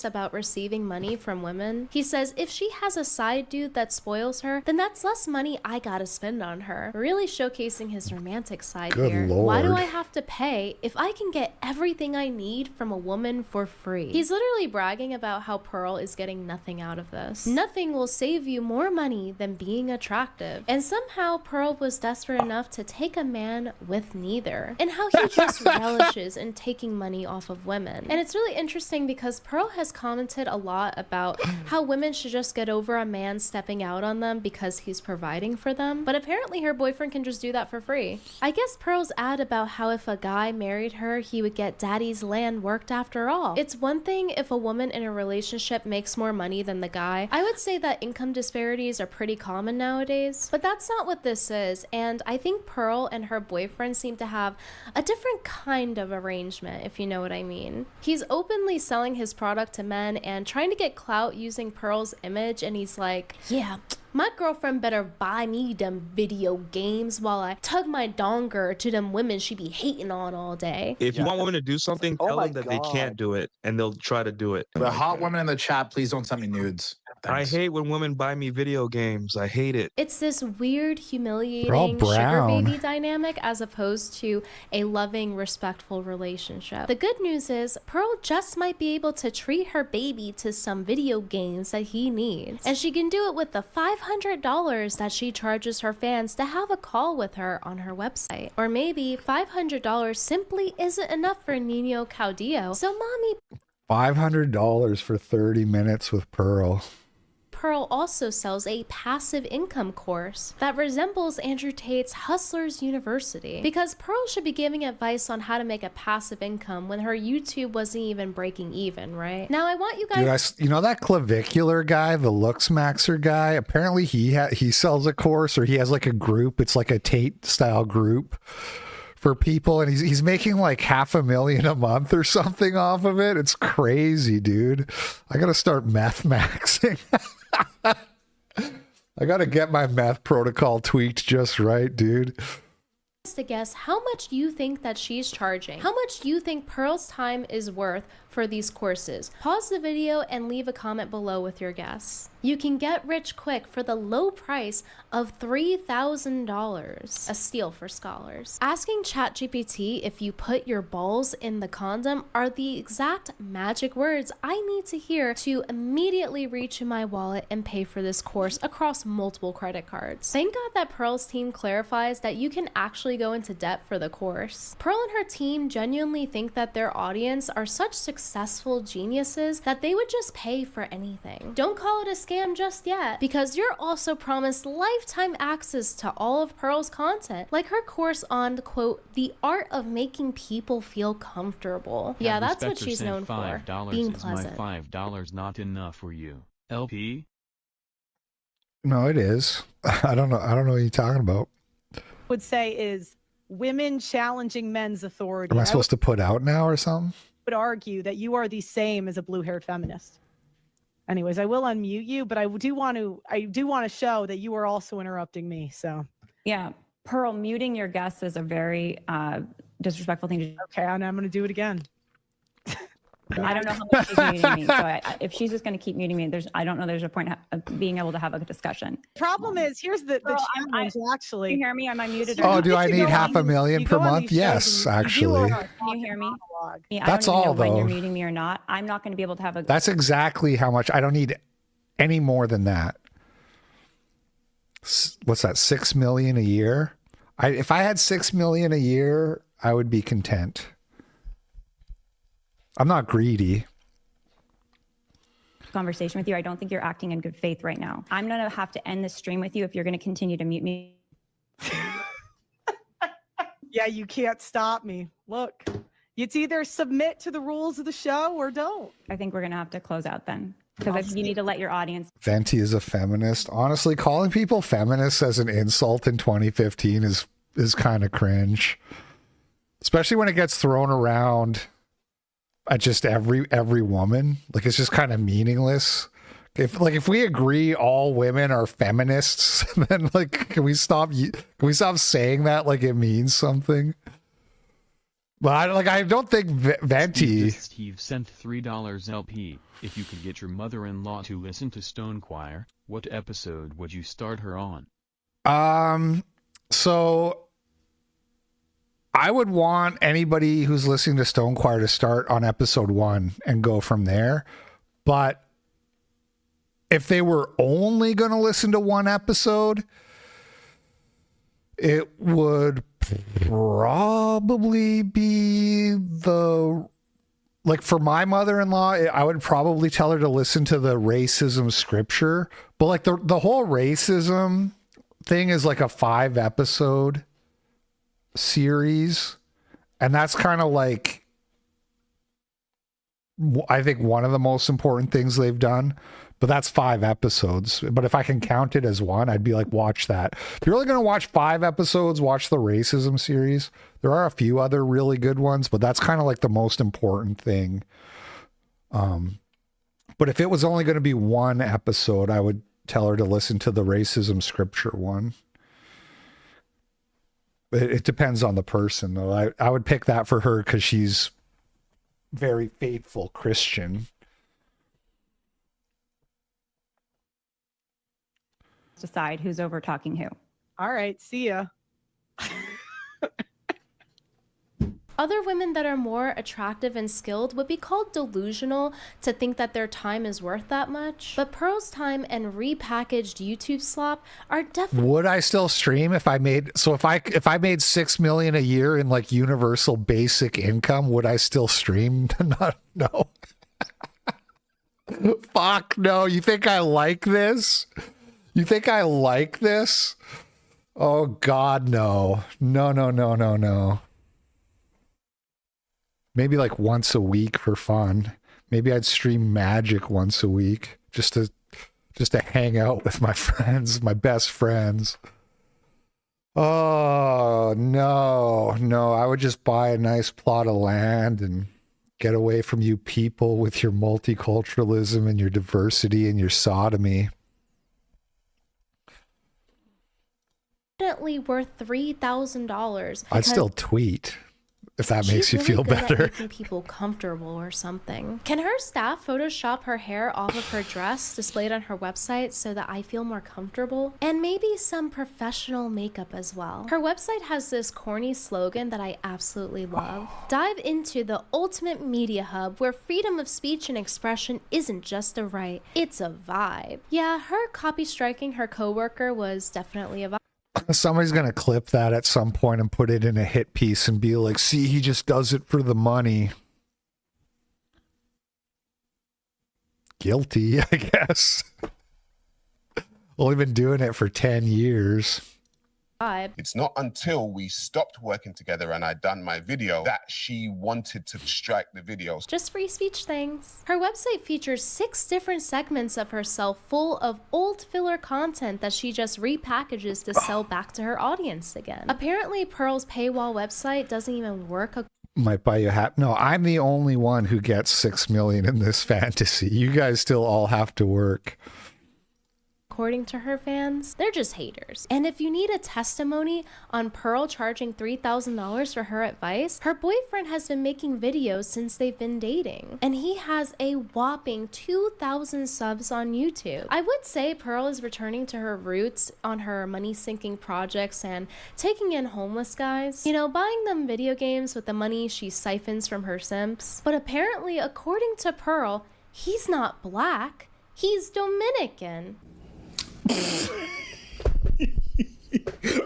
About receiving money from women. He says if she has a side dude that spoils her, then that's less money I gotta spend on her. Really showcasing his romantic side here. Lord. Why do I have to pay if I can get everything I need from a woman for free? He's literally bragging about how Pearl is getting nothing out of this. Nothing will save you more money than being attractive. And somehow Pearl was desperate enough to take a man with neither. And how he just relishes in taking money off of women. And it's really interesting because Pearl has commented a lot about how women should just get over a man stepping out on them because he's providing for them, but apparently her boyfriend can just do that for free. I guess Pearl's ad about how if a guy married her, he would get daddy's land worked after all. It's one thing if a woman in a relationship makes more money than the guy. I would say that income disparities are pretty common nowadays, but that's not what this is, and I think Pearl and her boyfriend seem to have a different kind of arrangement, if you know what I mean. He's openly selling his product to men and trying to get clout using Pearl's image, and he's like, yeah, my girlfriend better buy me them video games while I tug my donger to them women she be hating on all day. If you want women to do something, tell them that they can't do it, and they'll try to do it. The hot women in the chat, please don't send me nudes. Thanks. I hate when women buy me video games. I hate it. It's this weird, humiliating sugar baby dynamic as opposed to a loving, respectful relationship. The good news is Pearl just might be able to treat her baby to some video games that he needs. And she can do it with the $500 that she charges her fans to have a call with her on her website. Or maybe $500 simply isn't enough for Nino Caudillo. So mommy... $500 for 30 minutes with Pearl. Pearl also sells a passive income course that resembles Andrew Tate's Hustlers University, because Pearl should be giving advice on how to make a passive income when her YouTube wasn't even breaking even, right? Now I want you guys... Dude, you know that clavicular guy, the Looks Maxer guy? Apparently he sells a course, or he has like a group. It's like a Tate style group for people, and he's making like $500,000 a month or something off of it. It's crazy, dude. I gotta start meth maxing. I gotta get my meth protocol tweaked just right, dude. To guess how much you think that she's charging. How much do you think Pearl's time is worth for these courses? Pause the video and leave a comment below with your guess. You can get rich quick for the low price of $3,000, a steal for scholars. Asking ChatGPT if you put your balls in the condom are the exact magic words I need to hear to immediately reach in my wallet and pay for this course across multiple credit cards. Thank God that Pearl's team clarifies that you can actually go into debt for the course. Pearl and her team genuinely think that their audience are such successful geniuses that they would just pay for anything. Don't call it a scam just yet, because you're also promised lifetime access to all of Pearl's content, like her course on, quote, the art of making people feel comfortable. Yeah, that's what she's known for, being pleasant. My $5 not enough for you, LP? No, it is. I don't know what you're talking about. Would say is women challenging men's authority. Am I supposed to put out now or something? Would argue that you are the same as a blue-haired feminist. Anyways, I will unmute you, but I do want to show that you are also interrupting me. So yeah, Pearl, muting your guests is a very disrespectful thing to do. Okay, and I'm going to do it again. I don't know how much she's muting me. So if she's just going to keep muting me, I don't know there's a point of being able to have a discussion. Problem is, here's the challenge, actually. Can you hear me? Am I muted? Oh, do I need $500,000 per month? Yes, actually. Can you hear me? Yeah, That's I don't even all, know when though. you're muting me or not. I'm not going to be able to have a... That's exactly how much. I don't need any more than that. What's that? 6 million a year? If I had 6 million a year, I would be content. I'm not greedy. Conversation with you. I don't think you're acting in good faith right now. I'm going to have to end this stream with you if you're going to continue to mute me. Yeah, you can't stop me. Look, it's either submit to the rules of the show or don't. I think we're going to have to close out then, because you need to let your audience... Venti is a feminist. Honestly, calling people feminists as an insult in 2015 is kind of cringe. Especially when it gets thrown around at just every woman. Like, it's just kind of meaningless. If we agree all women are feminists, then like can we stop saying that like it means something? But I don't think Venti. Steve sent $3 LP. If you could get your mother-in-law to listen to Stone Choir, what episode would you start her on? So I would want anybody who's listening to Stone Choir to start on episode 1 and go from there. But if they were only going to listen to one episode, it would probably be for my mother-in-law, I would probably tell her to listen to the racism scripture. But like the whole racism thing is like a 5-episode series, and that's kind of like, I think, one of the most important things they've done. But that's 5 episodes. But if I can count it as one, I'd be like, watch that. If you're only going to watch 5 episodes, watch the racism series. There are a few other really good ones, but that's kind of like the most important thing. But if it was only going to be 1 episode, I would tell her to listen to the racism scripture one. It depends on the person, though. I would pick that for her because she's very faithful Christian. Decide who's over talking who. All right, see ya. Other women that are more attractive and skilled would be called delusional to think that their time is worth that much. But Pearl's time and repackaged YouTube slop are definitely... Would I still stream if I made... So if I made 6 million a year in like universal basic income, would I still stream? No. Fuck no. You think I like this? You think I like this? Oh God, no. No. Maybe like once a week for fun. Maybe I'd stream Magic once a week just to hang out with my friends, my best friends. Oh no. I would just buy a nice plot of land and get away from you people with your multiculturalism and your diversity and your sodomy. Definitely worth $3,000. I'd still tweet. if that She's makes you really feel good at better. making people comfortable or something. Can her staff Photoshop her hair off of her dress displayed on her website so that I feel more comfortable? And maybe some professional makeup as well. Her website has this corny slogan that I absolutely love. Dive into the ultimate media hub where freedom of speech and expression isn't just a right, it's a vibe. Yeah, her copy striking her coworker was definitely a vibe. Somebody's going to clip that at some point and put it in a hit piece and be like, see, he just does it for the money. Guilty, I guess. Only been doing it for 10 years. It's not until we stopped working together and I'd done my video that she wanted to strike the video. Just free speech things. Her website features 6 different segments of herself full of old filler content that she just repackages to sell back to her audience again. Apparently, Pearl's paywall website doesn't even work. Might buy you a hat. No, I'm the only one who gets 6 million in this fantasy. You guys still all have to work. According to her fans, they're just haters. And if you need a testimony on Pearl charging $3,000 for her advice, her boyfriend has been making videos since they've been dating. And he has a whopping 2,000 subs on YouTube. I would say Pearl is returning to her roots on her money-sinking projects and taking in homeless guys. You know, buying them video games with the money she siphons from her simps. But apparently, according to Pearl, he's not black, he's Dominican. Hey,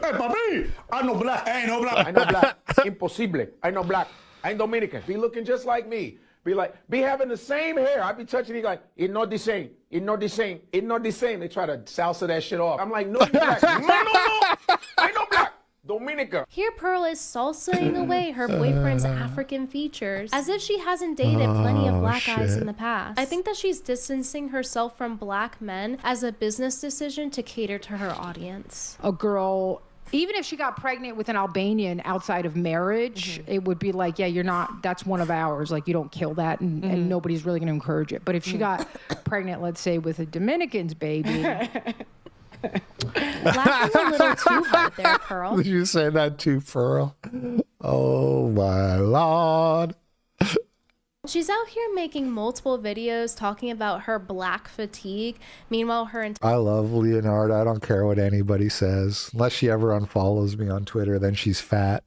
papi, I'm no black. I ain't no black. I know black. Impossible. I know black. I ain't Dominican. Be looking just like me. Be having the same hair. I be touching it like, it's not the same. It's not the same. It's not the same. They try to salsa that shit off. I'm like, no, you're black. No. I ain't no black. Dominica. Here Pearl is salsaing away her boyfriend's African features as if she hasn't dated plenty of black guys in the past. I think that she's distancing herself from black men as a business decision to cater to her audience. A girl, even if she got pregnant with an Albanian outside of marriage, it would be like, yeah, you're not, that's one of ours. Like, you don't kill that and nobody's really going to encourage it. But if she got pregnant, let's say, with a Dominican's baby... Laughing a little too hard there, Pearl. Did you say that too, Pearl? Oh my Lord. She's out here making multiple videos talking about her black fatigue. Meanwhile, her I love Leonardo. I don't care what anybody says. Unless she ever unfollows me on Twitter, then she's fat.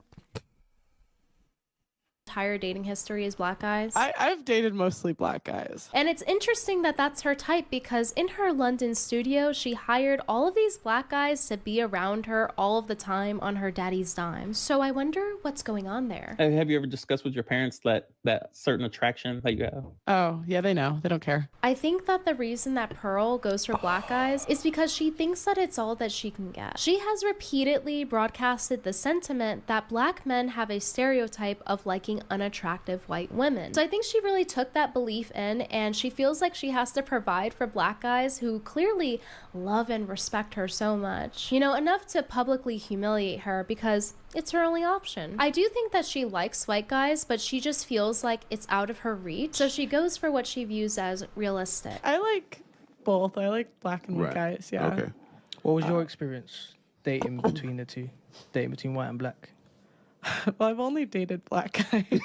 entire dating history is black guys. I've dated mostly black guys. And it's interesting that that's her type because in her London studio, she hired all of these black guys to be around her all of the time on her daddy's dime. So I wonder what's going on there. Have you ever discussed with your parents that certain attraction that you have? Oh, yeah, they know. They don't care. I think that the reason that Pearl goes for black guys is because she thinks that it's all that she can get. She has repeatedly broadcasted the sentiment that black men have a stereotype of liking unattractive white women. So I think she really took that belief in, and she feels like she has to provide for black guys who clearly love and respect her so much. You know, enough to publicly humiliate her because it's her only option. I do think that she likes white guys, but she just feels like it's out of her reach. So she goes for what she views as realistic. I like both. I like black and white guys, yeah. Okay. What was your experience dating between the two? Dating between white and black? Well, I've only dated black guys.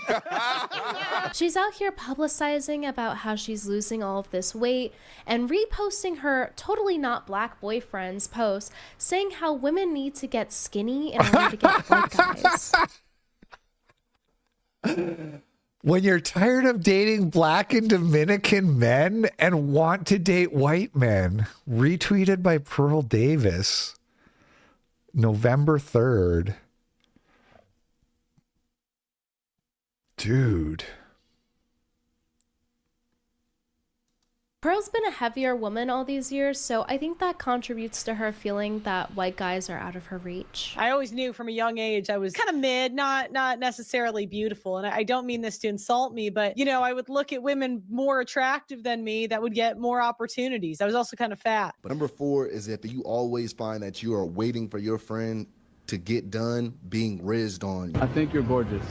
She's out here publicizing about how she's losing all of this weight and reposting her totally not black boyfriend's posts saying how women need to get skinny in order to get white guys. When you're tired of dating black and Dominican men and want to date white men. Retweeted by Pearl Davis. November 3rd. Dude. Pearl's been a heavier woman all these years, so I think that contributes to her feeling that white guys are out of her reach. I always knew from a young age I was kind of mid, not necessarily beautiful. And I don't mean this to insult me, but, you know, I would look at women more attractive than me that would get more opportunities. I was also kind of fat. But number 4 is that you always find that you are waiting for your friend to get done being rizzed on. I think you're gorgeous.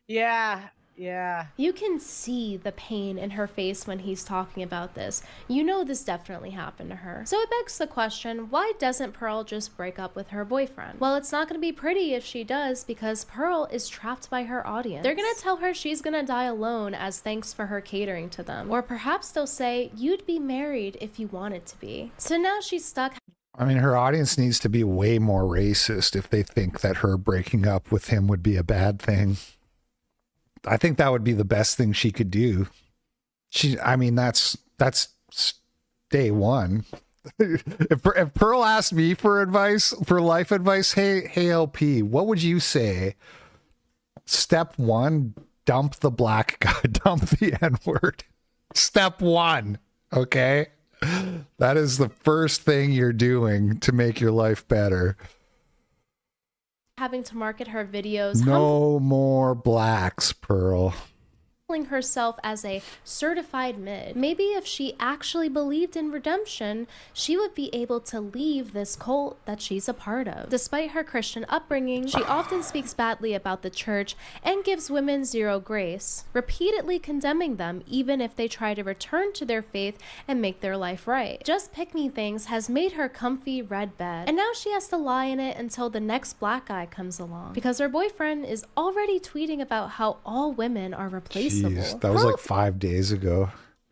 Yeah. Yeah. You can see the pain in her face when he's talking about this. You know this definitely happened to her. So it begs the question, why doesn't Pearl just break up with her boyfriend? Well, it's not going to be pretty if she does, because Pearl is trapped by her audience. They're going to tell her she's going to die alone as thanks for her catering to them. Or perhaps they'll say, you'd be married if you wanted to be. So now she's stuck. I mean, her audience needs to be way more racist if they think that her breaking up with him would be a bad thing. I think that would be the best thing she could do. I mean, that's day one. If Pearl asked me for advice, for life advice, hey LP, what would you say? Step one, dump the black guy, dump the N-word. Step one, okay? That is the first thing you're doing to make your life better. Having to market her videos, No more blacks, Pearl. herself as a certified mid. Maybe if she actually believed in redemption, she would be able to leave this cult that she's a part of. Despite her Christian upbringing, she often speaks badly about the church and gives women zero grace, repeatedly condemning them even if they try to return to their faith and make their life right. Just Pick Me Things has made her comfy red bed, and now she has to lie in it until the next black guy comes along, because her boyfriend is already tweeting about how all women are replaceable. Jeez, that was like 5 days ago.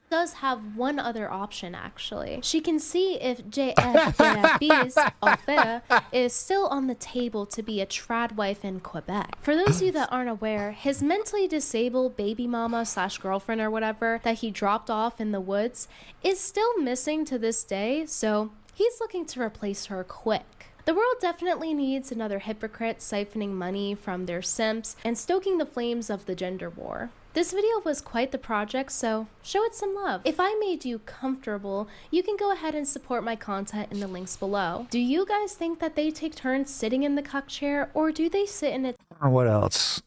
Does have one other option actually. She can see if JFB's affair is still on the table to be a trad wife in Quebec. For those of you that aren't aware, his mentally disabled baby mama / girlfriend or whatever that he dropped off in the woods is still missing to this day, so he's looking to replace her quick. The world definitely needs another hypocrite siphoning money from their simps and stoking the flames of the gender war. This video was quite the project, so show it some love. If I made you comfortable, you can go ahead and support my content in the links below. Do you guys think that they take turns sitting in the cuck chair, or do they sit in it? What else?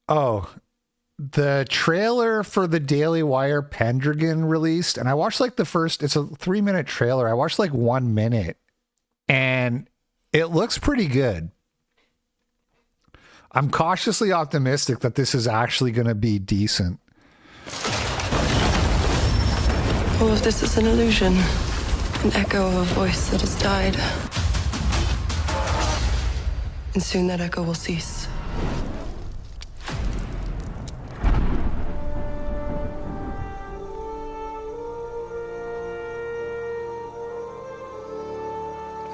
Oh, the trailer for the Daily Wire Pendragon released, and I watched like the first, it's a 3-minute trailer. I watched like 1 minute, and it looks pretty good. I'm cautiously optimistic that this is actually going to be decent. All of this is an illusion, an echo of a voice that has died. And soon that echo will cease.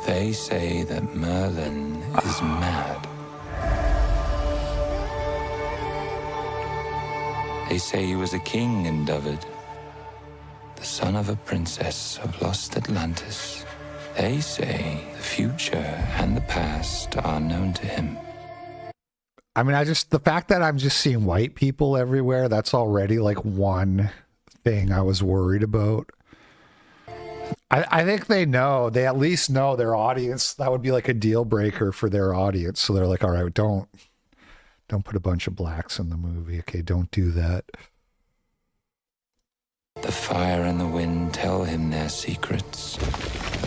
They say that Merlin is mad. They say he was a king in David, the son of a princess of lost Atlantis. They say the future and the past are known to him. I mean, the fact that I'm just seeing white people everywhere, that's already like one thing I was worried about. I think they at least know their audience. That would be like a deal breaker for their audience. So they're like, all right, don't put a bunch of blacks in the movie. Okay, don't do that. The fire and the wind tell him their secrets.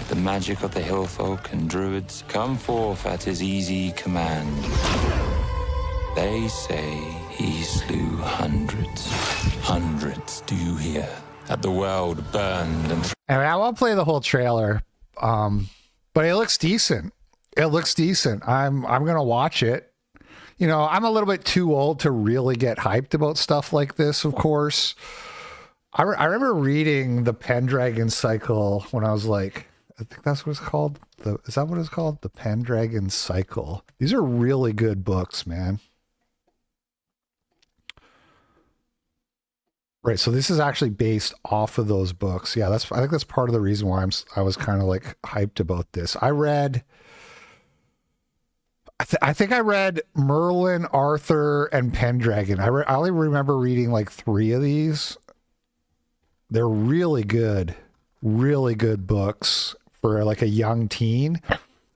The magic of the hill folk and druids come forth at his easy command. They say he slew hundreds. Hundreds, do you hear? That the world burned and... I mean, I won't play the whole trailer, but it looks decent. It looks decent. I'm gonna watch it. You know, I'm a little bit too old to really get hyped about stuff like this, of course. I remember reading the Pendragon Cycle when I was like, I think that's what it's called. Is that what it's called? The Pendragon Cycle. These are really good books, man. Right, so this is actually based off of those books. Yeah, I think that's part of the reason why I was kind of like hyped about this. I read... I think I read Merlin, Arthur, and Pendragon. I only remember reading like 3 of these. They're really good books for like a young teen.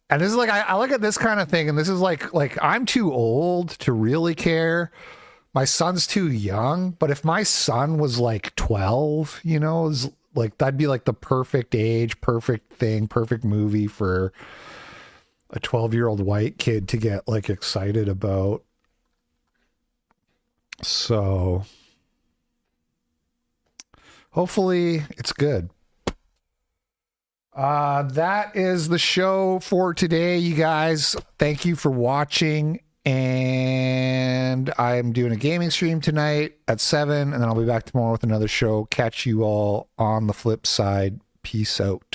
And this is like, I look at this kind of thing, and this is like I'm too old to really care. My son's too young, but if my son was like 12, you know, like that'd be like the perfect age, perfect thing, perfect movie for a 12-year-old white kid to get like excited about. So hopefully it's good. That is the show for today, you guys. Thank you for watching. And I'm doing a gaming stream tonight at 7, and then I'll be back tomorrow with another show. Catch you all on the flip side. Peace out.